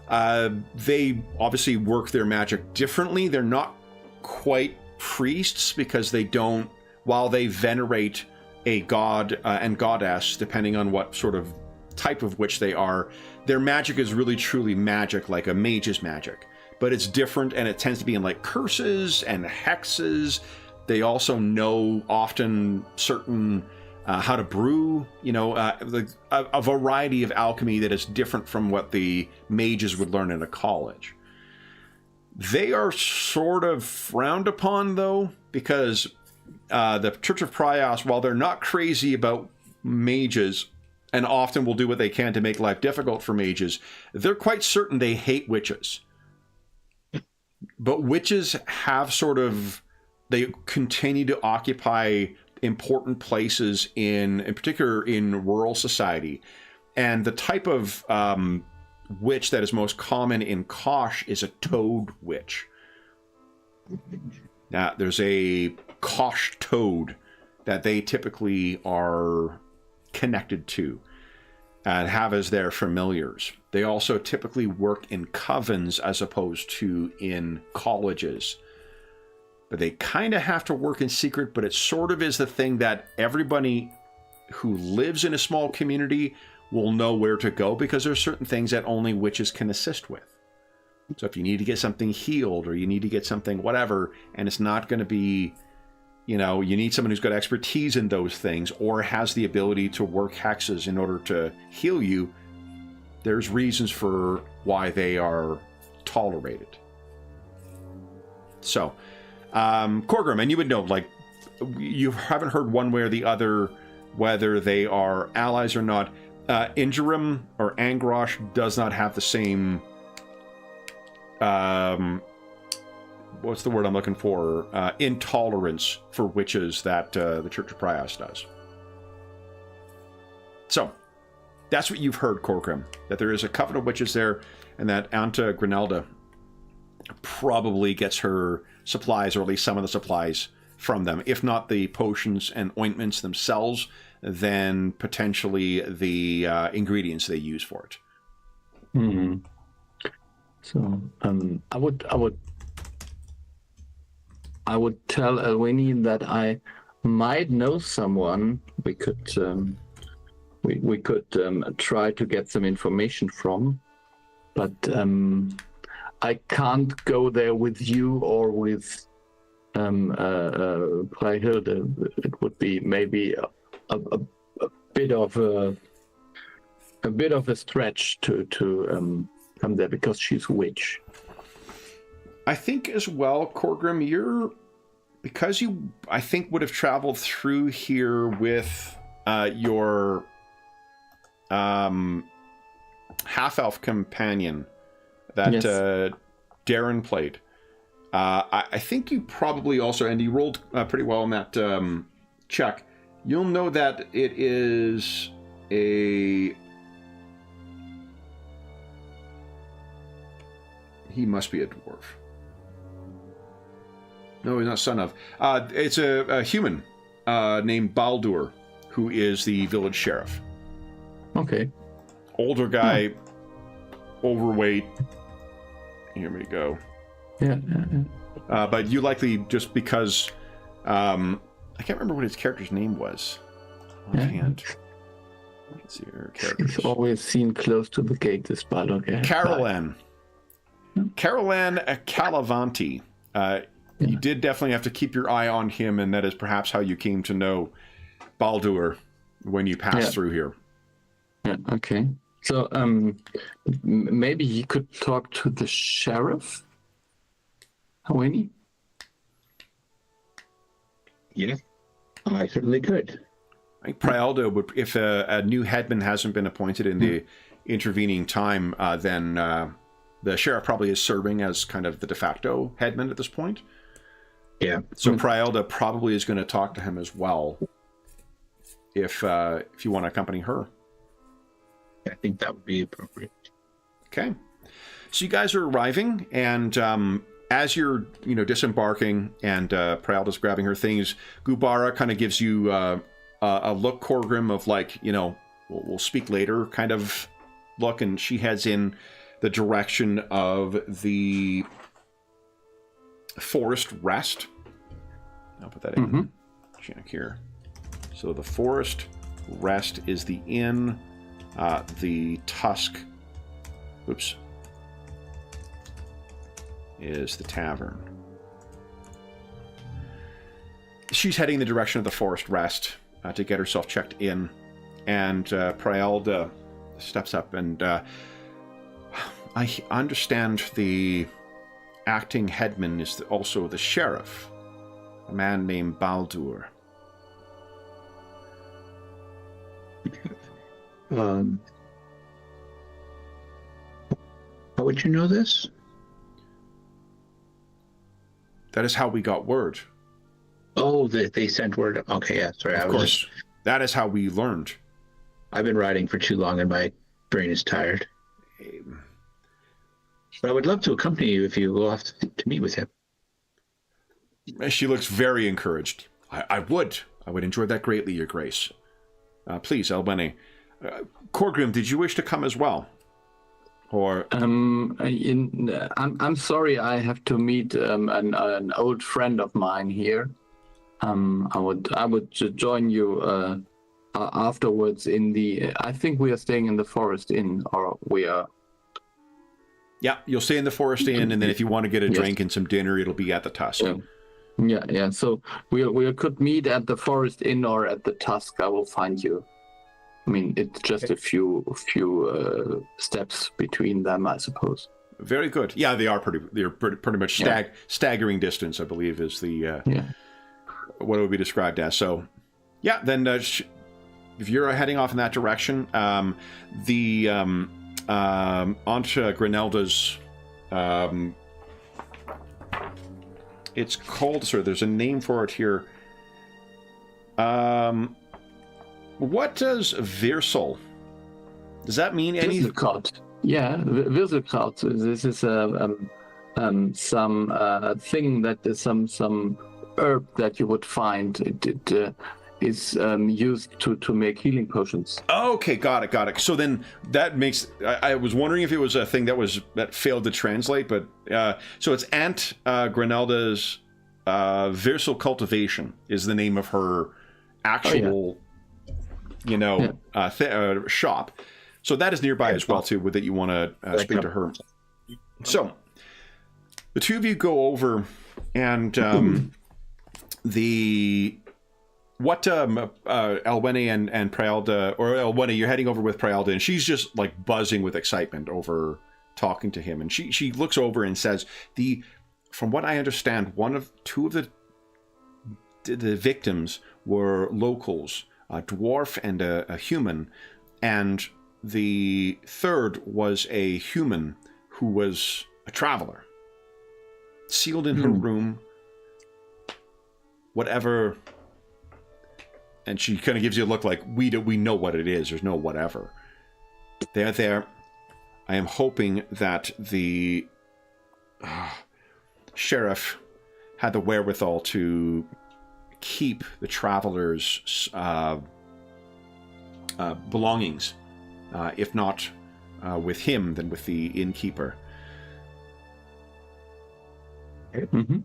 They obviously work their magic differently. They're not quite priests because they don't, while they venerate a god and goddess, depending on what sort of type of witch they are, their magic is really truly magic, like a mage's magic. But it's different, and it tends to be in like curses and hexes. They also know often certain how to brew, a variety of alchemy that is different from what the mages would learn in a college. They are sort of frowned upon, though, because the Church of Prios, while they're not crazy about mages and often will do what they can to make life difficult for mages, they're quite certain they hate witches. But witches have sort of... They continue to occupy important places in particular in rural society. And the type of witch that is most common in Kosh is a toad witch. Now, there's a Kosh toad that they typically are connected to and have as their familiars. They also typically work in covens as opposed to in colleges. but they kind of have to work in secret, but it sort of is the thing that everybody who lives in a small community will know where to go, because there's certain things that only witches can assist with. So if you need to get something healed, or you need to get something whatever, and it's not going to be, you know, you need someone who's got expertise in those things or has the ability to work hexes in order to heal you, there's reasons for why they are tolerated. So, Corgrim, and you would know, like, you haven't heard one way or the other whether they are allies or not. Ingerim or Angrosh does not have the same, what's the word I'm looking for? Intolerance for witches that the Church of Prias does. So, that's what you've heard, Corgrim, that there is a coven of witches there, and that Anta Grinelda probably gets her supplies, or at least some of the supplies, from them. If not the potions and ointments themselves, then potentially the ingredients they use for it. Mm-hmm. So I would tell Elwini that I might know someone we could try to get some information from, but I can't go there with you or with Brahilde. It would be maybe a bit of a stretch to come there, because she's a witch. I think as well, Corgrim, because you, I think, would have traveled through here with your half-elf companion that Yes. Darren played. I think you probably also, and you rolled pretty well on that check, you'll know that it is a... He must be a dwarf. No, he's not son of. It's a human named Baldur, who is the village sheriff. Okay. Older guy, overweight. Here we go. Yeah. But you likely, just because... I can't remember what his character's name was. Offhand. Let's see her characters. He's always seen close to the gate, this Baldur guy. Carolan. Carolan Calavanti. You did definitely have to keep your eye on him, and that is perhaps how you came to know Baldur when you passed through here. Yeah, okay. So maybe he could talk to the sheriff? Elwini? Yeah, I certainly could. I think Prialdo would, if a new headman hasn't been appointed in the intervening time, then the sheriff probably is serving as kind of the de facto headman at this point. Yeah. So Prialda probably is going to talk to him as well, if you want to accompany her. I think that would be appropriate. Okay. So you guys are arriving, and as you're, disembarking, and Prialda's grabbing her things, Gubara kind of gives you a look, Corgrim, of like, we'll speak later kind of look, and she heads in the direction of the Forest Rest. I'll put that in check here. So the Forest Rest is the inn. The Tusk, is the tavern. She's heading in the direction of the Forest Rest to get herself checked in, and Prialda steps up, and I understand the acting headman is also the sheriff, a man named Baldur. How would you know this? That is how we got word. Oh, they sent word. Okay, yeah, sorry. Of course, that is how we learned. I've been riding for too long and my brain is tired. But I would love to accompany you if you go off to meet with him. She looks very encouraged. I would enjoy that greatly, Your Grace. Please, Elwini. Corgrim, did you wish to come as well? Or I'm sorry, I have to meet an old friend of mine here. I would join you afterwards in the. I think we are staying in the Forest Inn, or we are. yeah, you'll stay in the Forest Inn, and then if you want to get a Yes. drink and some dinner, it'll be at the Tusk. Yeah. So we could meet at the Forest Inn or at the Tusk. I will find you. I mean, it's just a few steps between them, I suppose. Very good. Yeah, they're pretty much staggering distance, I believe, is the what it would be described as. So, yeah, then if you're heading off in that direction, Aunt Granelda's, it's called, sir, there's a name for it here. What does Virsel? Does that mean anything? Wieselkraut. Yeah, Wieselkraut. This is some thing that is some herb that you would find. It is used to make healing potions. Okay, got it. So then that makes. I was wondering if it was a thing that failed to translate, but so it's Aunt Granelda's Virsel cultivation is the name of her actual. Shop. So that is nearby as well too. That you want to speak to her. So the two of you go over, and Elwene and Prialda, or Elwene, you're heading over with Prialda, and she's just like buzzing with excitement over talking to him, and she looks over and says, from what I understand, two of the victims were locals. A dwarf and a human, and the third was a human who was a traveler, sealed in her room, whatever. And she kind of gives you a look like, we know what it is, there's no whatever. They're there. I am hoping that the sheriff had the wherewithal to keep the travelers' belongings, if not with him, then with the innkeeper. Mm-hmm.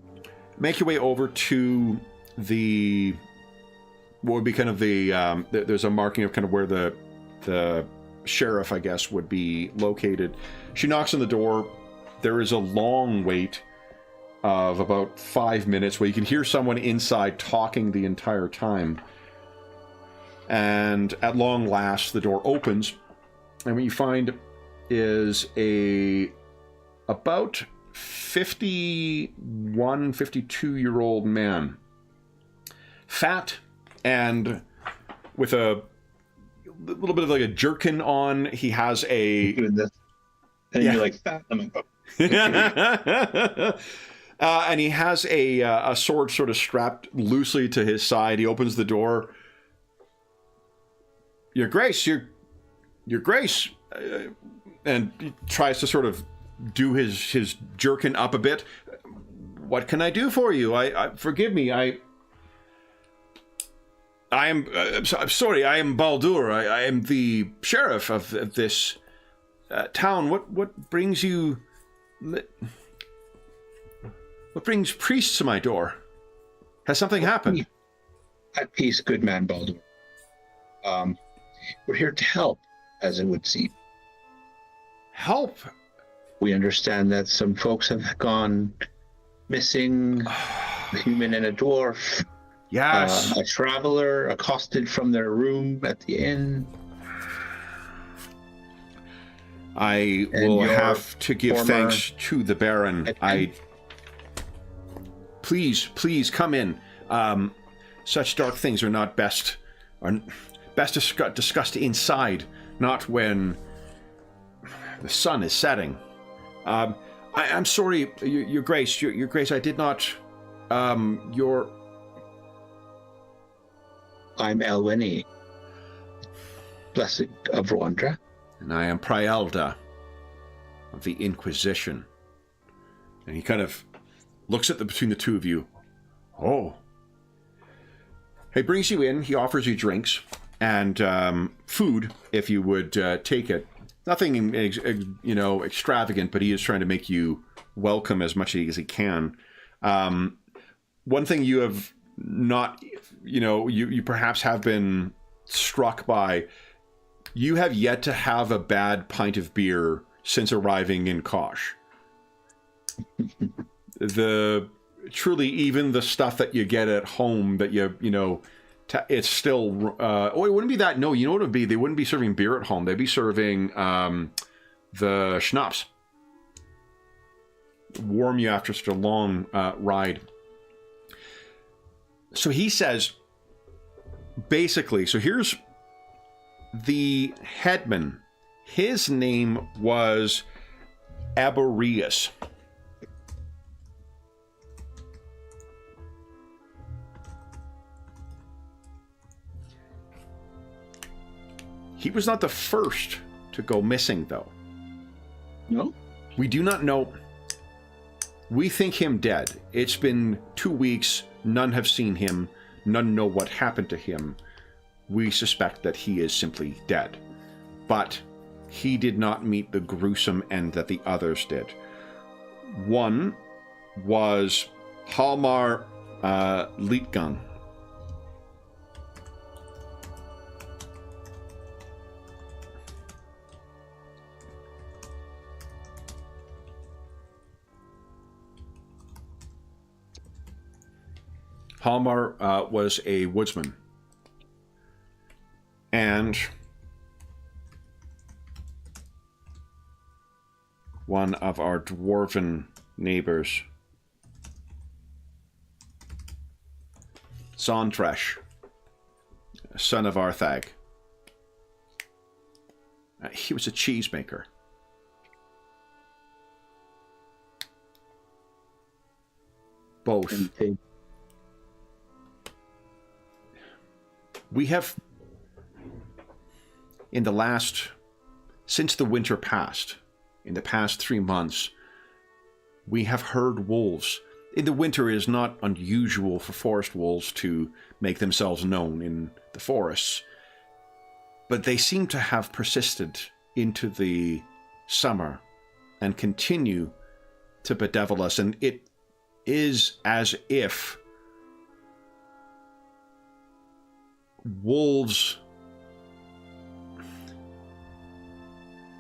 Make your way over to what would be kind of there's a marking of kind of where the sheriff, I guess, would be located. She knocks on the door. There is a long wait of about 5 minutes where you can hear someone inside talking the entire time. And at long last, the door opens, and what you find is about 51, 52-year-old man. Fat and with a little bit of like a jerkin on. He has Doing this. And you're like, fat. I'm like, oh. And he has a sword sort of strapped loosely to his side. He opens the door. Your Grace, your Grace, and he tries to sort of do his jerkin up a bit. What can I do for you? I forgive me. I'm sorry. I am Baldur. I am the sheriff of this town. What brings you? What brings priests to my door? Has something happened? At peace, good man, Baldur. We're here to help, as it would seem. Help? We understand that some folks have gone missing, a human and a dwarf. Yes. A traveler accosted from their room at the inn. I will have to give thanks to the Baron. Please come in. Such dark things are not best discussed inside, not when the sun is setting. I'm sorry, Your Grace. Your Grace, I did not. I'm Elwene, blessed of Rwanda. And I am Prialda of the Inquisition. And he kind of looks at between the two of you. Oh. He brings you in. He offers you drinks and food, if you would take it. nothing extravagant, but he is trying to make you welcome as much as he can. One thing you have not, you perhaps have been struck by, you have yet to have a bad pint of beer since arriving in Kosh. Truly, even the stuff that you get at home that it's still, it wouldn't be that, no, you know what it would be? They wouldn't be serving beer at home. They'd be serving the schnapps. Warm you after such a long ride. So he says, basically, so here's the headman. His name was Aborius. He was not the first to go missing, though. No? We do not know. We think him dead. It's been 2 weeks. None have seen him. None know what happened to him. We suspect that he is simply dead. But he did not meet the gruesome end that the others did. One was Halmar Leitgang. Halmar was a woodsman. And one of our dwarven neighbors, Zondresh, son of Arthag. He was a cheesemaker. Both. We have, since the winter passed, in the past 3 months, we have heard wolves. In the winter, it is not unusual for forest wolves to make themselves known in the forests, but they seem to have persisted into the summer and continue to bedevil us, and it is as if wolves,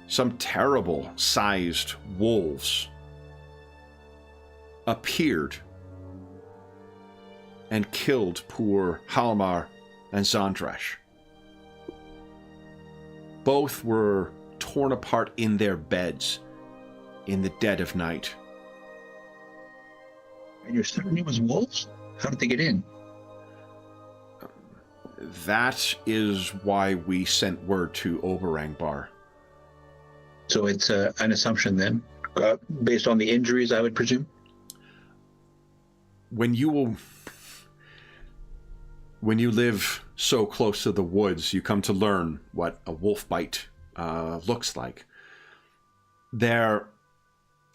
some terrible sized wolves, appeared and killed poor Halmar and Zondresh. Both were torn apart in their beds in the dead of night. And you're certain it was wolves? How did they get in? That is why we sent word to Oberangbar. So it's an assumption then, based on the injuries, I would presume? When you live so close to the woods, you come to learn what a wolf bite looks like.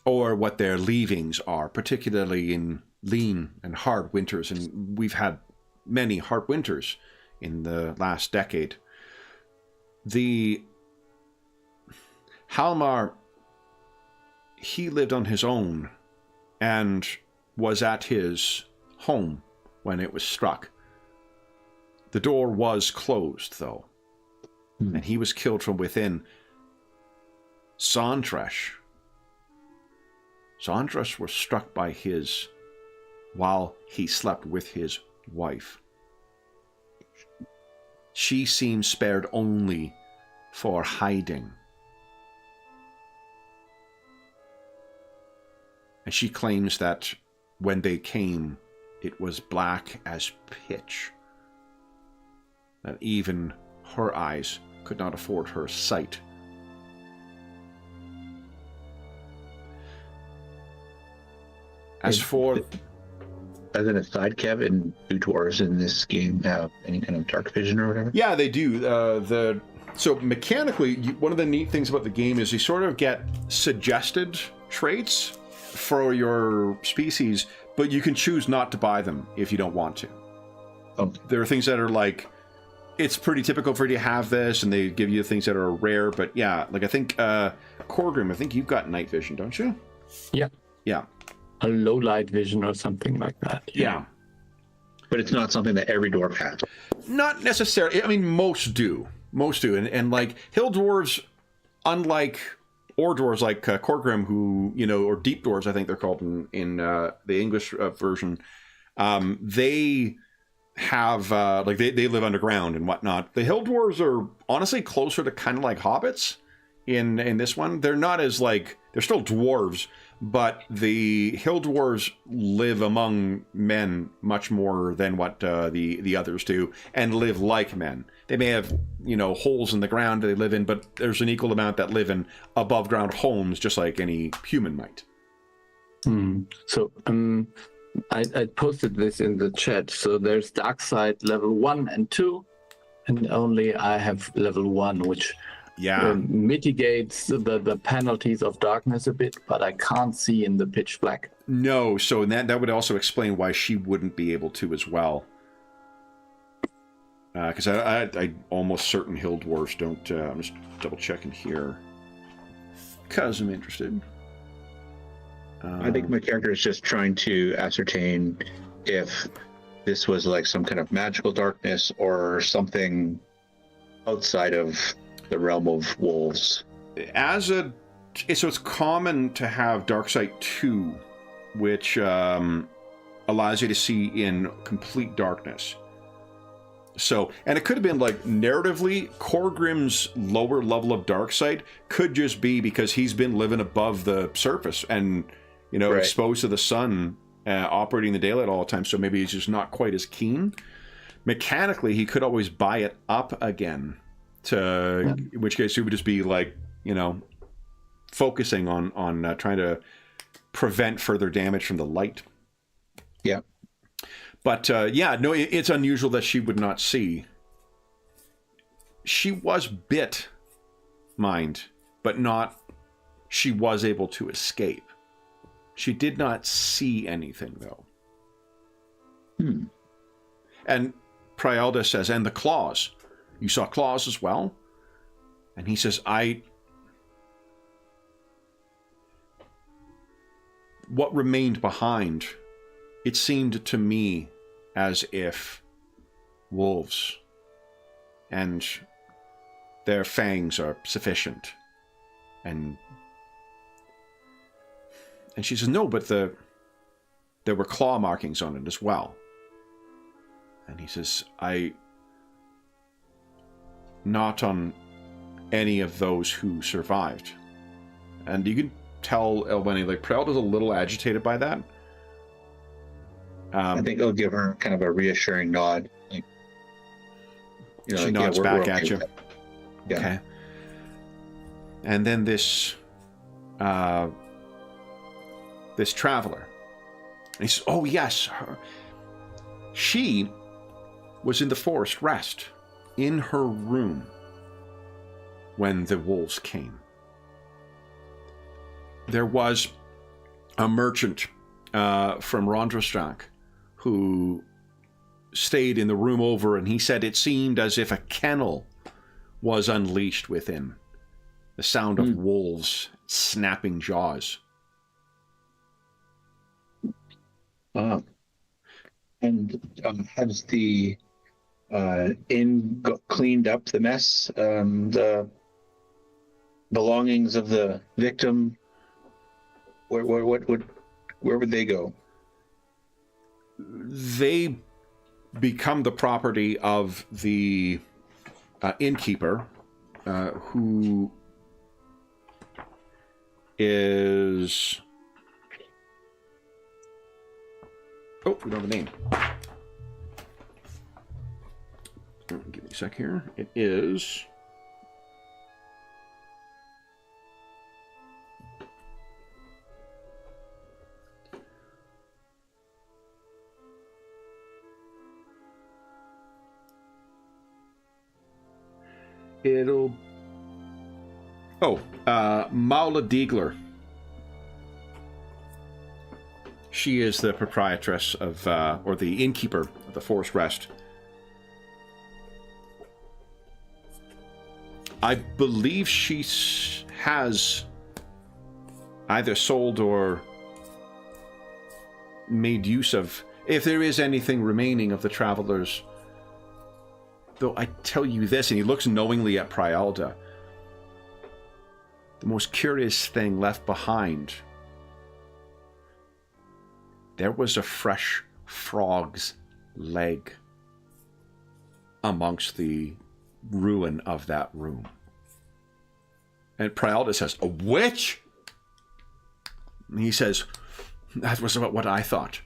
Or what their leavings are, particularly in lean and hard winters. And we've had many hard winters in the last decade. The Halmar, he lived on his own and was at his home when it was struck. The door was closed, though, and he was killed from within. Zondresh was struck by while he slept with his wife. She seems spared only for hiding. And she claims that when they came, it was black as pitch. That even her eyes could not afford her sight. As an aside, Kevin, do dwarves in this game have any kind of dark vision or whatever? Yeah, they do. So mechanically, one of the neat things about the game is you sort of get suggested traits for your species, but you can choose not to buy them if you don't want to. Okay. There are things that are like, it's pretty typical for you to have this, and they give you things that are rare. But yeah, like I think Corgrim, I think you've got night vision, don't you? Yeah. Yeah. A low light vision or something like that. Yeah. But it's not something that every dwarf has. Not necessarily. I mean, most do. Most do. And like hill dwarves, unlike or dwarves like Corgrim, who, you know, or deep dwarves, I think they're called in the English version, they have like they live underground and whatnot. The hill dwarves are honestly closer to kind of like hobbits in this one. They're not as like, they're still dwarves, but the hill dwarves live among men much more than what the others do, and live like men. They may have, you know, holes in the ground they live in, but there's an equal amount that live in above ground homes, just like any human might. So I posted this in the chat. So there's dark side level 1 and 2, and only I have level 1, which mitigates the penalties of darkness a bit, but I can't see in the pitch black. No, so that would also explain why she wouldn't be able to as well. Because I almost certain hill dwarves don't. I'm just double checking here because I'm interested. I think my character is just trying to ascertain if this was like some kind of magical darkness or something outside of the realm of wolves. So it's common to have Darksight 2, which allows you to see in complete darkness. So, and it could have been like narratively, Corgrim's lower level of Darksight could just be because he's been living above the surface and, you know, exposed to the sun, operating the daylight all the time. So maybe he's just not quite as keen. Mechanically, he could always buy it up again. In which case, he would just be like, you know, focusing on trying to prevent further damage from the light. Yeah. But it's unusual that she would not see. She was bit, mind, but not. She was able to escape. She did not see anything, though. And Prialda says, and the claws. You saw claws as well? And he says, what remained behind, it seemed to me as if wolves, and their fangs are sufficient. And she says, no, but there were claw markings on it as well. And he says, not on any of those who survived. And you can tell Elwene, like, Prialda's a little agitated by that. I think I'll give her kind of a reassuring nod. Like, you know, she like, nods back at you. Yeah. Okay. And then this traveler. And he says, oh, yes. She was in the forest rest, in her room, when the wolves came. There was a merchant from Rondrastrak who stayed in the room over, and he said it seemed as if a kennel was unleashed within. The sound of wolves snapping jaws. And has the inn cleaned up the mess? The belongings of the victim, where would they go? They become the property of the innkeeper, who is... Oh, we don't have a name. Give me a sec here. It is... Maula Diegler. She is the proprietress of, or the innkeeper of the Forest Rest. I believe she has either sold or made use of, if there is anything remaining of the travelers. Though I tell you this, and he looks knowingly at Prialda, the most curious thing left behind, there was a fresh frog's leg amongst the ruin of that room. And Prialda says, "A witch?" And he says, "That was about what I thought.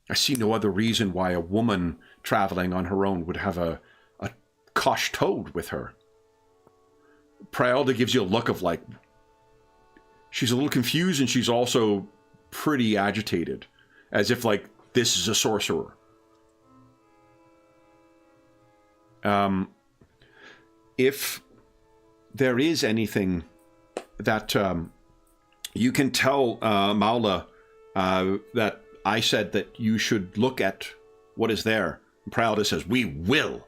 I see no other reason why a woman traveling on her own would have a Kosh toad with her." Prialda gives you a look of like, she's a little confused and she's also pretty agitated, as if like this is a sorcerer. If there is anything that you can tell Maula that I said that you should look at what is there. And Prialda says, "We will."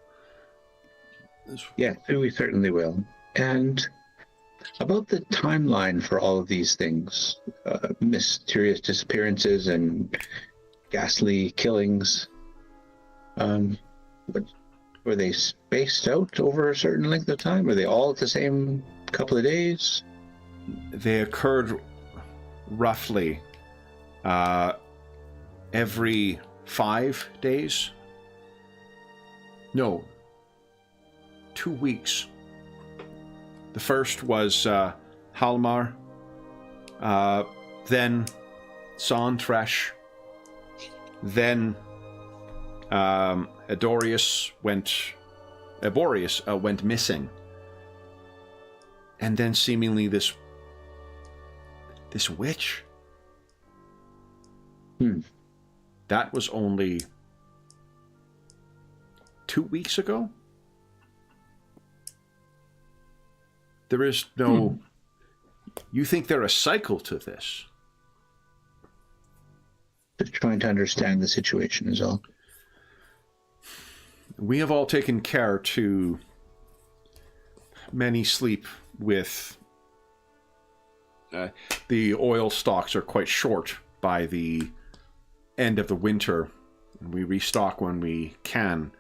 Yeah, we certainly will. And about the timeline for all of these things, mysterious disappearances and ghastly killings, were they spaced out over a certain length of time? Were they all at the same couple of days? They occurred roughly every 5 days. No, 2 weeks. The first was Halmar, then Sandresh, then Eborius went missing, and then seemingly this witch. That was only 2 weeks ago. There is no... You think there's a cycle to this? Just trying to understand the situation is all. We have all taken care to many sleep with... the oil stocks are quite short by the end of the winter. We restock when we can,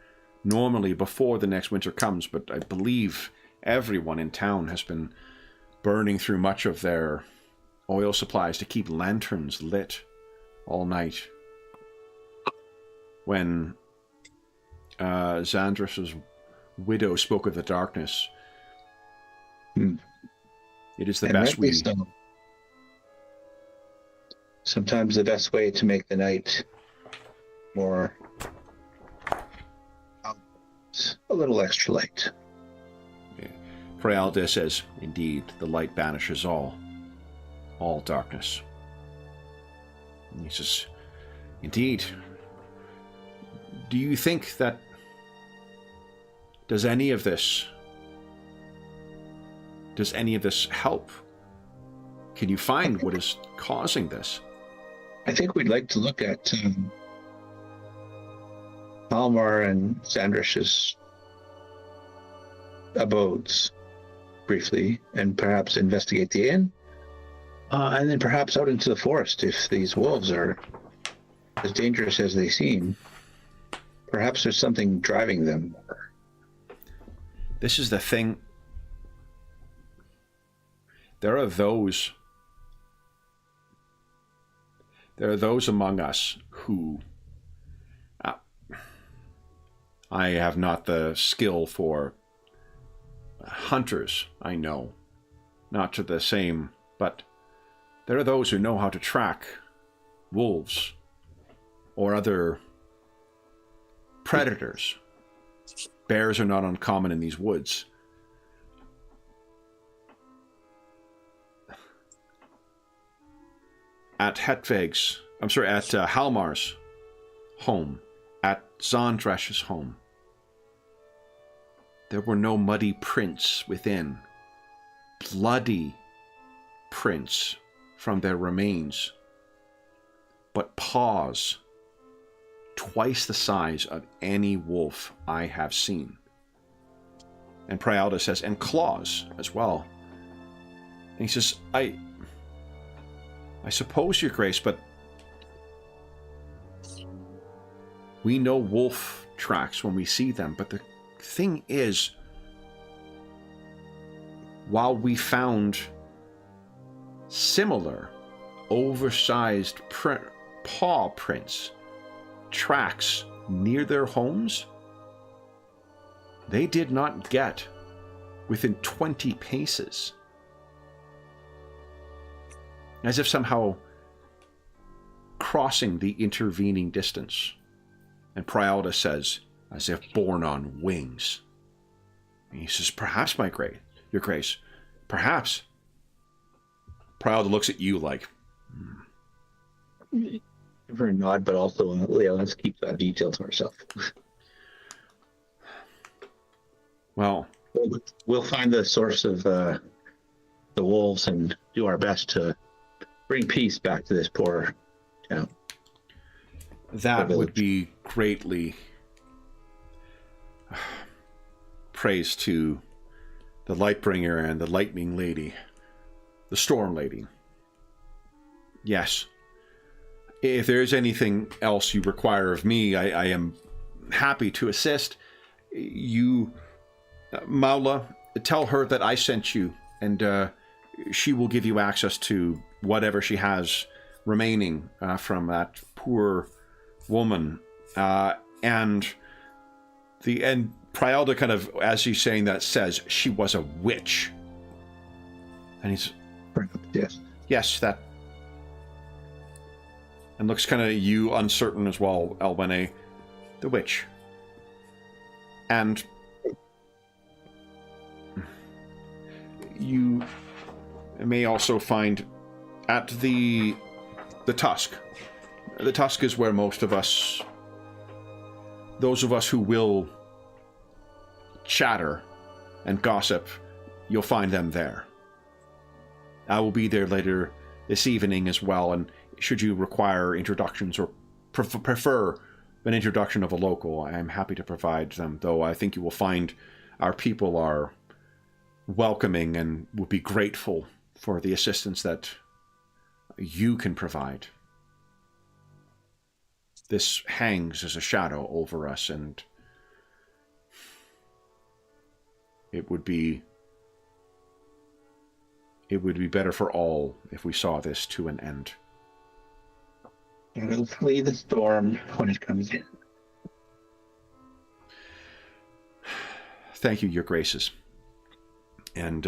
normally before the next winter comes, but I believe everyone in town has been burning through much of their oil supplies to keep lanterns lit all night. When Xandris's widow spoke of the darkness, it is the best we... Sometimes the best way to make the night more... a little extra light. Prialda says, "Indeed, the light banishes all darkness." And he says, "Indeed. Do you think that... Does any of this help? Can you find what is causing this?" I think we'd like to look at Palmar and Xandrish's abodes briefly, and perhaps investigate the inn, and then perhaps out into the forest if these wolves are as dangerous as they seem. Perhaps there's something driving them. This is the thing. There are those among us who... I have not the skill for hunters, I know. Not to the same, but there are those who know how to track wolves or other predators. Bears are not uncommon in these woods. At Halmar's home, at Xandresh's home, there were no muddy prints within. Bloody prints from their remains. But paws twice the size of any wolf I have seen. And Prialda says, and claws as well. And he says, I suppose, Your Grace, but we know wolf tracks when we see them. But the thing is, while we found similar oversized paw prints, tracks near their homes, they did not get within 20 paces. As if somehow crossing the intervening distance. And Prialda says, as if borne on wings. And he says, perhaps, Your Grace, perhaps. Prialda looks at you like, Give her a nod, but also, let's keep that detail to ourselves. well, We'll find the source of the wolves and do our best to bring peace back to this poor town. that would be greatly praise to the Lightbringer and the Lightning Lady, the Storm Lady. Yes. If there's anything else you require of me, I am happy to assist. You, Maula, tell her that I sent you, and she will give you access to whatever she has remaining from that poor woman. And Prialda kind of, as he's saying that, says she was a witch. And he's, yes, that. And looks kind of you uncertain as well, Elwene, the witch. And you may also find at the Tusk. The Tusk is where most of us, those of us who will chatter and gossip, you'll find them there. I will be there later this evening as well, and should you require introductions or prefer an introduction of a local, I am happy to provide them, though I think you will find our people are welcoming and would be grateful for the assistance that you can provide. This hangs as a shadow over us, and it would be better for all if we saw this to an end. And we'll flee the storm when it comes in. Thank you, Your Graces. And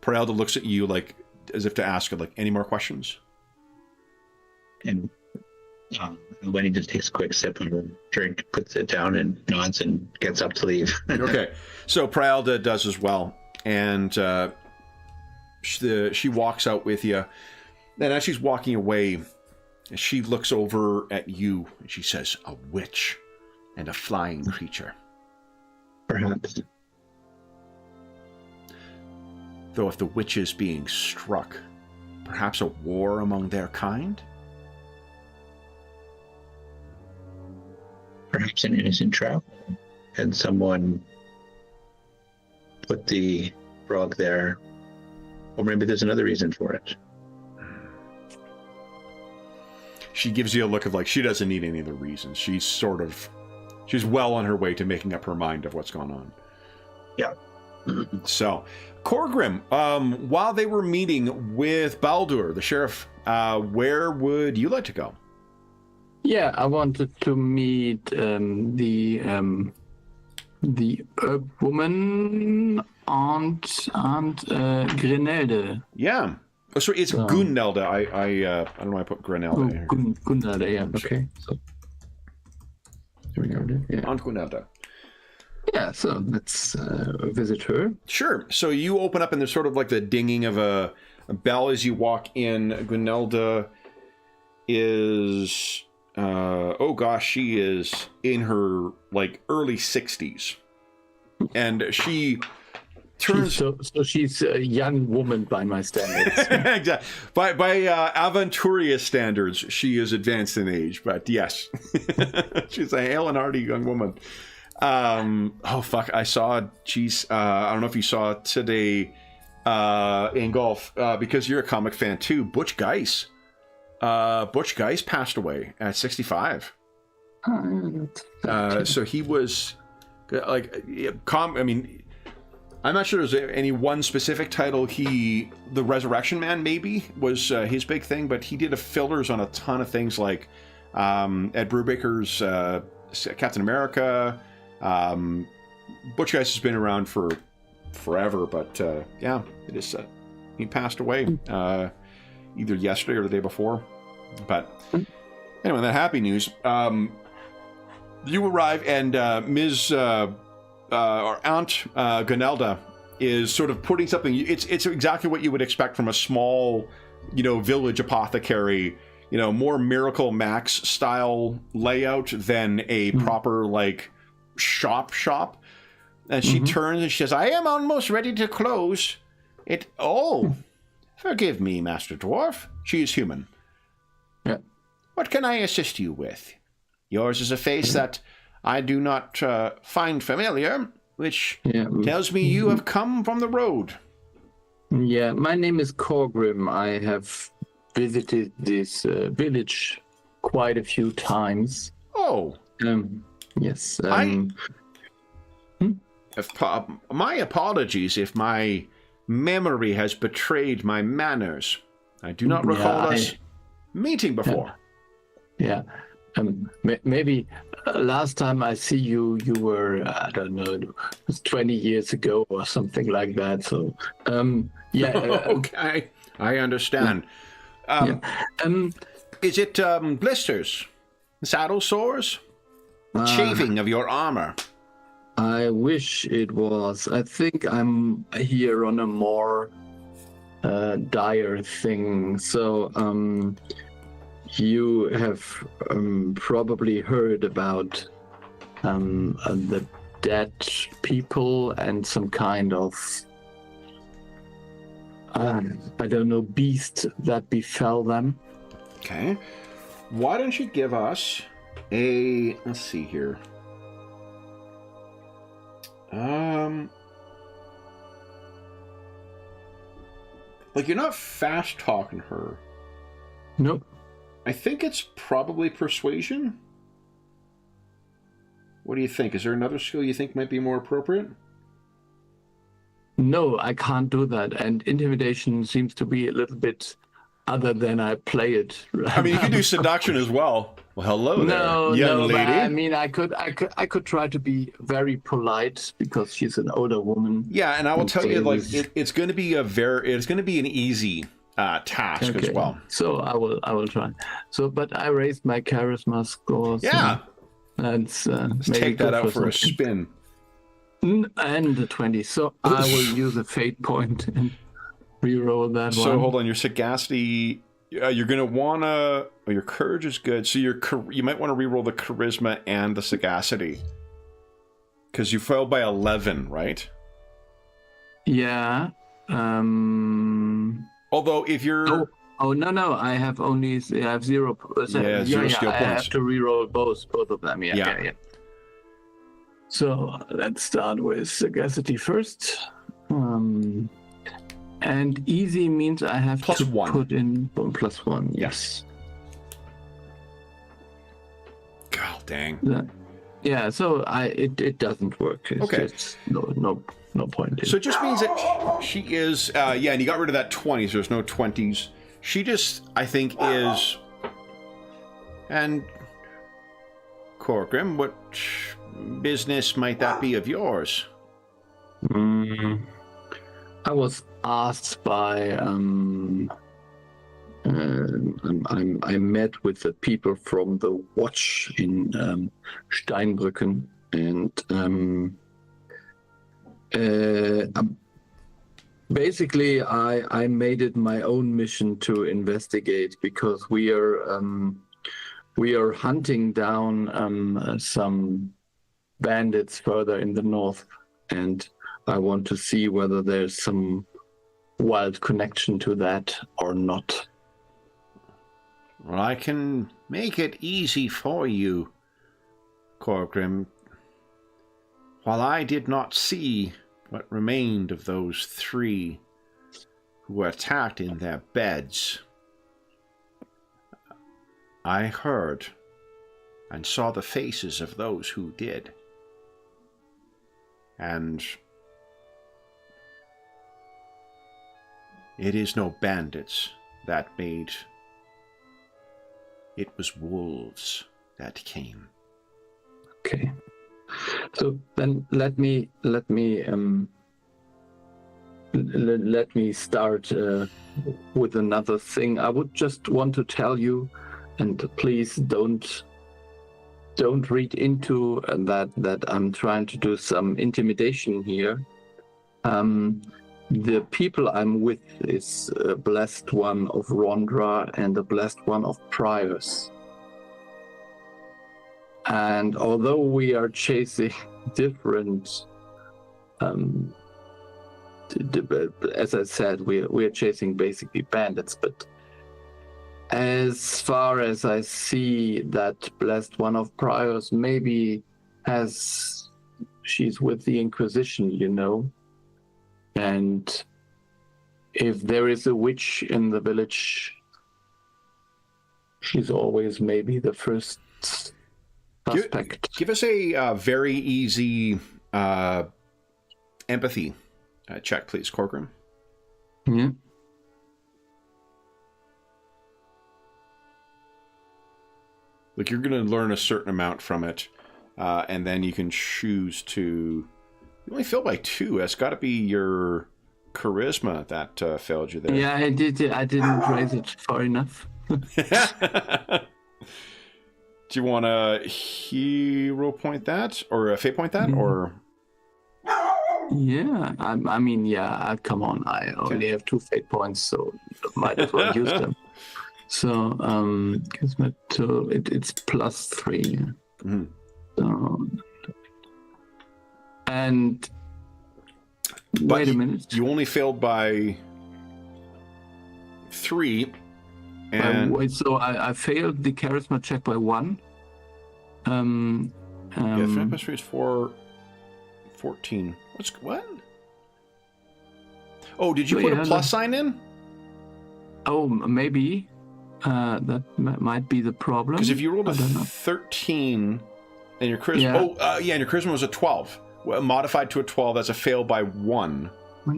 Prialda looks at you like as if to ask, like, any more questions? And when he just takes a quick sip of her drink, puts it down and nods and gets up to leave. Okay, so Prialda does as well, and she walks out with you. And as she's walking away, she looks over at you and she says, "A witch and a flying creature." Perhaps. Though if the witch is being struck, perhaps a war among their kind? Perhaps an innocent trap. And someone put the frog there. Or maybe there's another reason for it. She gives you a look of like she doesn't need any of the reasons. She's well on her way to making up her mind of what's going on. Yeah. So, Corgrim, while they were meeting with Baldur, the sheriff, where would you like to go? Yeah, I wanted to meet the herb woman Aunt Grenelde. Yeah. Oh, sorry, it's Gunnelde. I don't know why I put Grenelde here. Gunnelde, yeah. Okay. So, here we go. Yeah. Aunt Gunnelde. Yeah, so let's visit her. Sure. So you open up and there's sort of like the dinging of a bell as you walk in. Gunnelde is, she is in her like early 60s. And she turns... So she's a young woman by my standards. Exactly. By Aventuria standards, she is advanced in age, but yes. She's a hale and hearty young woman. Oh fuck! I saw. Geez, I don't know if you saw today in golf because you're a comic fan too. Butch Guice. Butch Guice passed away at 65. So he was like, I mean, I'm not sure there's any one specific title. The Resurrection Man maybe was his big thing, but he did fillers on a ton of things like Ed Brubaker's Captain America. Butch Guice has been around for forever, but yeah, it is. He passed away either yesterday or the day before. But anyway, that happy news. You arrive, and Ms. Or Aunt Gonelda is sort of putting something. It's exactly what you would expect from a small, village apothecary. More Miracle Max style layout than a proper like shop. And she turns and she says, "I am almost ready to close it." Oh, forgive me, Master Dwarf. She is human. Yeah. What can I assist you with? Yours is a face that I do not find familiar, which tells me you have come from the road. Yeah, my name is Corgrim. I have visited this village quite a few times. Oh. Yes. My apologies if my memory has betrayed my manners. I do not recall us meeting before. Yeah. Maybe last time I see you, you were, I don't know, it was 20 years ago or something like that. So, okay, I understand. Is it blisters, saddle sores, chafing of your armor? I wish it was. I think I'm here on a more dire thing. So, you have probably heard about the dead people and some kind of, I don't know, beast that befell them. Okay. Why don't you give us let's see here. Like, you're not fast talking her. Nope. I think it's probably persuasion. What do you think? Is there another skill you think might be more appropriate? No, I can't do that. And intimidation seems to be a little bit other than I play it. Right, I mean, you can do seduction as well. Well, hello there, young lady. But I mean, I could try to be very polite because she's an older woman. Yeah, and I will tell you, like, it's going to be an easy task as well. So I will try. So, but I raised my charisma scores. Yeah. Let's take that out for a spin. And the 20. So I will use a fate point and reroll that one. So hold on, your sagacity. You're gonna wanna. Oh, your courage is good. So you might want to reroll the charisma and the sagacity because you failed by 11, right? Yeah. Although if you're oh no, I have 0%. Zero skill I points. have to reroll both of them. Yeah. So let's start with sagacity first. And easy means I have plus to one. Put in +1. Yes. God dang. Yeah. So it doesn't work. It's okay. Just no point. So it just means that she is, and you got rid of that 20, so there's no 20s. She just, I think, is... And, Corgrim, what business might that be of yours? I was asked by, I met with the people from the Watch in Steinbrücken, and basically I made it my own mission to investigate because we are hunting down some bandits further in the north, and I want to see whether there's some wild connection to that or not. Well, I can make it easy for you, Corgrim. while I did not see what remained of those 3 who were attacked in their beds, I heard and saw the faces of those who did. And it is no bandits that made. It was wolves that came. Okay. So then let me start with another thing. I would just want to tell you, and please don't read into that I'm trying to do some intimidation here. The people I'm with is a blessed one of Rondra and a blessed one of Prius. And although we are chasing different, as I said, we are chasing basically bandits, but as far as I see, that blessed one of Priors maybe she's with the Inquisition, you know, and if there is a witch in the village, she's always maybe the first suspect. Give us a very easy empathy check, please, Corcoran. Yeah. Like, you're going to learn a certain amount from it, and then you can choose to... You only failed by 2. That's got to be your charisma that failed you there. Yeah, I didn't raise it far enough. Do you want to hero point that? Or a fate point that? Or... Yeah, I mean, come on. I only have 2 fate points, so might as well use them. So, it's +3. Mm-hmm. So, and wait a minute. You only failed by 3. And So I failed the charisma check by 1. 3 plus 3 is 14. What? Oh, did you put a plus sign in? Oh, maybe. That might be the problem. Because if you rolled a 13 and your charisma... and your charisma was a 12. Well, modified to a 12, that's a fail by 1.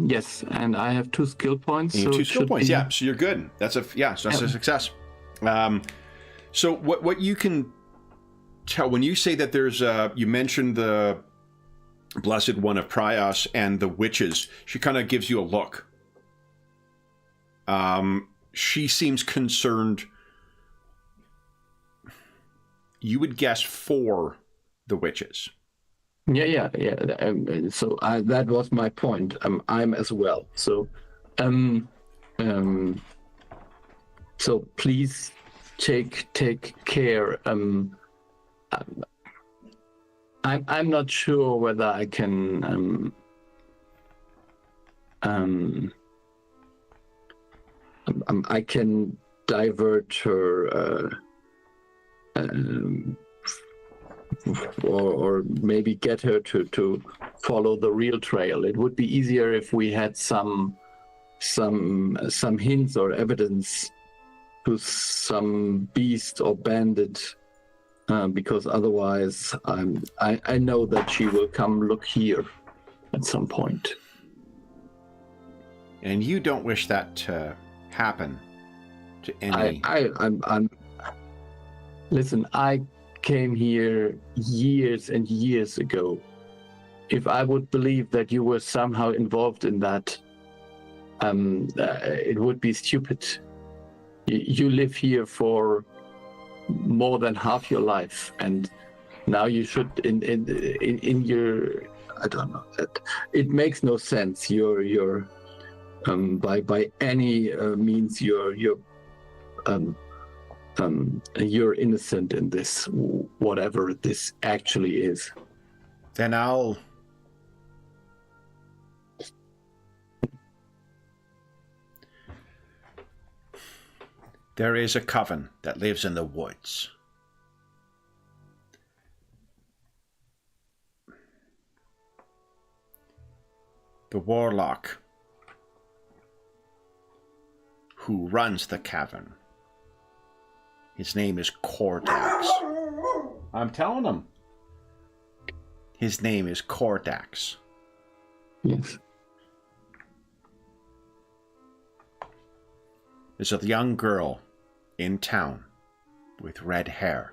Yes, and I have 2 skill points. And so 2 skill points, so you're good. That's a success. So what you can tell, when you say that there's you mentioned the Blessed One of Prios and the witches, she kind of gives you a look. She seems concerned. You would guess 4 the witches. Yeah. So that was my point. I'm as well. So, so please take care. I'm not sure whether I can. I can divert her, or maybe get her to follow the real trail. It would be easier if we had some hints or evidence to some beast or bandit, because otherwise, I know that she will come look here at some point. And you don't wish that to happen to any... Listen, I came here years and years ago. If I would believe that you were somehow involved in that, it would be stupid. You live here for more than half your life, and now you should in your... I don't know, that it makes no sense. You're by any means you're innocent in this, whatever this actually is. Then I'll... There is a coven that lives in the woods. the warlock who runs the cavern. His name is Cordax. I'm telling him. His name is Cordax. Yes. There's a young girl in town with red hair.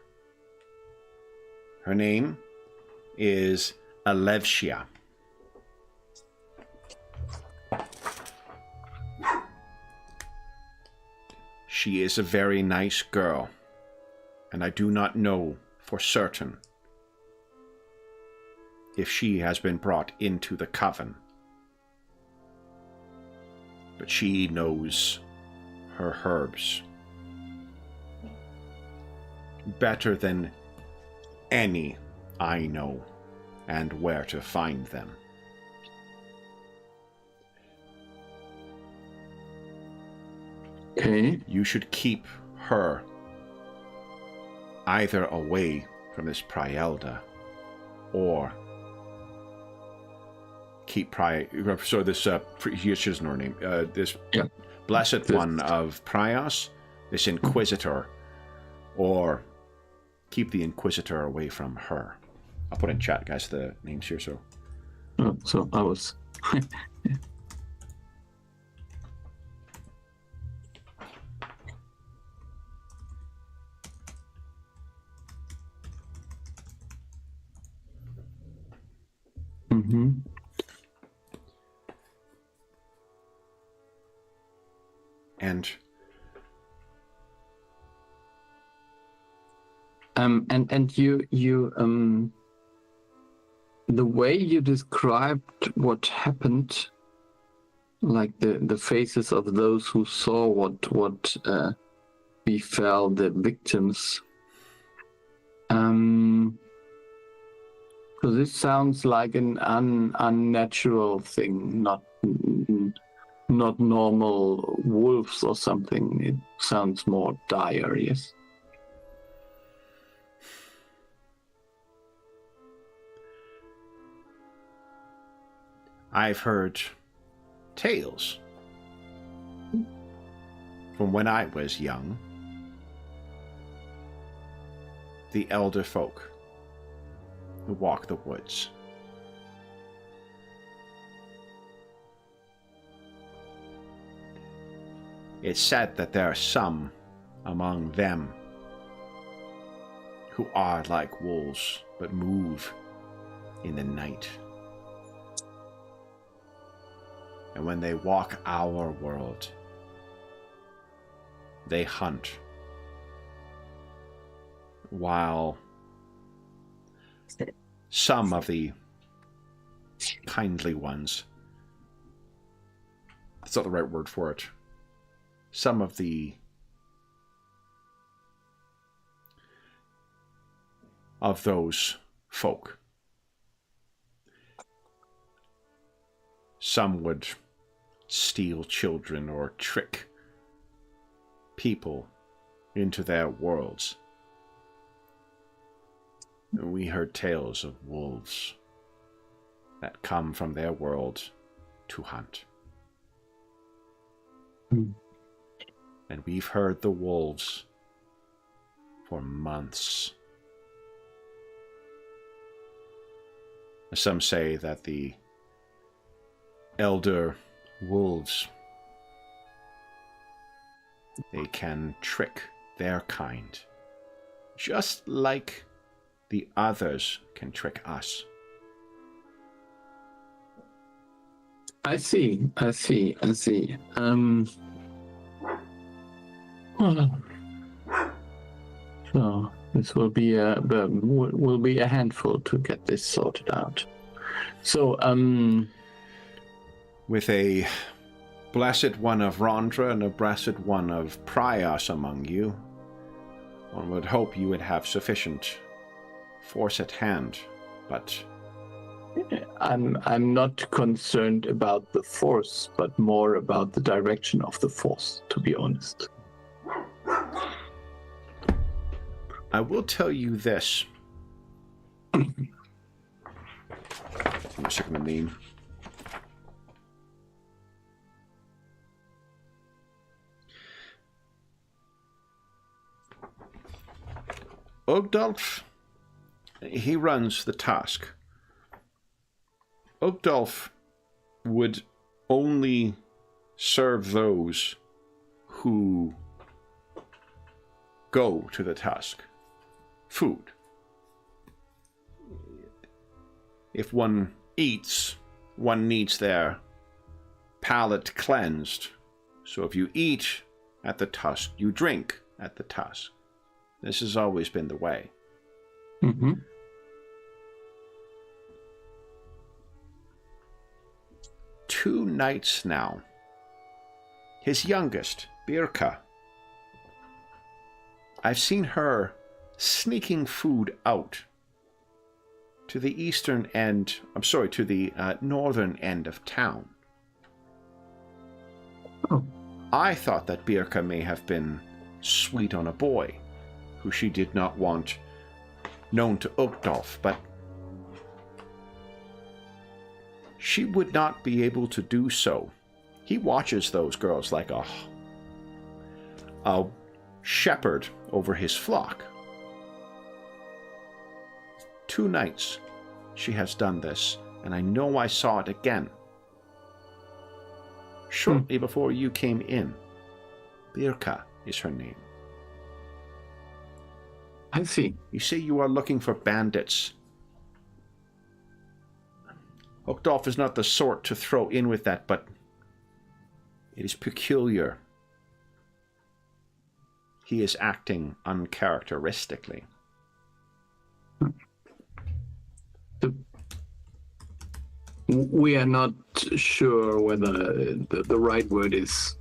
Her name is Alevshia. She is a very nice girl, and I do not know for certain if she has been brought into the coven. But she knows her herbs better than any I know, and where to find them. Okay. You should keep her either away from this Prielda, or keep so this she doesn't know her name. This blessed one of Prios, this Inquisitor, or keep the Inquisitor away from her. I'll put in chat, guys, the names here. So, So I was. Mm-hmm. And you the way you described what happened, like the faces of those who saw what befell the victims, so this sounds like an unnatural thing, not normal wolves or something. It sounds more dire, yes. I've heard tales from when I was young. The elder folk who walk the woods. It's said that there are some among them who are like wolves, but move in the night. And when they walk our world, they hunt, while some of the kindly ones, that's not the right word for it, some of those folk, some would steal children or trick people into their worlds. We heard tales of wolves that come from their world to hunt. And we've heard the wolves for months. Some say that the elder wolves, they can trick their kind, just like the others can trick us. I see. So this will be a handful to get this sorted out. So with a blessed one of Rondra and a blessed one of Prios among you, one would hope you would have sufficient force at hand, but I'm not concerned about the force, but more about the direction of the force, to be honest. I will tell you this. I'm sick of the name. Ogdolf, he runs the tusk. Ogdolf would only serve those who go to the tusk food. If one eats, one needs their palate cleansed. So if you eat at the tusk, you drink at the tusk. This has always been the way. Mm-hmm. 2 nights now. His youngest, Birka. I've seen her sneaking food out to the to the northern end of town. Oh. I thought that Birka may have been sweet on a boy who she did not want known to Ogdolf, but she would not be able to do so. He watches those girls like a shepherd over his flock. 2 nights she has done this, and I know I saw it again. Shortly before you came in. Birka is her name. I see. You say you are looking for bandits. Ogdolf is not the sort to throw in with that, but it is peculiar. He is acting uncharacteristically. We are not sure whether the right word is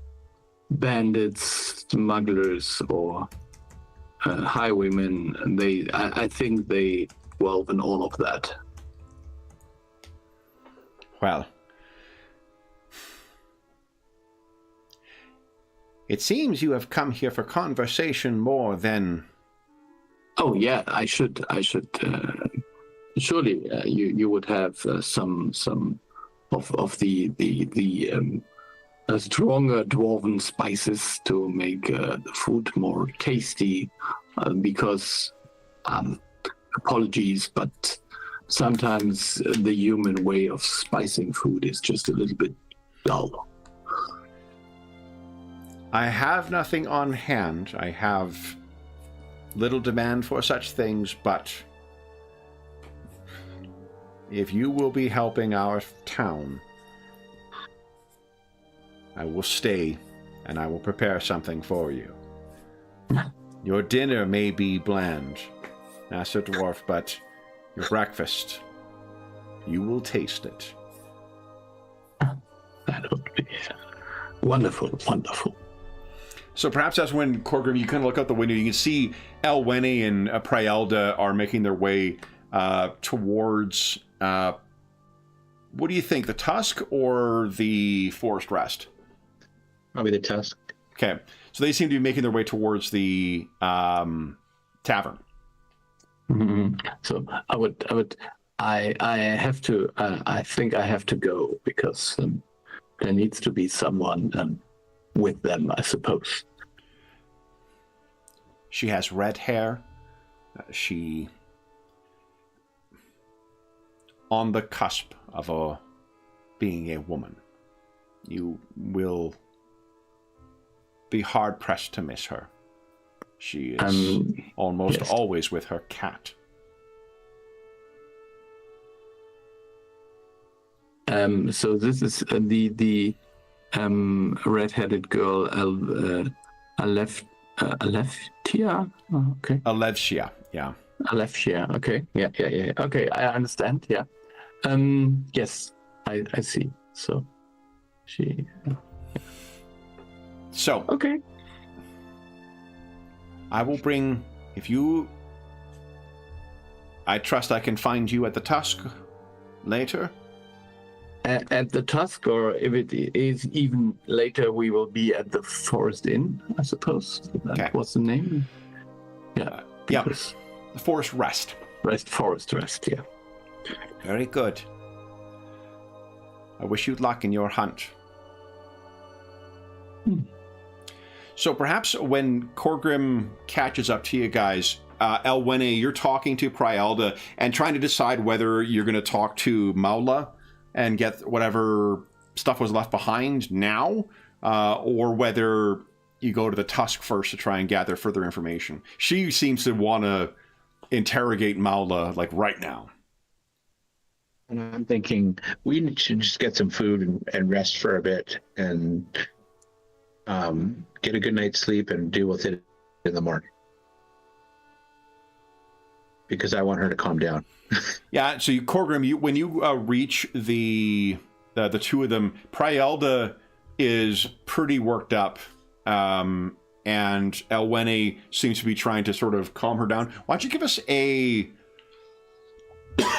bandits, smugglers, or highwaymen. I think they delve in all of that. Well, it seems you have come here for conversation more than... Oh yeah, I should. Surely you would have some of the stronger dwarven spices to make the food more tasty. Because apologies, but sometimes the human way of spicing food is just a little bit dull. I have nothing on hand. I have little demand for such things, but if you will be helping our town, I will stay and I will prepare something for you. Your dinner may be bland, Master Dwarf, but your breakfast, you will taste it. That would be wonderful, wonderful. So perhaps that's when, Corgrim, you kind of look out the window, you can see Elwene and Prielda are making their way towards, what do you think, the Tusk or the Forest Rest? Probably the Tusk. Okay, so they seem to be making their way towards the tavern. Mm-hmm. So I have to, I think I have to go because there needs to be someone with them, I suppose. She has red hair. She on the cusp of being a woman. You will be hard pressed to miss her. She is almost always with her cat. So this is the red-headed girl, Aleftia? Oh, okay. Alevshia, yeah. Alefshia, okay. Yeah. Okay, I understand, yeah. Yes, I see. So, she... So... Okay. I will bring... I trust I can find you at the Tusk later? At the Tusk, or if it is even later, we will be at the Forest Inn, I suppose. That was the name. Yeah. Yeah. The Forest Rest. Forest Rest, yeah. Very good. I wish you luck in your hunt. So perhaps when Corgrim catches up to you guys, Elwene, you're talking to Prielda and trying to decide whether you're going to talk to Maula and get whatever stuff was left behind now, or whether you go to the Tusk first to try and gather further information. She seems to want to interrogate Maula, like, right now. And I'm thinking we should just get some food and rest for a bit and get a good night's sleep and deal with it in the morning. Because I want her to calm down. Yeah, so Corgrim, when you reach the two of them, Prielda is pretty worked up, and Elwene seems to be trying to sort of calm her down. Why don't you give us a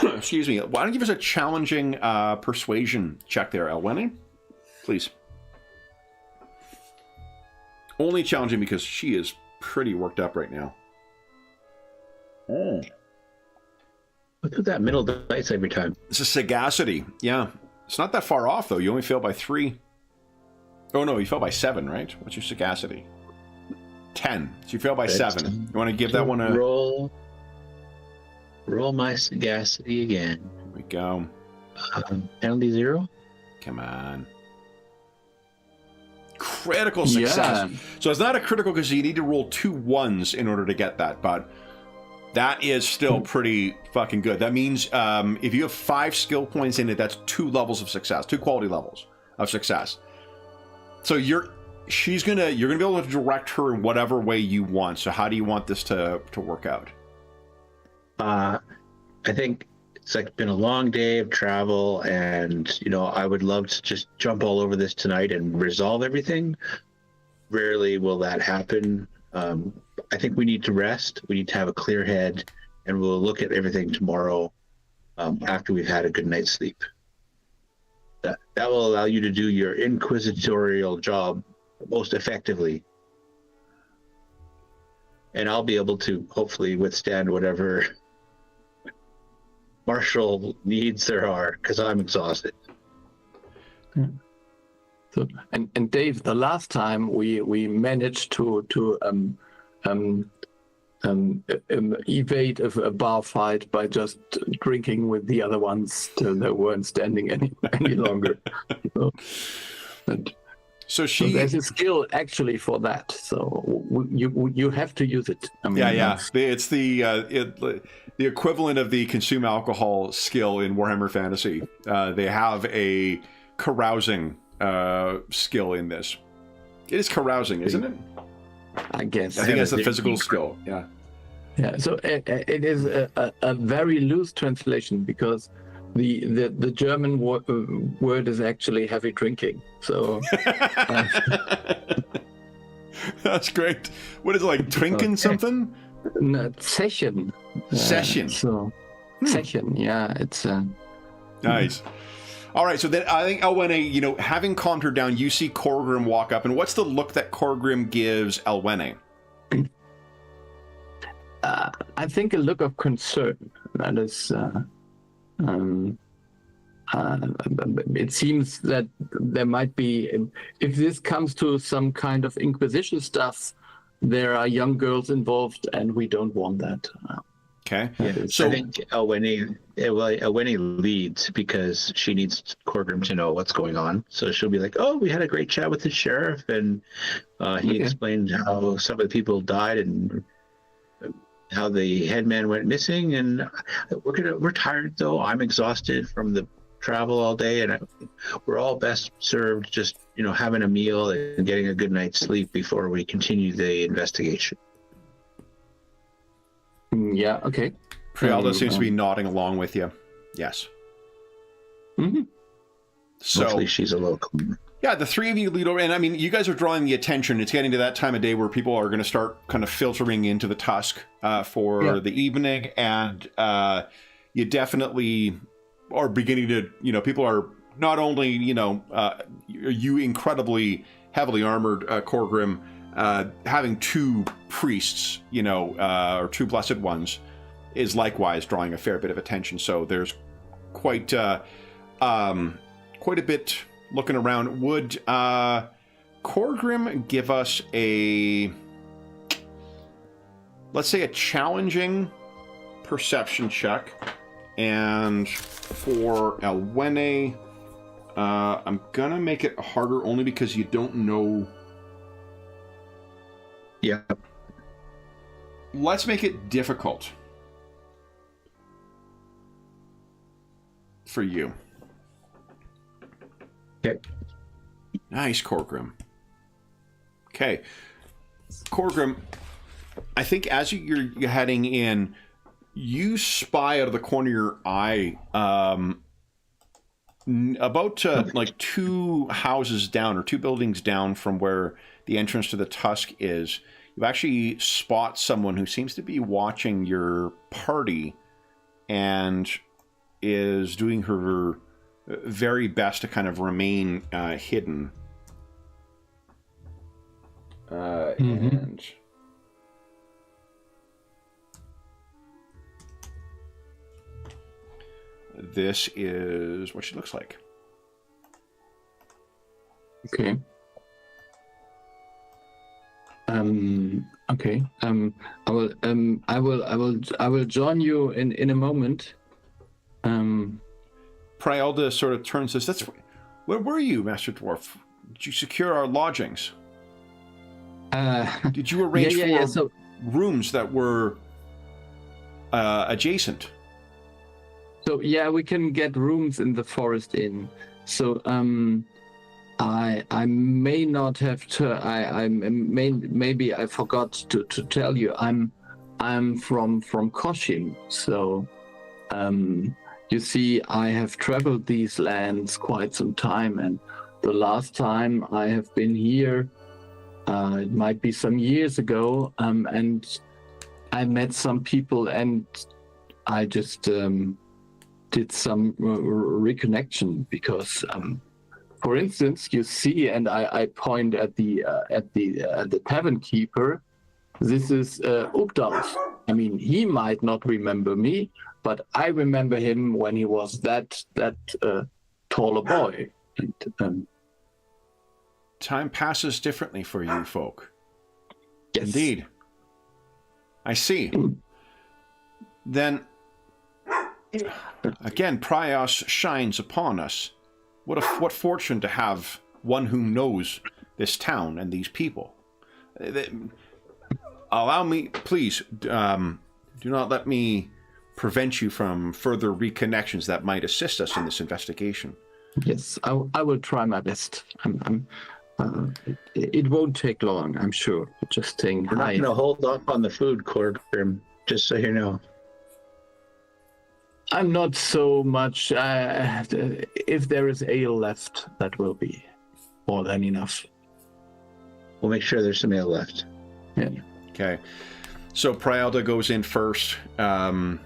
excuse me? Why don't you give us a challenging persuasion check there, Elwene, please? Only challenging because she is pretty worked up right now. Oh. Look at that middle dice every time. It's a sagacity. Yeah. It's not that far off, though. You only fail by 3. Oh, no, you fell by 7, right? What's your sagacity? 10. So you fail by 7. You want to give that one a... Roll my sagacity again. Here we go. Penalty 0? Come on. Critical success. Yeah. So it's not a critical because you need to roll 2 1s in order to get that, but... that is still pretty fucking good. That means if you have 5 skill points in it, that's 2 levels of success, 2 quality levels of success. So you're gonna be able to direct her in whatever way you want. So how do you want this to work out? I think it's like been a long day of travel, and I would love to just jump all over this tonight and resolve everything. Rarely will that happen. I think we need to rest. We need to have a clear head, and we'll look at everything tomorrow after we've had a good night's sleep. That will allow you to do your inquisitorial job most effectively. And I'll be able to hopefully withstand whatever martial needs there are, because I'm exhausted. Yeah. So, and Dave, the last time we managed to evade a bar fight by just drinking with the other ones till they weren't standing any longer. So there's a skill actually for that. So you have to use it. I mean, yeah. It's the equivalent of the consume alcohol skill in Warhammer Fantasy. They have a carousing skill in this. It is carousing, isn't it? I guess. I think that's the physical skill. Yeah. Yeah. So it is a very loose translation because the German word is actually heavy drinking. So that's great. What is it, like drinking something? No, session. Session. So session. Yeah, it's nice. All right, so then I think Elwene, having calmed her down, you see Corgrim walk up, and what's the look that Corgrim gives Elwene? I think a look of concern. That is, it seems that there might be, if this comes to some kind of Inquisition stuff, there are young girls involved, and we don't want that. Okay. Yeah, so I think Elwene leads because she needs Corgrim to know what's going on. So she'll be like, "Oh, we had a great chat with the sheriff, and he explained how some of the people died and how the headman went missing. And we're tired though. I'm exhausted from the travel all day, and we're all best served just having a meal and getting a good night's sleep before we continue the investigation." Yeah, okay. Prielda seems to be nodding along with you. Yes. Mm-hmm. So hopefully she's a local. Yeah, the 3 of you lead over, and I mean, you guys are drawing the attention. It's getting to that time of day where people are going to start kind of filtering into the Tusk for the evening, and you definitely are beginning to, people are not only, you incredibly heavily armored Corgrim, having 2 priests, or 2 blessed ones, is likewise drawing a fair bit of attention. So there's quite a bit looking around. Would Corgrim give us a let's say, a challenging perception check. And for Elwene, I'm going to make it harder only because you don't know. Yeah. Let's make it difficult for you. Okay. Nice, Corgrim. Okay. Corgrim, I think as you're heading in, you spy out of the corner of your eye about like 2 houses down or 2 buildings down from where the entrance to the Tusk is. You actually spot someone who seems to be watching your party and is doing her very best to kind of remain hidden. And this is what she looks like. Okay. Okay. I will join you in a moment. Prialda sort of turns this. Where were you, Master Dwarf? Did you secure our lodgings? Did you arrange for rooms that were adjacent? So yeah, we can get rooms in the Forest Inn. So I may not have to. Maybe I forgot to tell you. I'm from Koshin. So you see, I have traveled these lands quite some time, and the last time I have been here, it might be some years ago, and I met some people, and I just did some reconnection because, for instance, you see, and I point at the tavern keeper. This is Ubdalt. I mean, he might not remember me, but I remember him when he was that taller boy. And, time passes differently for you folk. yes. Indeed. I see. Then, again, Prios shines upon us. What fortune to have one who knows this town and these people. Allow me, please, do not let me prevent you from further reconnections that might assist us in this investigation. Yes, I will try my best. It won't take long, I'm sure. Just saying We're not hi. going to hold off on the food, Corgrim, just so you know. I'm not so much. If there is ale left, that will be more than enough. We'll make sure there's some ale left. Yeah. Okay. So Prialda goes in first, and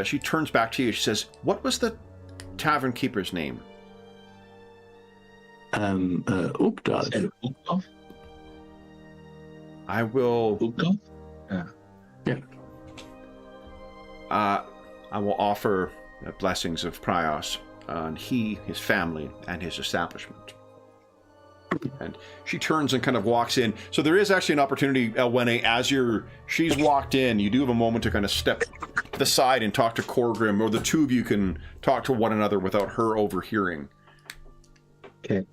she turns back to you. She says, "What was the tavern keeper's name?" Ubdal. Ukdolf? I will. Ukdolf? Yeah. I will offer the blessings of Prios on he, his family, and his establishment. And she turns and kind of walks in. So there is actually an opportunity, Elwene, as she's walked in, you do have a moment to kind of step to the side and talk to Corgrim, or the two of you can talk to one another without her overhearing. Okay.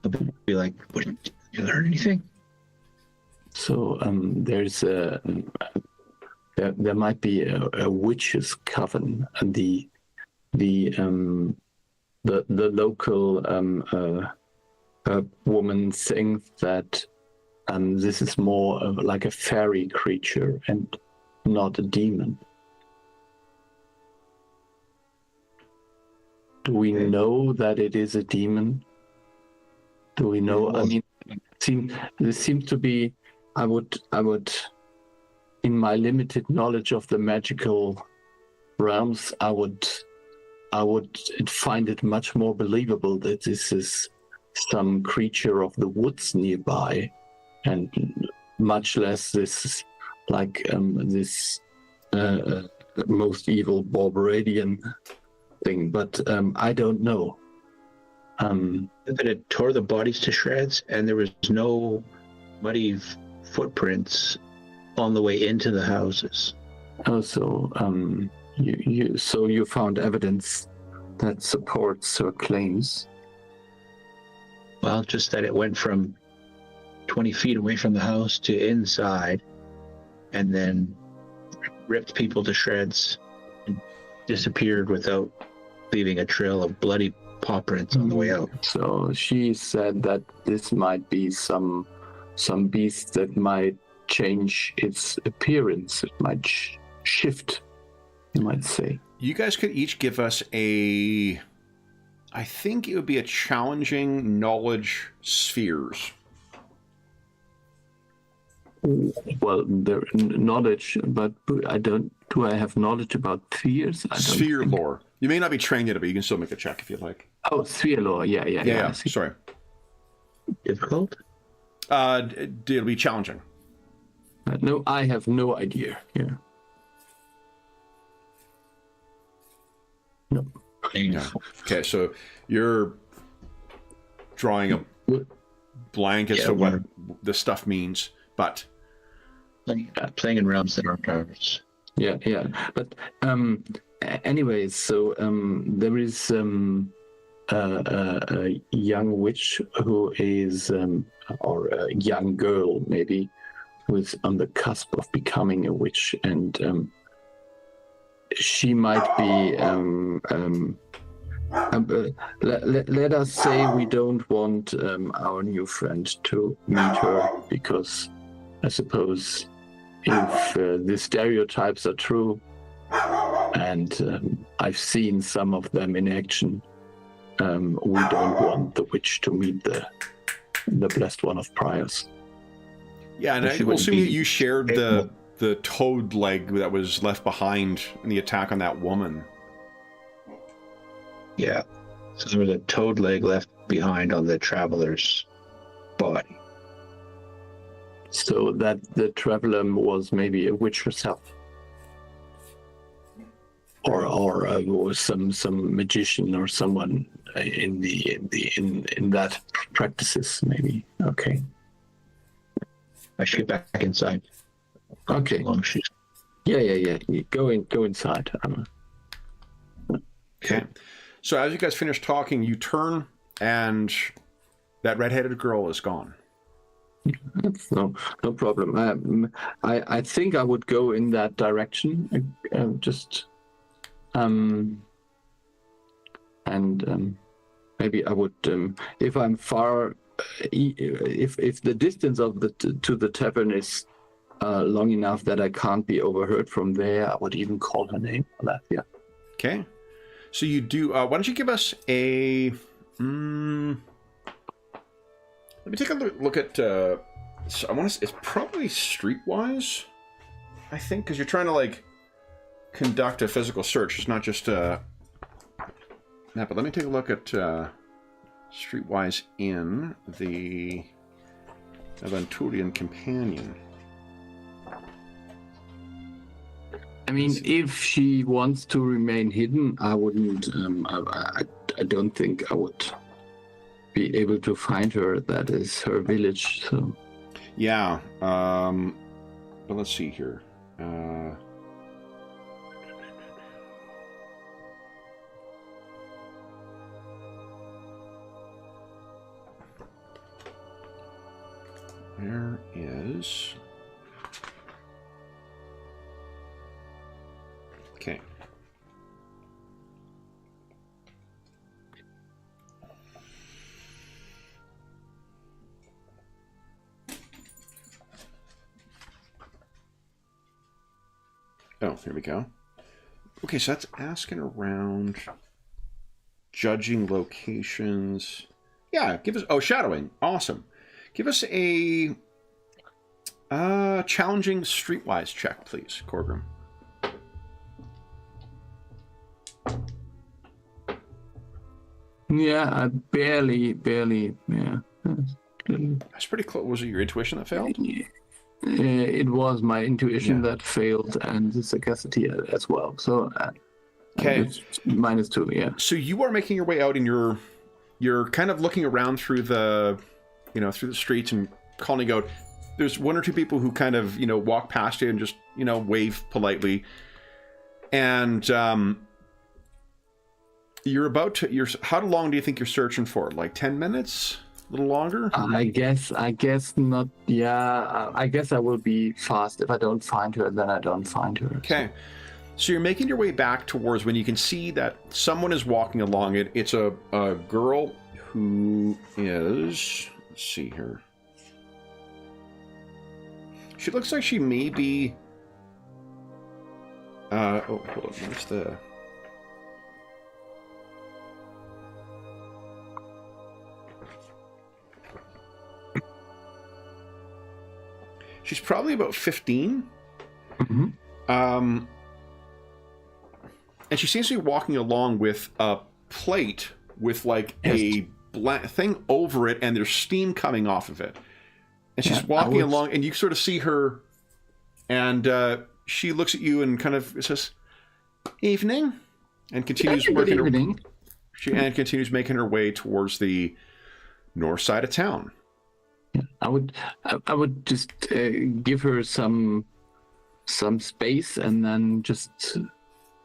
I'll be like, what, did you learn anything? So there's there might be a witch's coven, and the local woman thinks that this is more like a fairy creature and not a demon. Do we know that it is a demon? Do we know? I mean, this seems to be. I would, in my limited knowledge of the magical realms, I would find it much more believable that this is some creature of the woods nearby, and much less this like this most evil Barbaradian thing. But I don't know. That it tore the bodies to shreds, and there was no muddy footprints on the way into the houses. Also, you found evidence that supports her claims. Well, just that it went from 20 feet away from the house to inside, and then ripped people to shreds and disappeared without leaving a trail of bloody paw prints on the way out. So she said that this might be some beast that might change its appearance. It might shift, you might say. You guys could each give us I think it would be a challenging knowledge spheres. Well, the knowledge, but I don't. Do I have knowledge about spheres? I don't Sphere think. lore. You may not be trained in it, but you can still make a check if you'd like. Oh, sphere lore. Yeah. I see. Sorry. Difficult? It'll be challenging. No, I have no idea. Yeah. No. Yeah. Okay, so you're drawing a blank as to what the stuff means, but Playing in realms that aren't ours. Yeah. But anyways, so there is a young witch who is, or a young girl maybe, who is on the cusp of becoming a witch, and she might be. Let us say we don't want our new friend to meet her, because I suppose if the stereotypes are true, and I've seen some of them in action, we don't want the witch to meet the blessed one of Priors. yeah, and I will assume that you shared the toad leg that was left behind in the attack on that woman. Yeah. So there was a toad leg left behind on the traveler's body. So that the traveler was maybe a witch herself, or some magician or someone in that practices maybe. Okay. I should get back inside. Okay. As long as she's... Yeah. You go inside. Okay. So as you guys finish talking, you turn, and that red-headed girl is gone. That's no problem. I think I would go in that direction. Maybe I would, if I'm far, if the distance of to the tavern is long enough that I can't be overheard from there, I would even call her name. Yeah. Okay. So you do. Why don't you give us a? Let me take a look at. So I want to. It's probably streetwise, I think, because you're trying to like conduct a physical search. It's not just a map. But let me take a look at streetwise in the Aventurian Companion. I mean, if she wants to remain hidden, I wouldn't. I don't think I would be able to find her. That is her village. So. Yeah. But let's see here. Where is? Okay. Oh, here we go. Okay, so that's asking around, judging locations. Yeah, give us... Oh, shadowing. Awesome. Give us a challenging streetwise check, please, Corgrim. Yeah, I barely, yeah. That's pretty close. Was it your intuition that failed? It was my intuition that failed, and the sagacity as well. So, okay, -2. Yeah. So you are making your way out, and you're kind of looking around through the, through the streets and calling out, there's one or two people who kind of, walk past you and just, wave politely. And how long do you think you're searching for? Like 10 minutes? A little longer? I guess not. Yeah, I guess I will be fast. If I don't find her, then I don't find her. Okay. So you're making your way back towards when you can see that someone is walking along it. It's a girl who is, let's see here. She looks like she may be, hold on, where's the... She's probably about 15. Mm-hmm. And she seems to be walking along with a plate with like a thing over it, and there's steam coming off of it. And she's walking along, and you sort of see her, and she looks at you and kind of says, "Evening," and continues working. Evening. And continues making her way towards the north side of town. Yeah, I would just give her some space and then just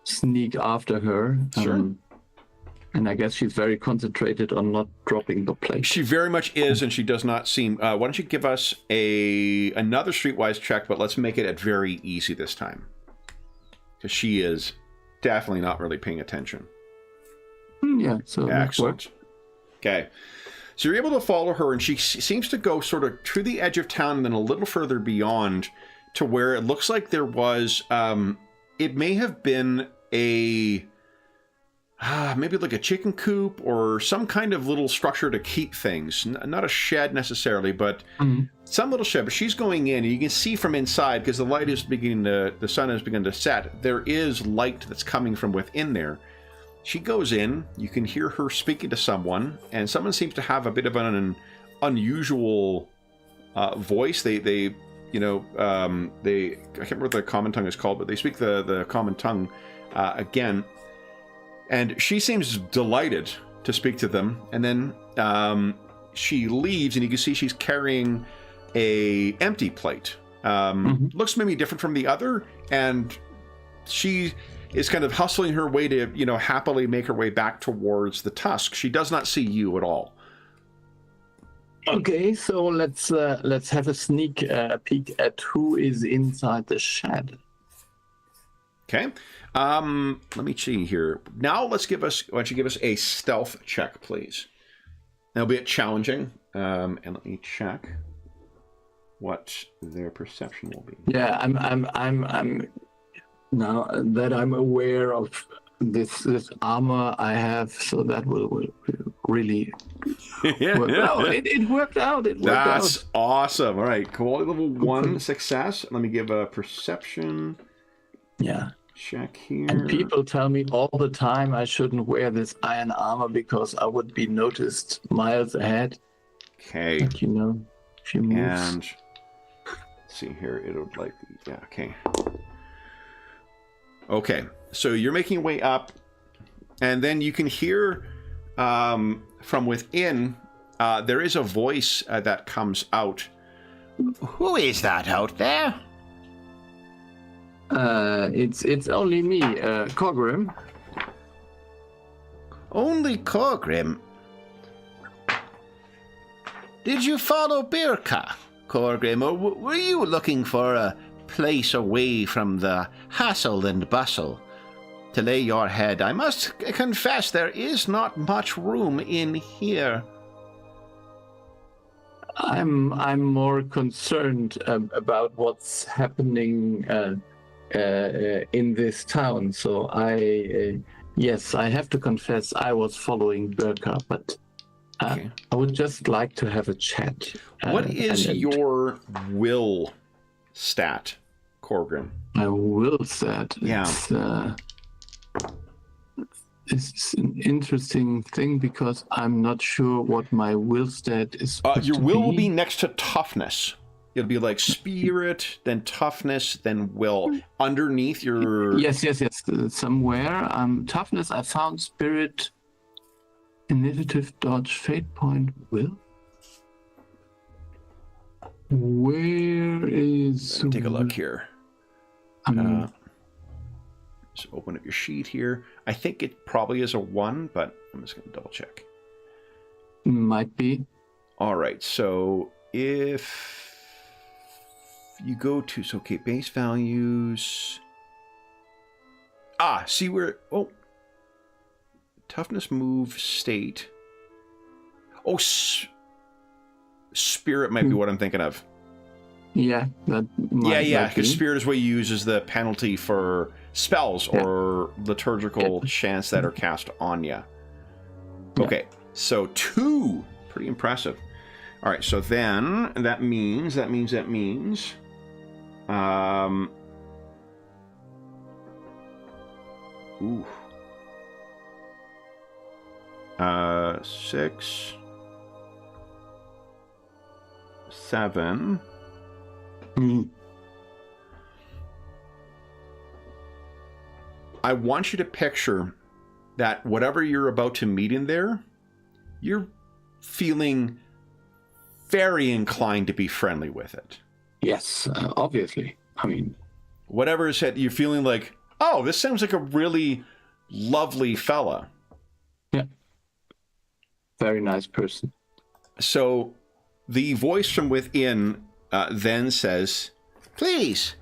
sneak after her. Sure. And I guess she's very concentrated on not dropping the plate. She very much is, and she does not seem... why don't you give us another streetwise check, but let's make it at very easy this time. Because she is definitely not really paying attention. Yeah, so excellent. Okay. So you're able to follow her, and she seems to go sort of to the edge of town and then a little further beyond to where it looks like there was... it may have been maybe like a chicken coop or some kind of little structure to keep things. Not a shed necessarily, but some little shed. But she's going in, and you can see from inside, because the sun is beginning to set, there is light that's coming from within there. She goes in, you can hear her speaking to someone, and someone seems to have a bit of an unusual voice. I can't remember what the common tongue is called, but they speak the common tongue again. And she seems delighted to speak to them. And then she leaves, and you can see she's carrying a empty plate. Looks maybe different from the other, and she is kind of hustling her way to, happily make her way back towards the tusk. She does not see you at all. Okay, so let's have a sneak peek at who is inside the shed. Okay. Let me see here. Now why don't you give us a stealth check, please? That'll be challenging. And let me check what their perception will be. Yeah, I'm now that I'm aware of this armor I have, so that will really work out. It worked out. That's awesome. All right, quality level 1 success. Let me give a perception. Yeah. Check here. And people tell me all the time I shouldn't wear this iron armor because I would be noticed miles ahead. Okay. But she moves. And let's see here, okay. Okay, so you're making your way up, and then you can hear from within, there is a voice that comes out. Who is that out there? It's only me, Cogrim. Only Corgrim? Did you follow Birka, Corgrim, or were you looking for a place away from the hassle and bustle to lay your head? I must confess there is not much room in here. I'm more concerned about what's happening in this town. So I have to confess I was following Birka, but Okay. I would just like to have a chat. What is your will stat, Corgrim? My will stat? Yeah. It's an interesting thing because I'm not sure what my will stat is. Your will will be next to toughness. It'll be like spirit, then toughness, then will. Underneath your... Yes. Somewhere. Toughness, I found spirit, initiative, dodge, fate point, will. Where is... Take a look here. Just open up your sheet here. I think it probably is a 1, but I'm just going to double check. Might be. All right, so if you go to, so okay, base values. See where, toughness, move, state. Oh, spirit might be what I'm thinking of. Yeah, that might Yeah, because be. spirit is what you use as the penalty for spells or liturgical chants that are cast on you. Okay, so 2. Pretty impressive. All right, so then that means. Ooh. 6, 7. I want you to picture that whatever you're about to meet in there, you're feeling very inclined to be friendly with it. Yes, obviously. I mean, whatever is it, you're feeling like, oh, this sounds like a really lovely fella. Yeah. Very nice person. So the voice from within then says, please,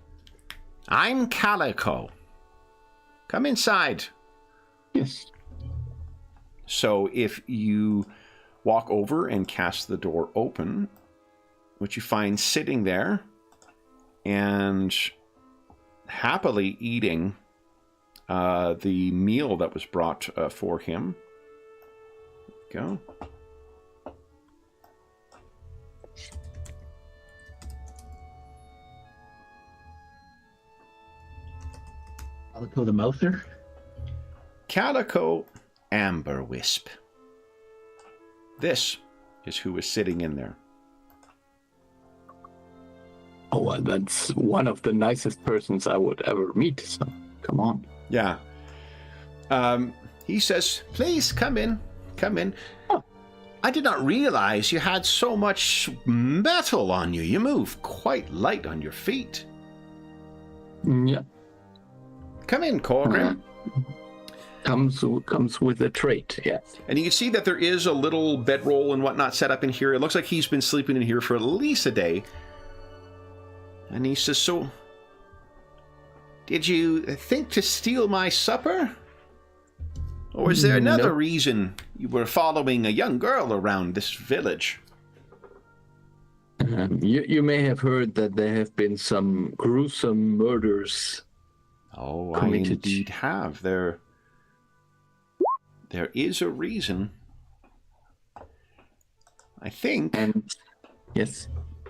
I'm Calico. Come inside. Yes. So if you walk over and cast the door open, what you find sitting there and happily eating the meal that was brought for him. Go. Calico the Mouther? Calico Amber Wisp. This is who is sitting in there. Oh, well, that's one of the nicest persons I would ever meet, so come on. Yeah. He says, please come in. Come in. Oh. I did not realize you had so much metal on you. You move quite light on your feet. Yeah. Come in, Corgrim. Comes with a trait, yes. And you can see that there is a little bedroll and whatnot set up in here. It looks like he's been sleeping in here for at least a day. And he says, so, did you think to steal my supper? Or is there another reason you were following a young girl around this village? You may have heard that there have been some gruesome murders. Oh, committed. I indeed have. There is a reason. I think. And yes.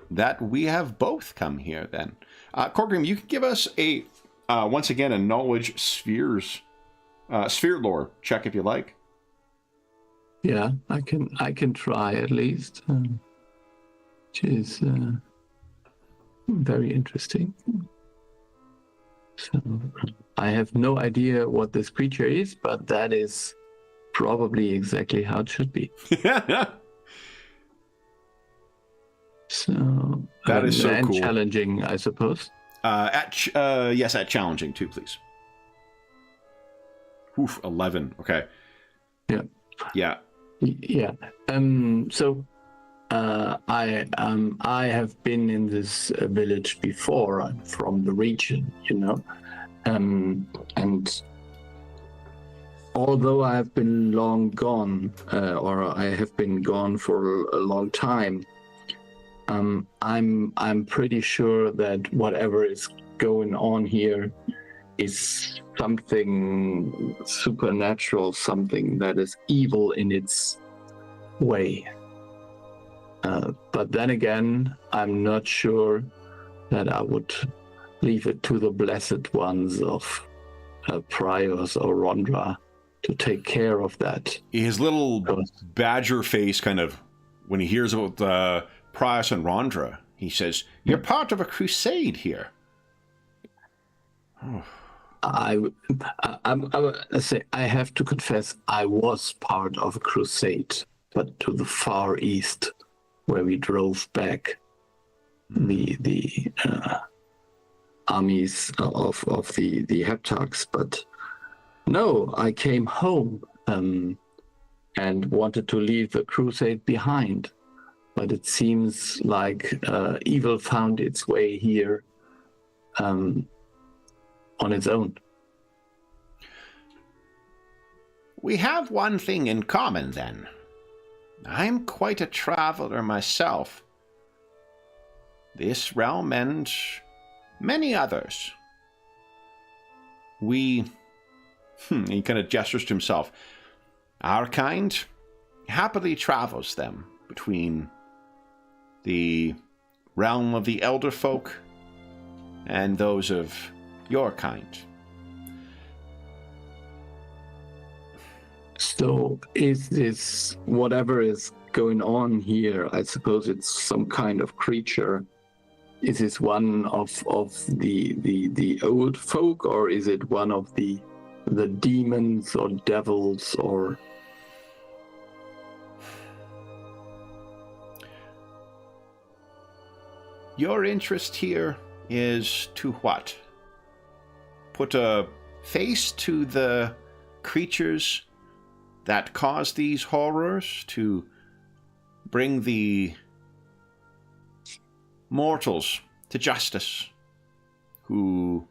That we have both come here then. Corgrim, you can give us a once again a knowledge sphere lore check if you like. Yeah, I can try at least. Which is very interesting. So I have no idea what this creature is, but that is probably exactly how it should be. So that is so and cool. Challenging, I suppose. Yes, at challenging too, please. Oof, 11. Okay. Yeah. Yeah. Yeah. So I have been in this village before. I'm from the region, and although I have been long gone, or I have been gone for a long time, I'm pretty sure that whatever is going on here is something supernatural, something that is evil in its way. But then again, I'm not sure that I would leave it to the blessed ones of Priors or Rondra to take care of that. His little badger face kind of, when he hears about Prius and Rondra, he says, you're part of a crusade here. Oh. I say I have to confess I was part of a crusade, but to the far east, where we drove back. the armies of the heptarchs, but no, I came home and wanted to leave the crusade behind, but it seems like evil found its way here on its own. We have one thing in common, then. I'm quite a traveler myself. This realm and many others. He kind of gestures to himself. Our kind happily travels them between the realm of the elder folk and those of your kind. So is this, whatever is going on here, I suppose it's some kind of creature. Is this one of the old folk, or is it one of the demons or devils, or? Your interest here is to what? Put a face to the creatures that cause these horrors, to bring the mortals to justice, who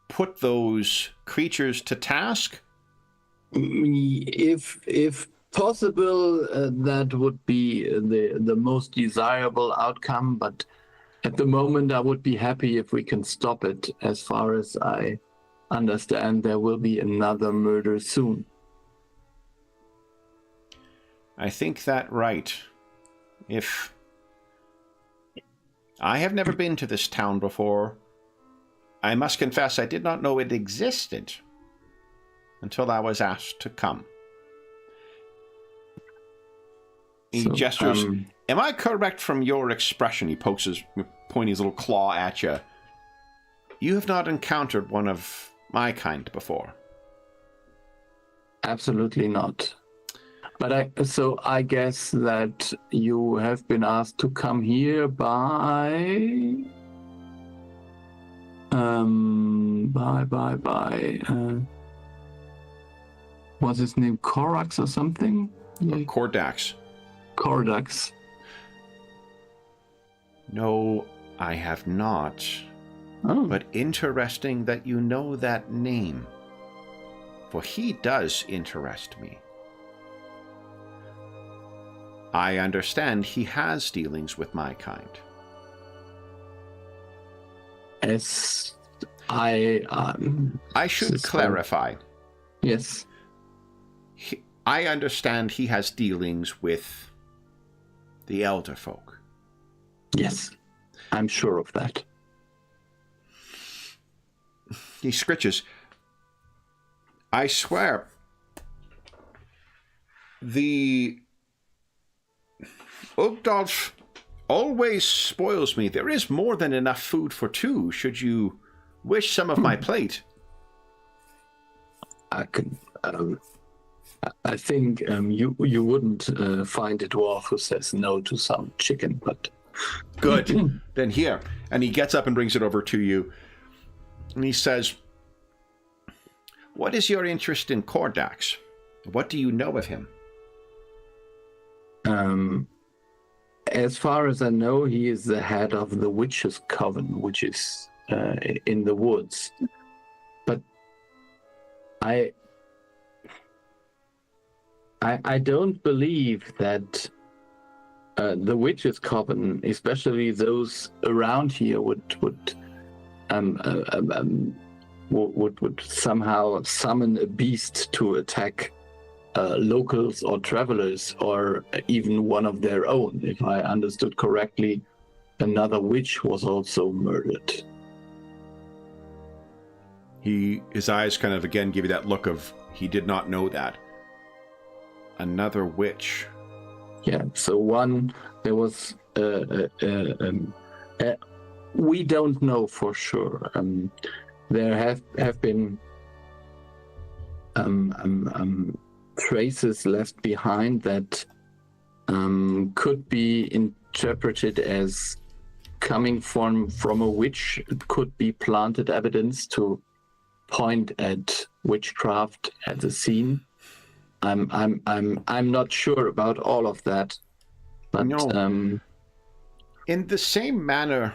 put those creatures to task? If possible, that would be the most desirable outcome, but at the moment I would be happy if we can stop it. As far as I understand, there will be another murder soon. I think that right. If I have never been to this town before, I must confess I did not know it existed until I was asked to come. He gestures. Am I correct from your expression? He pokes his, pointing his little claw at you. You have not encountered one of my kind before. Absolutely not. But I guess that you have been asked to come here by what's his name, Korax or something? Kordax. Kordax. No, I have not. Oh. But interesting that you know that name, for he does interest me. I understand he has dealings with my kind. As I should clarify. Yes. I understand he has dealings with the elder folk. Yes, I'm sure of that. He scritches. I swear, the Ugdolf always spoils me. There is more than enough food for two, should you wish some of my plate. I can. I think you wouldn't find a dwarf who says no to some chicken, but good. Then here, and he gets up and brings it over to you, and he says, "What is your interest in Kordax? What do you know of him?" As far as I know, he is the head of the Witches' Coven, which is in the woods. But I don't believe that the Witches' Coven, especially those around here, would somehow summon a beast to attack locals or travelers, or even one of their own. If I understood correctly, another witch was also murdered. His eyes kind of again give you that look of he did not know that. Another witch. Yeah, so there was we don't know for sure. There have been traces left behind that could be interpret it as coming from a witch. It could be planted evidence to point at witchcraft at the scene. I'm not sure about all of that, but No. In the same manner,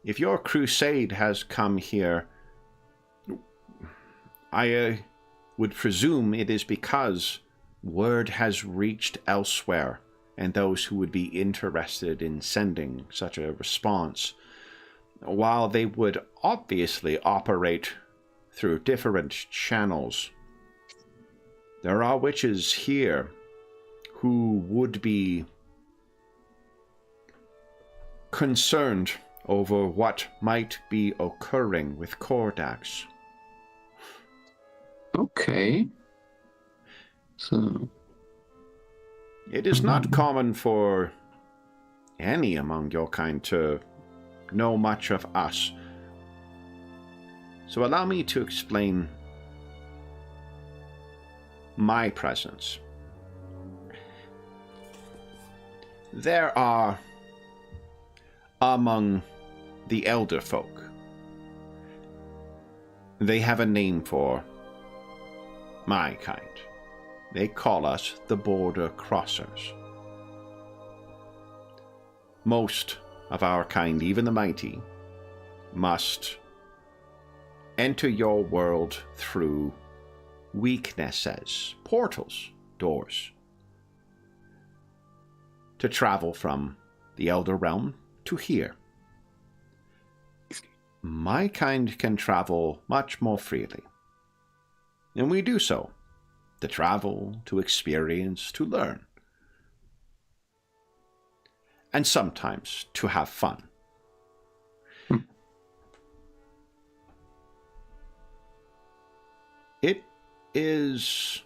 if your crusade has come here, I would presume it is because word has reached elsewhere, and those who would be interested in sending such a response, while they would obviously operate through different channels, there are witches here who would be concerned over what might be occurring with Kordax. okay. So It is not common for any among your kind to know much of us. So allow me to explain my presence. There are, among the elder folk, they have a name for my kind. They call us the Border Crossers. Most of our kind, even the mighty, must enter your world through weaknesses, portals, doors, to travel from the Elder Realm to here. My kind can travel much more freely, and we do so to travel, to experience, to learn, and sometimes to have fun. It is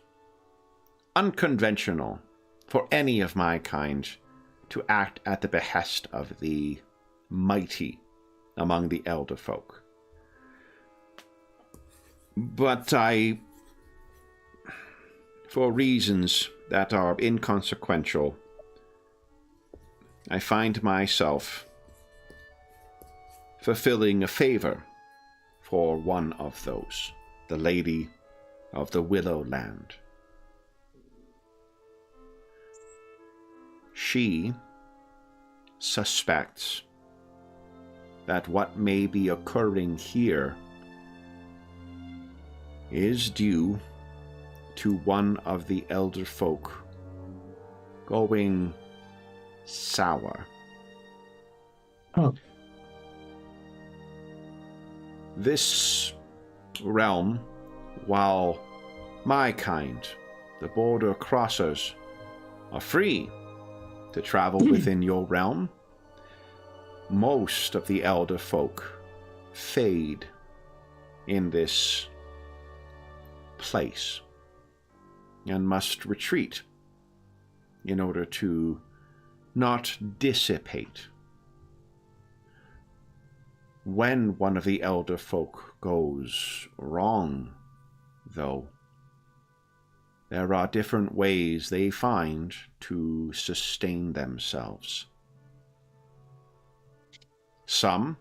unconventional for any of my kind to act at the behest of the mighty among the elder folk. But for reasons that are inconsequential, I find myself fulfilling a favor for one of those, the Lady of the Willow Land. She suspects that what may be occurring here is due to one of the elder folk going sour. Oh. This realm, while my kind, the Border Crossers, are free to travel within your realm, most of the elder folk fade in this place and must retreat in order to not dissipate. When one of the elder folk goes wrong, though, there are different ways they find to sustain themselves. Some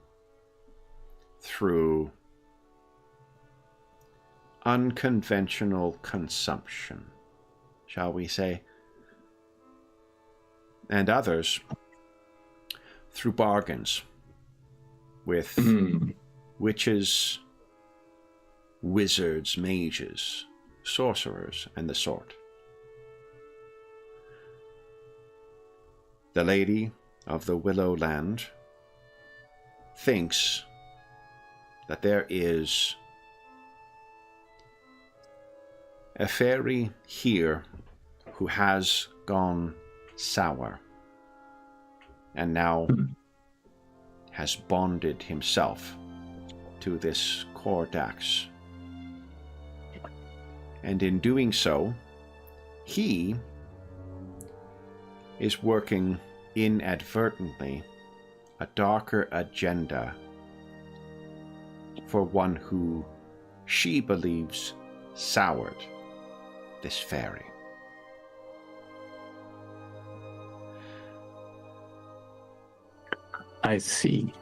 through unconventional consumption, shall we say, and others through bargains with witches, wizards, mages, sorcerers, and the sort. The Lady of the Willow Land thinks that there is a fairy here who has gone sour and now has bonded himself to this Kordax. And in doing so, he is working inadvertently a darker agenda for one who she believes soured this fairy. I see.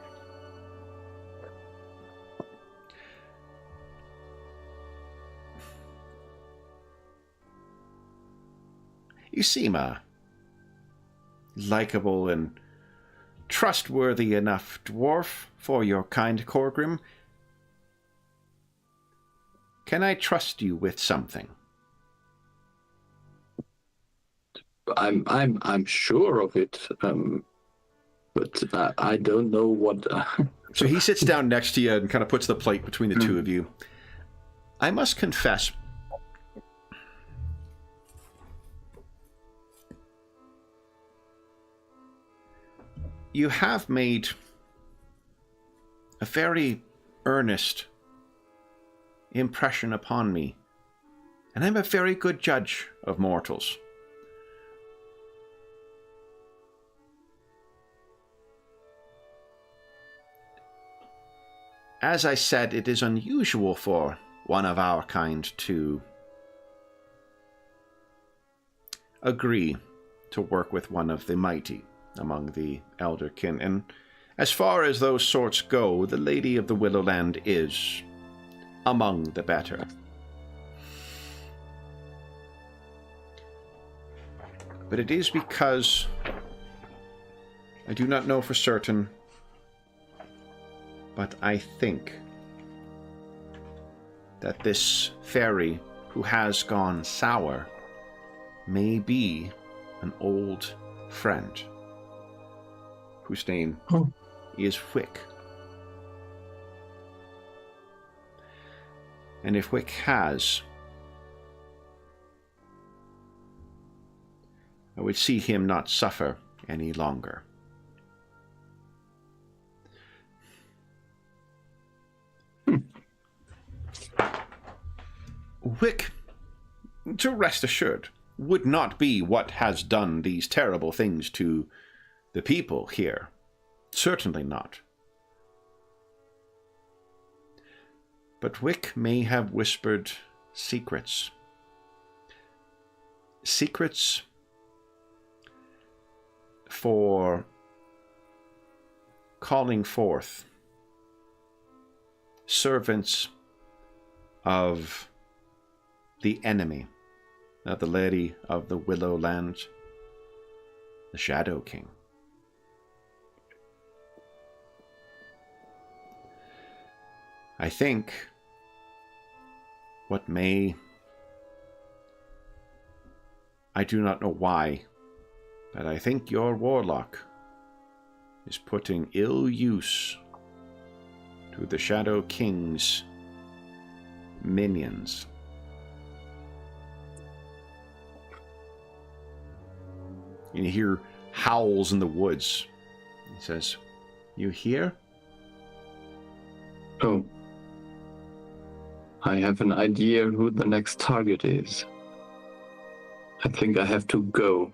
You seem a likable and trustworthy enough dwarf for your kind Corgrim. Can I trust you with something? I'm sure of it, but I don't know what. So he sits down next to you and kind of puts the plate between the two of you. I must confess, you have made a very earnest impression upon me, and I'm a very good judge of mortals. As I said, it is unusual for one of our kind to agree to work with one of the mighty among the Elderkin, and as far as those sorts go, the Lady of the Willowland is among the better. But it is because I do not know for certain, but I think that this fairy who has gone sour may be an old friend whose name is Wick. And if Wick has, I would see him not suffer any longer. Wick, to rest assured, would not be what has done these terrible things to the people here. Certainly not. But Wick may have whispered secrets. Secrets for calling forth servants of the enemy, of the Lady of the Willowland, the Shadow King. I think what may, I do not know why, but I think your warlock is putting ill use to the Shadow King's minions. And you hear howls in the woods. He says, "You hear?" Oh. I have an idea who the next target is. I think I have to go.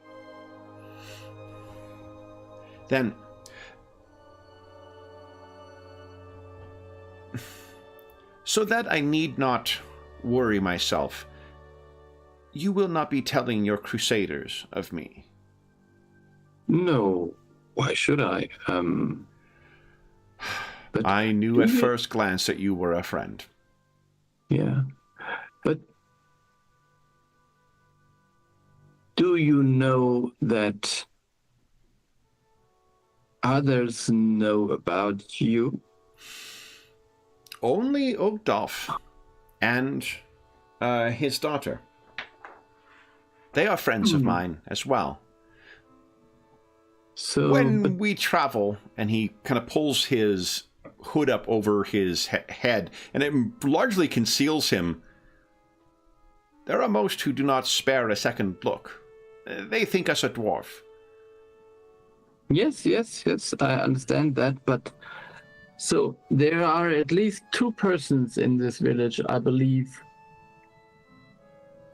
Then, so that I need not worry myself, you will not be telling your crusaders of me. No, why should I? But I knew at first glance that you were a friend. Yeah, but do you know that others know about you? Only Ogdolf and his daughter. They are friends of mine as well. So When we travel, and he kind of pulls his hood up over his head, and it largely conceals him, there are most who do not spare a second look. They think us a dwarf. Yes, I understand that, but so there are at least two persons in this village, I believe,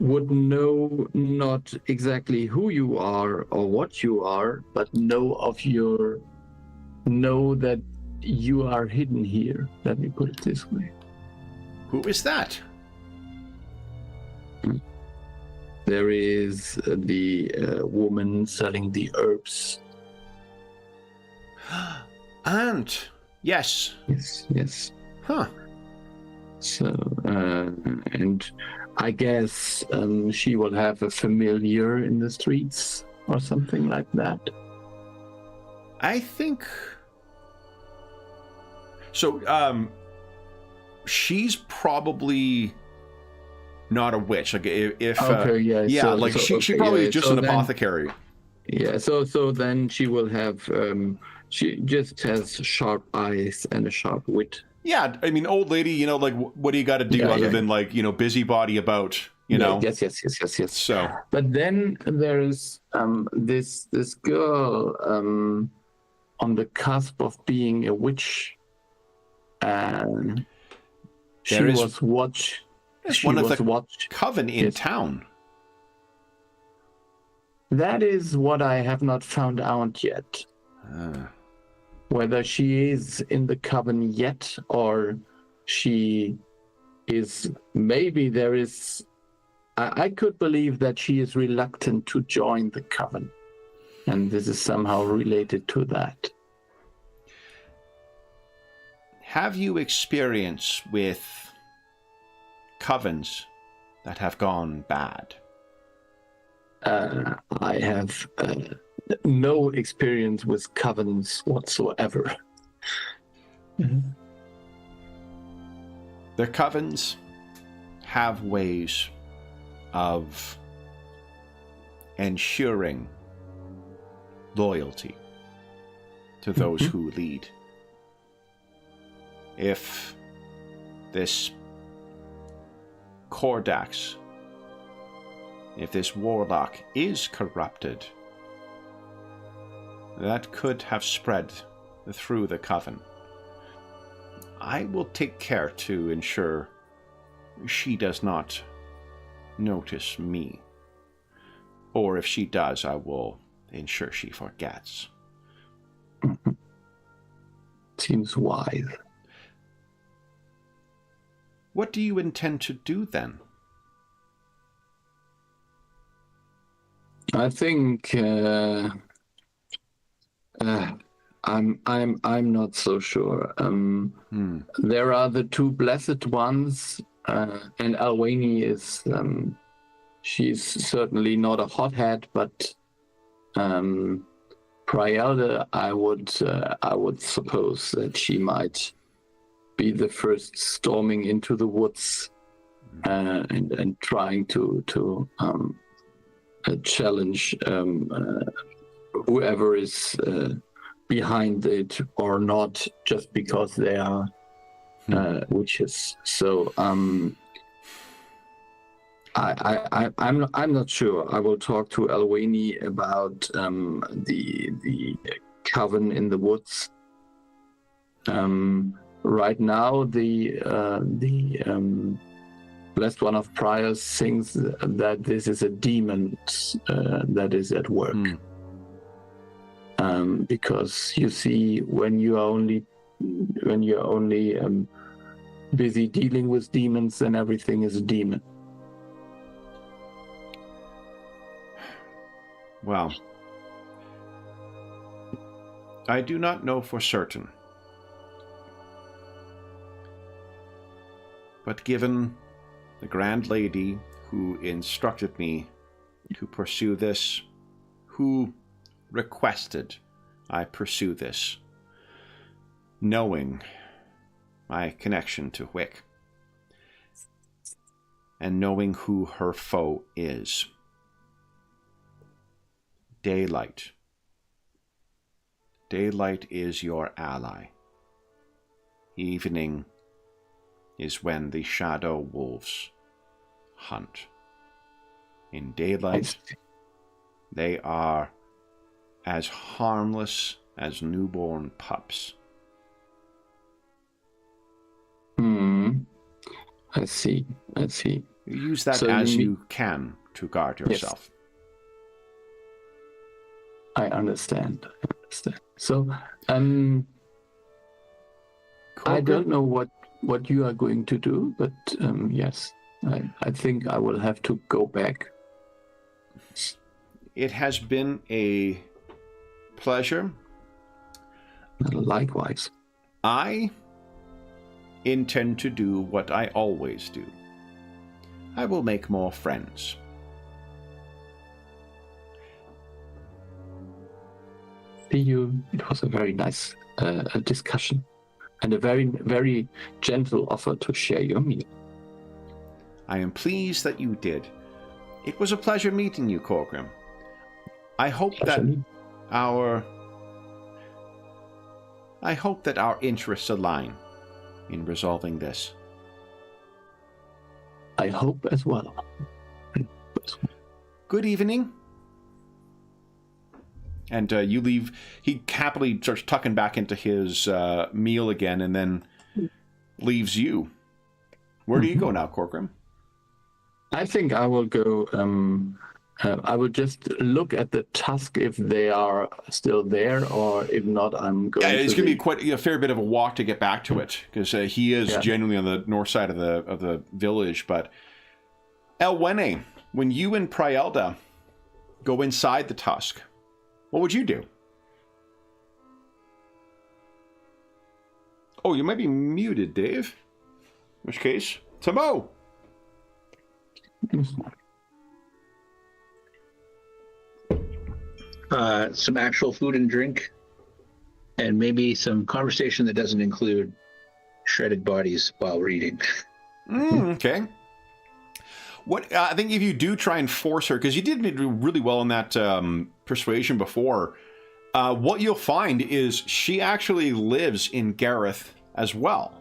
would know not exactly who you are or what you are, but know that you are hidden here. Let me put it this way. Who is that? There is the woman selling the herbs. aunt. Yes. Yes. Huh. So, and I guess she will have a familiar in the streets or something like that. I think so. She's probably not a witch. Like if Okay, yeah. yeah, So, like so, she okay, probably yeah, is just so an then- apothecary. Yeah. So then she will have. She just has sharp eyes and a sharp wit. Yeah, I mean, old lady. You know, like what do you got to do Yeah, other yeah. than like busybody about you know? Yes. So But then there is this girl on the cusp of being a witch, and she There is- was watched. there's She one of was the watched. coven in Yes. town. That is what I have not found out yet. Whether she is in the coven yet, or she is. Maybe there is. I could believe that she is reluctant to join the coven, and this is somehow related to that. Have you experience with covens that have gone bad? I have no experience with covens whatsoever. The covens have ways of ensuring loyalty to those who lead. If this Kordax, if this warlock is corrupted, that could have spread through the coven. I will take care to ensure she does not notice me. Or if she does, I will ensure she forgets. Seems wise. What do you intend to do then? I think I'm not so sure. There are the two blessed ones, and Alwani is she's certainly not a hothead, but Prielda, I would suppose that she might be the first storming into the woods and trying to challenge whoever is behind it or not, just because they are witches. So I'm not sure. I will talk to Alwani about the coven in the woods. Right now, the blessed one of Priors thinks that this is a demon that is at work. Because you see, when you're only busy dealing with demons, then everything is a demon. Well, I do not know for certain. But given the Grand Lady who instructed me to pursue this, who requested I pursue this, knowing my connection to Wick, and knowing who her foe is, Daylight. Daylight is your ally. Evening is when the shadow wolves hunt. In daylight, they are as harmless as newborn pups. I see. Use that So as you you can to guard yourself. I understand. So, I don't know what you are going to do, but yes, I think I will have to go back. It has been a pleasure. Likewise. I intend to do what I always do. I will make more friends. See you. It was a very nice discussion and a very, very gentle offer to share your meal. I am pleased that you did. It was a pleasure meeting you, Corgrim. I hope that our interests align in resolving this. I hope as well. Good evening. And you leave. He happily starts tucking back into his meal again and then leaves you. Where do you go now, Corgrim? I think I will go. I will just look at the tusk if they are still there, or if not, I'm going. Yeah, it's going to be quite a fair bit of a walk to get back to it because he is genuinely on the north side of the village. But Elwene, when you and Prielda go inside the tusk, what would you do? Oh, you might be muted, Dave. In which case, Tamo. Some actual food and drink, and maybe some conversation that doesn't include shredded bodies while we're eating. Okay. What I think if you do try and force her, because you did do really well in that persuasion before, what you'll find is she actually lives in Gareth as well.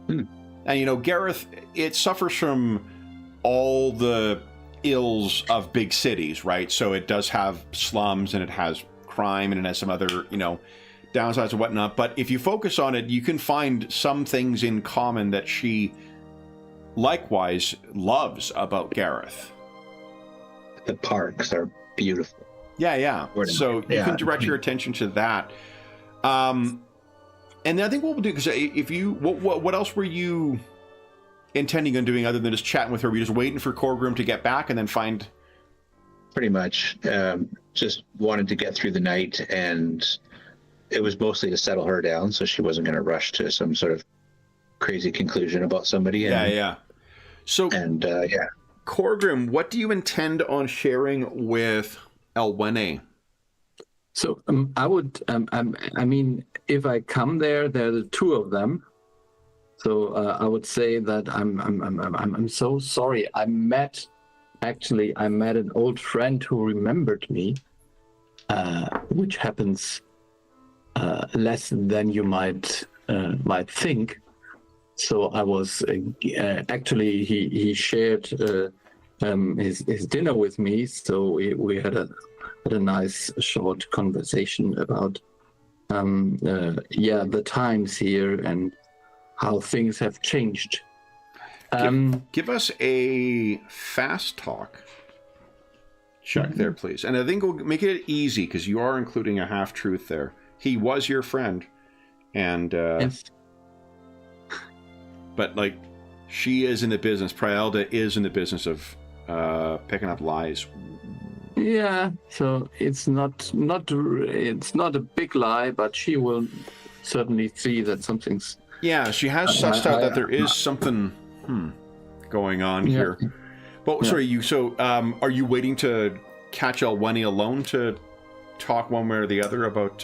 And Gareth, it suffers from all the ills of big cities, right? So it does have slums and it has crime and it has some other, downsides and whatnot. But if you focus on it, you can find some things in common that she likewise loves about Gareth. The parks are beautiful. Yeah. So you can direct your attention to that. And then I think what we'll do, because if you, what else were you intending on doing other than just chatting with her? Were you just waiting for Corgrim to get back and then find? Pretty much. Just wanted to get through the night, and it was mostly to settle her down so she wasn't going to rush to some sort of crazy conclusion about somebody. Yeah. So, yeah. Corgrim, what do you intend on sharing with Elwene? So I would, I mean, if I come there are the two of them. So I would say that I'm so sorry. I met an old friend who remembered me, which happens less than you might think. So I was actually he shared his dinner with me. So we had a nice short conversation about the times here and how things have changed. Give us a fast talk check there, please. And I think we'll make it easy because you are including a half truth there. He was your friend, and yes. But she is in the business. Prielda is in the business of picking up lies. Yeah, so it's not a big lie, but she will certainly see that something's. Yeah, she has sussed out that there is something going on here. But sorry, are you waiting to catch Elwene alone to talk one way or the other about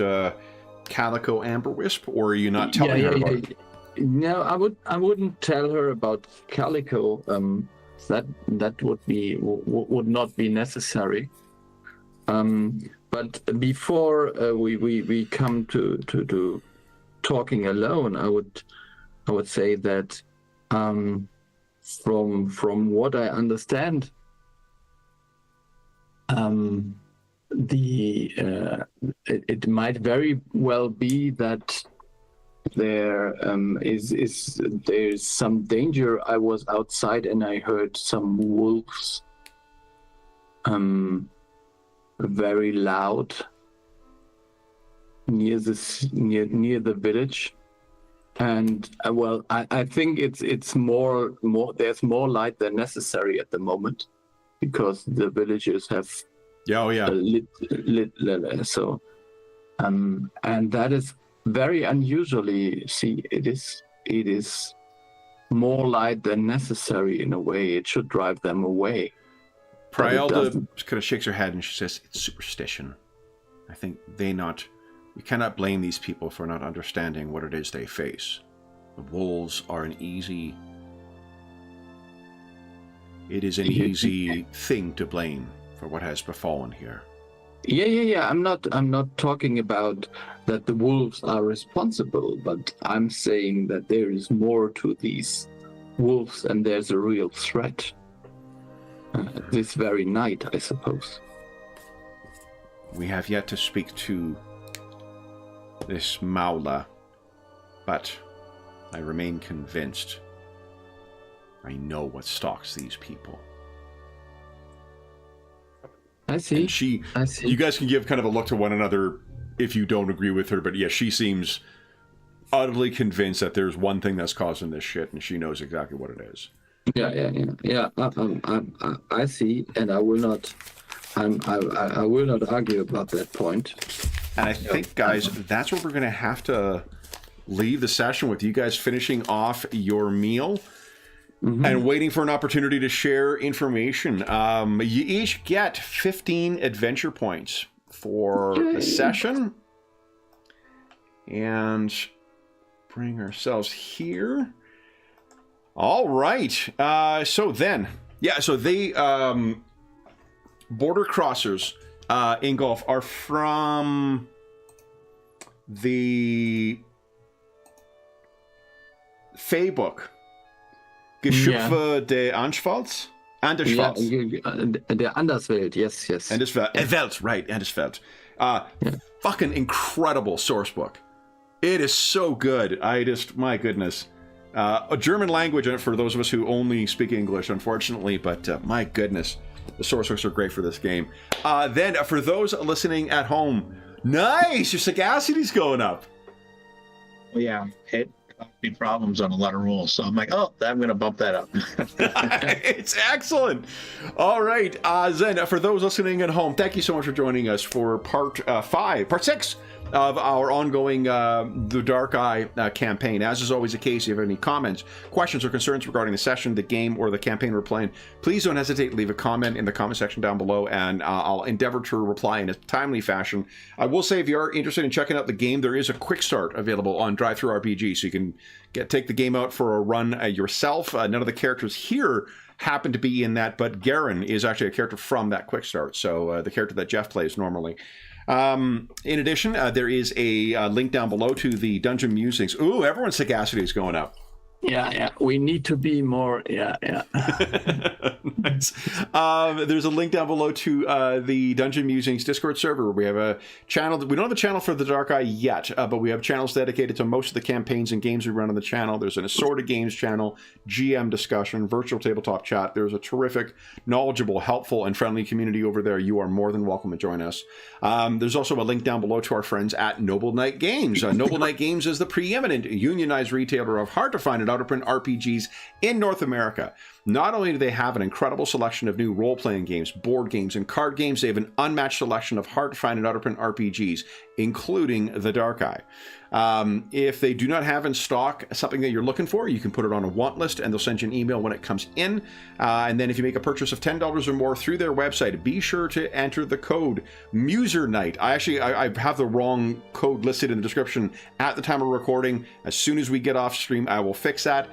Calico Amberwisp, or are you not telling her about it? No, I wouldn't tell her about Calico. That would not be necessary. But before we come to talking alone, I would say that from what I understand, it might very well be that there's some danger. I was outside and I heard some wolves very loud near the village, and I think it's more there's more light than necessary at the moment because the villagers have lit, so And that is very unusually. See, it is more light than necessary in a way. It should drive them away. Prielda kind of shakes her head and she says, "It's superstition. I think you cannot blame these people for not understanding what it is they face. The wolves are it is an easy thing to blame for what has befallen here." Yeah. I'm not talking about that the wolves are responsible, but I'm saying that there is more to these wolves and there's a real threat. This very night, I suppose. We have yet to speak to this Maula, but I remain convinced I know what stalks these people. I see. And I see. You guys can give kind of a look to one another if you don't agree with her, but yeah, she seems utterly convinced that there's one thing that's causing this shit, and she knows exactly what it is. Yeah. I see, and I will not. I will not argue about that point. And I think, guys, that's where we're going to have to leave the session with you guys finishing off your meal and waiting for an opportunity to share information. You each get 15 adventure points for the session. And bring ourselves here. All right. So they border crossers in golf are from the Fey book, Geschöpfe de Anderswelt. Der Anderswelt, yes. Anderswelt, right, Anderswelt. Fucking incredible source book. It is so good. My goodness. A German language for those of us who only speak English, unfortunately, but my goodness, the source books are great for this game. Then, for those listening at home, nice! Your sagacity's going up. Well, yeah, it caused me problems on a lot of rules, so I'm like, I'm going to bump that up. It's excellent. All right, Zen, for those listening at home, thank you so much for joining us for part 6 of our ongoing The Dark Eye campaign. As is always the case, if you have any comments, questions, or concerns regarding the session, the game, or the campaign we're playing, please don't hesitate to leave a comment in the comment section down below, and I'll endeavor to reply in a timely fashion. I will say, if you are interested in checking out the game, there is a quick start available on DriveThruRPG, so you can take the game out for a run yourself. None of the characters here happen to be in that, but Garen is actually a character from that quick start, so the character that Jeff plays normally. In addition, there is a link down below to the Dungeon Musings. Ooh, everyone's sagacity is going up. Yeah. We need to be more. Yeah. Nice. There's a link down below to the Dungeon Musings Discord server. We have a channel. We don't have a channel for the Dark Eye yet, but we have channels dedicated to most of the campaigns and games we run on the channel. There's an assorted games channel, GM discussion, virtual tabletop chat. There's a terrific, knowledgeable, helpful, and friendly community over there. You are more than welcome to join us. There's also a link down below to our friends at Noble Knight Games. Noble Knight Games is the preeminent unionized retailer of hard-to-find and out-of-print RPGs in North America. Not only do they have an incredible selection of new role-playing games, board games, and card games, they have an unmatched selection of hard-to-find and out-of-print RPGs, including The Dark Eye. If they do not have in stock something that you're looking for, you can put it on a want list, and they'll send you an email when it comes in. And then if you make a purchase of $10 or more through their website, be sure to enter the code MuserNight. I have the wrong code listed in the description at the time of recording. As soon as we get off stream, I will fix that.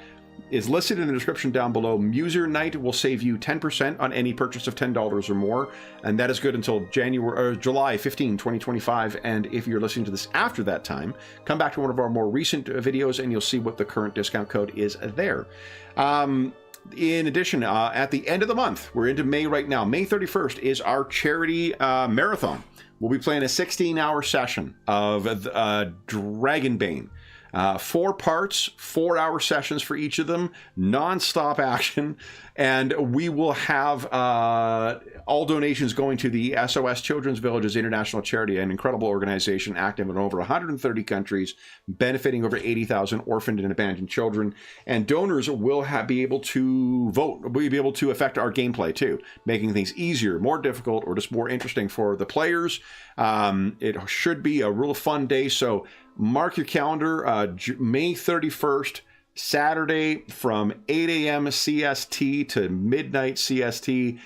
Is listed in the description down below. MuserNight will save you 10% on any purchase of $10 or more, and that is good until July 15, 2025. And if you're listening to this after that time, come back to one of our more recent videos and you'll see what the current discount code is there. In addition, at the end of the month, we're into May right now. May 31st is our charity marathon. We'll be playing a 16-hour session of Dragonbane. 4 parts, 4-hour sessions for each of them, non-stop action, and we will have all donations going to the SOS Children's Villages International Charity, an incredible organization active in over 130 countries, benefiting over 80,000 orphaned and abandoned children. And donors will be able to vote, will be able to affect our gameplay too, making things easier, more difficult, or just more interesting for the players. It should be a real fun day, so mark your calendar, May 31st, Saturday from 8 a.m. CST to midnight CST,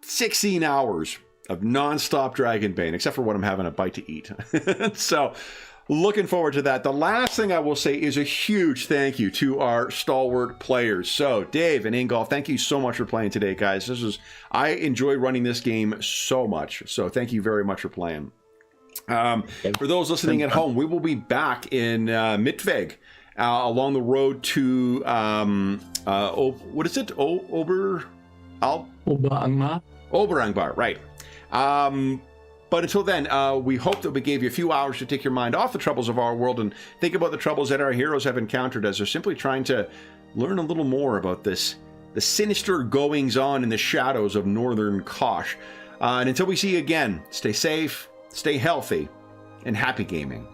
16 hours of non-stop Dragonbane, except for when I'm having a bite to eat. So looking forward to that. The last thing I will say is a huge thank you to our stalwart players. So Dave and Ingolf, thank you so much for playing today, guys. I enjoy running this game so much. So thank you very much for playing. For those listening at home, we will be back in Mitveg along the road to what is it? Oberangbar, right. But until then, we hope that we gave you a few hours to take your mind off the troubles of our world and think about the troubles that our heroes have encountered as they're simply trying to learn a little more about the sinister goings-on in the shadows of northern Kosh. And until we see you again, stay safe, stay healthy, and happy gaming.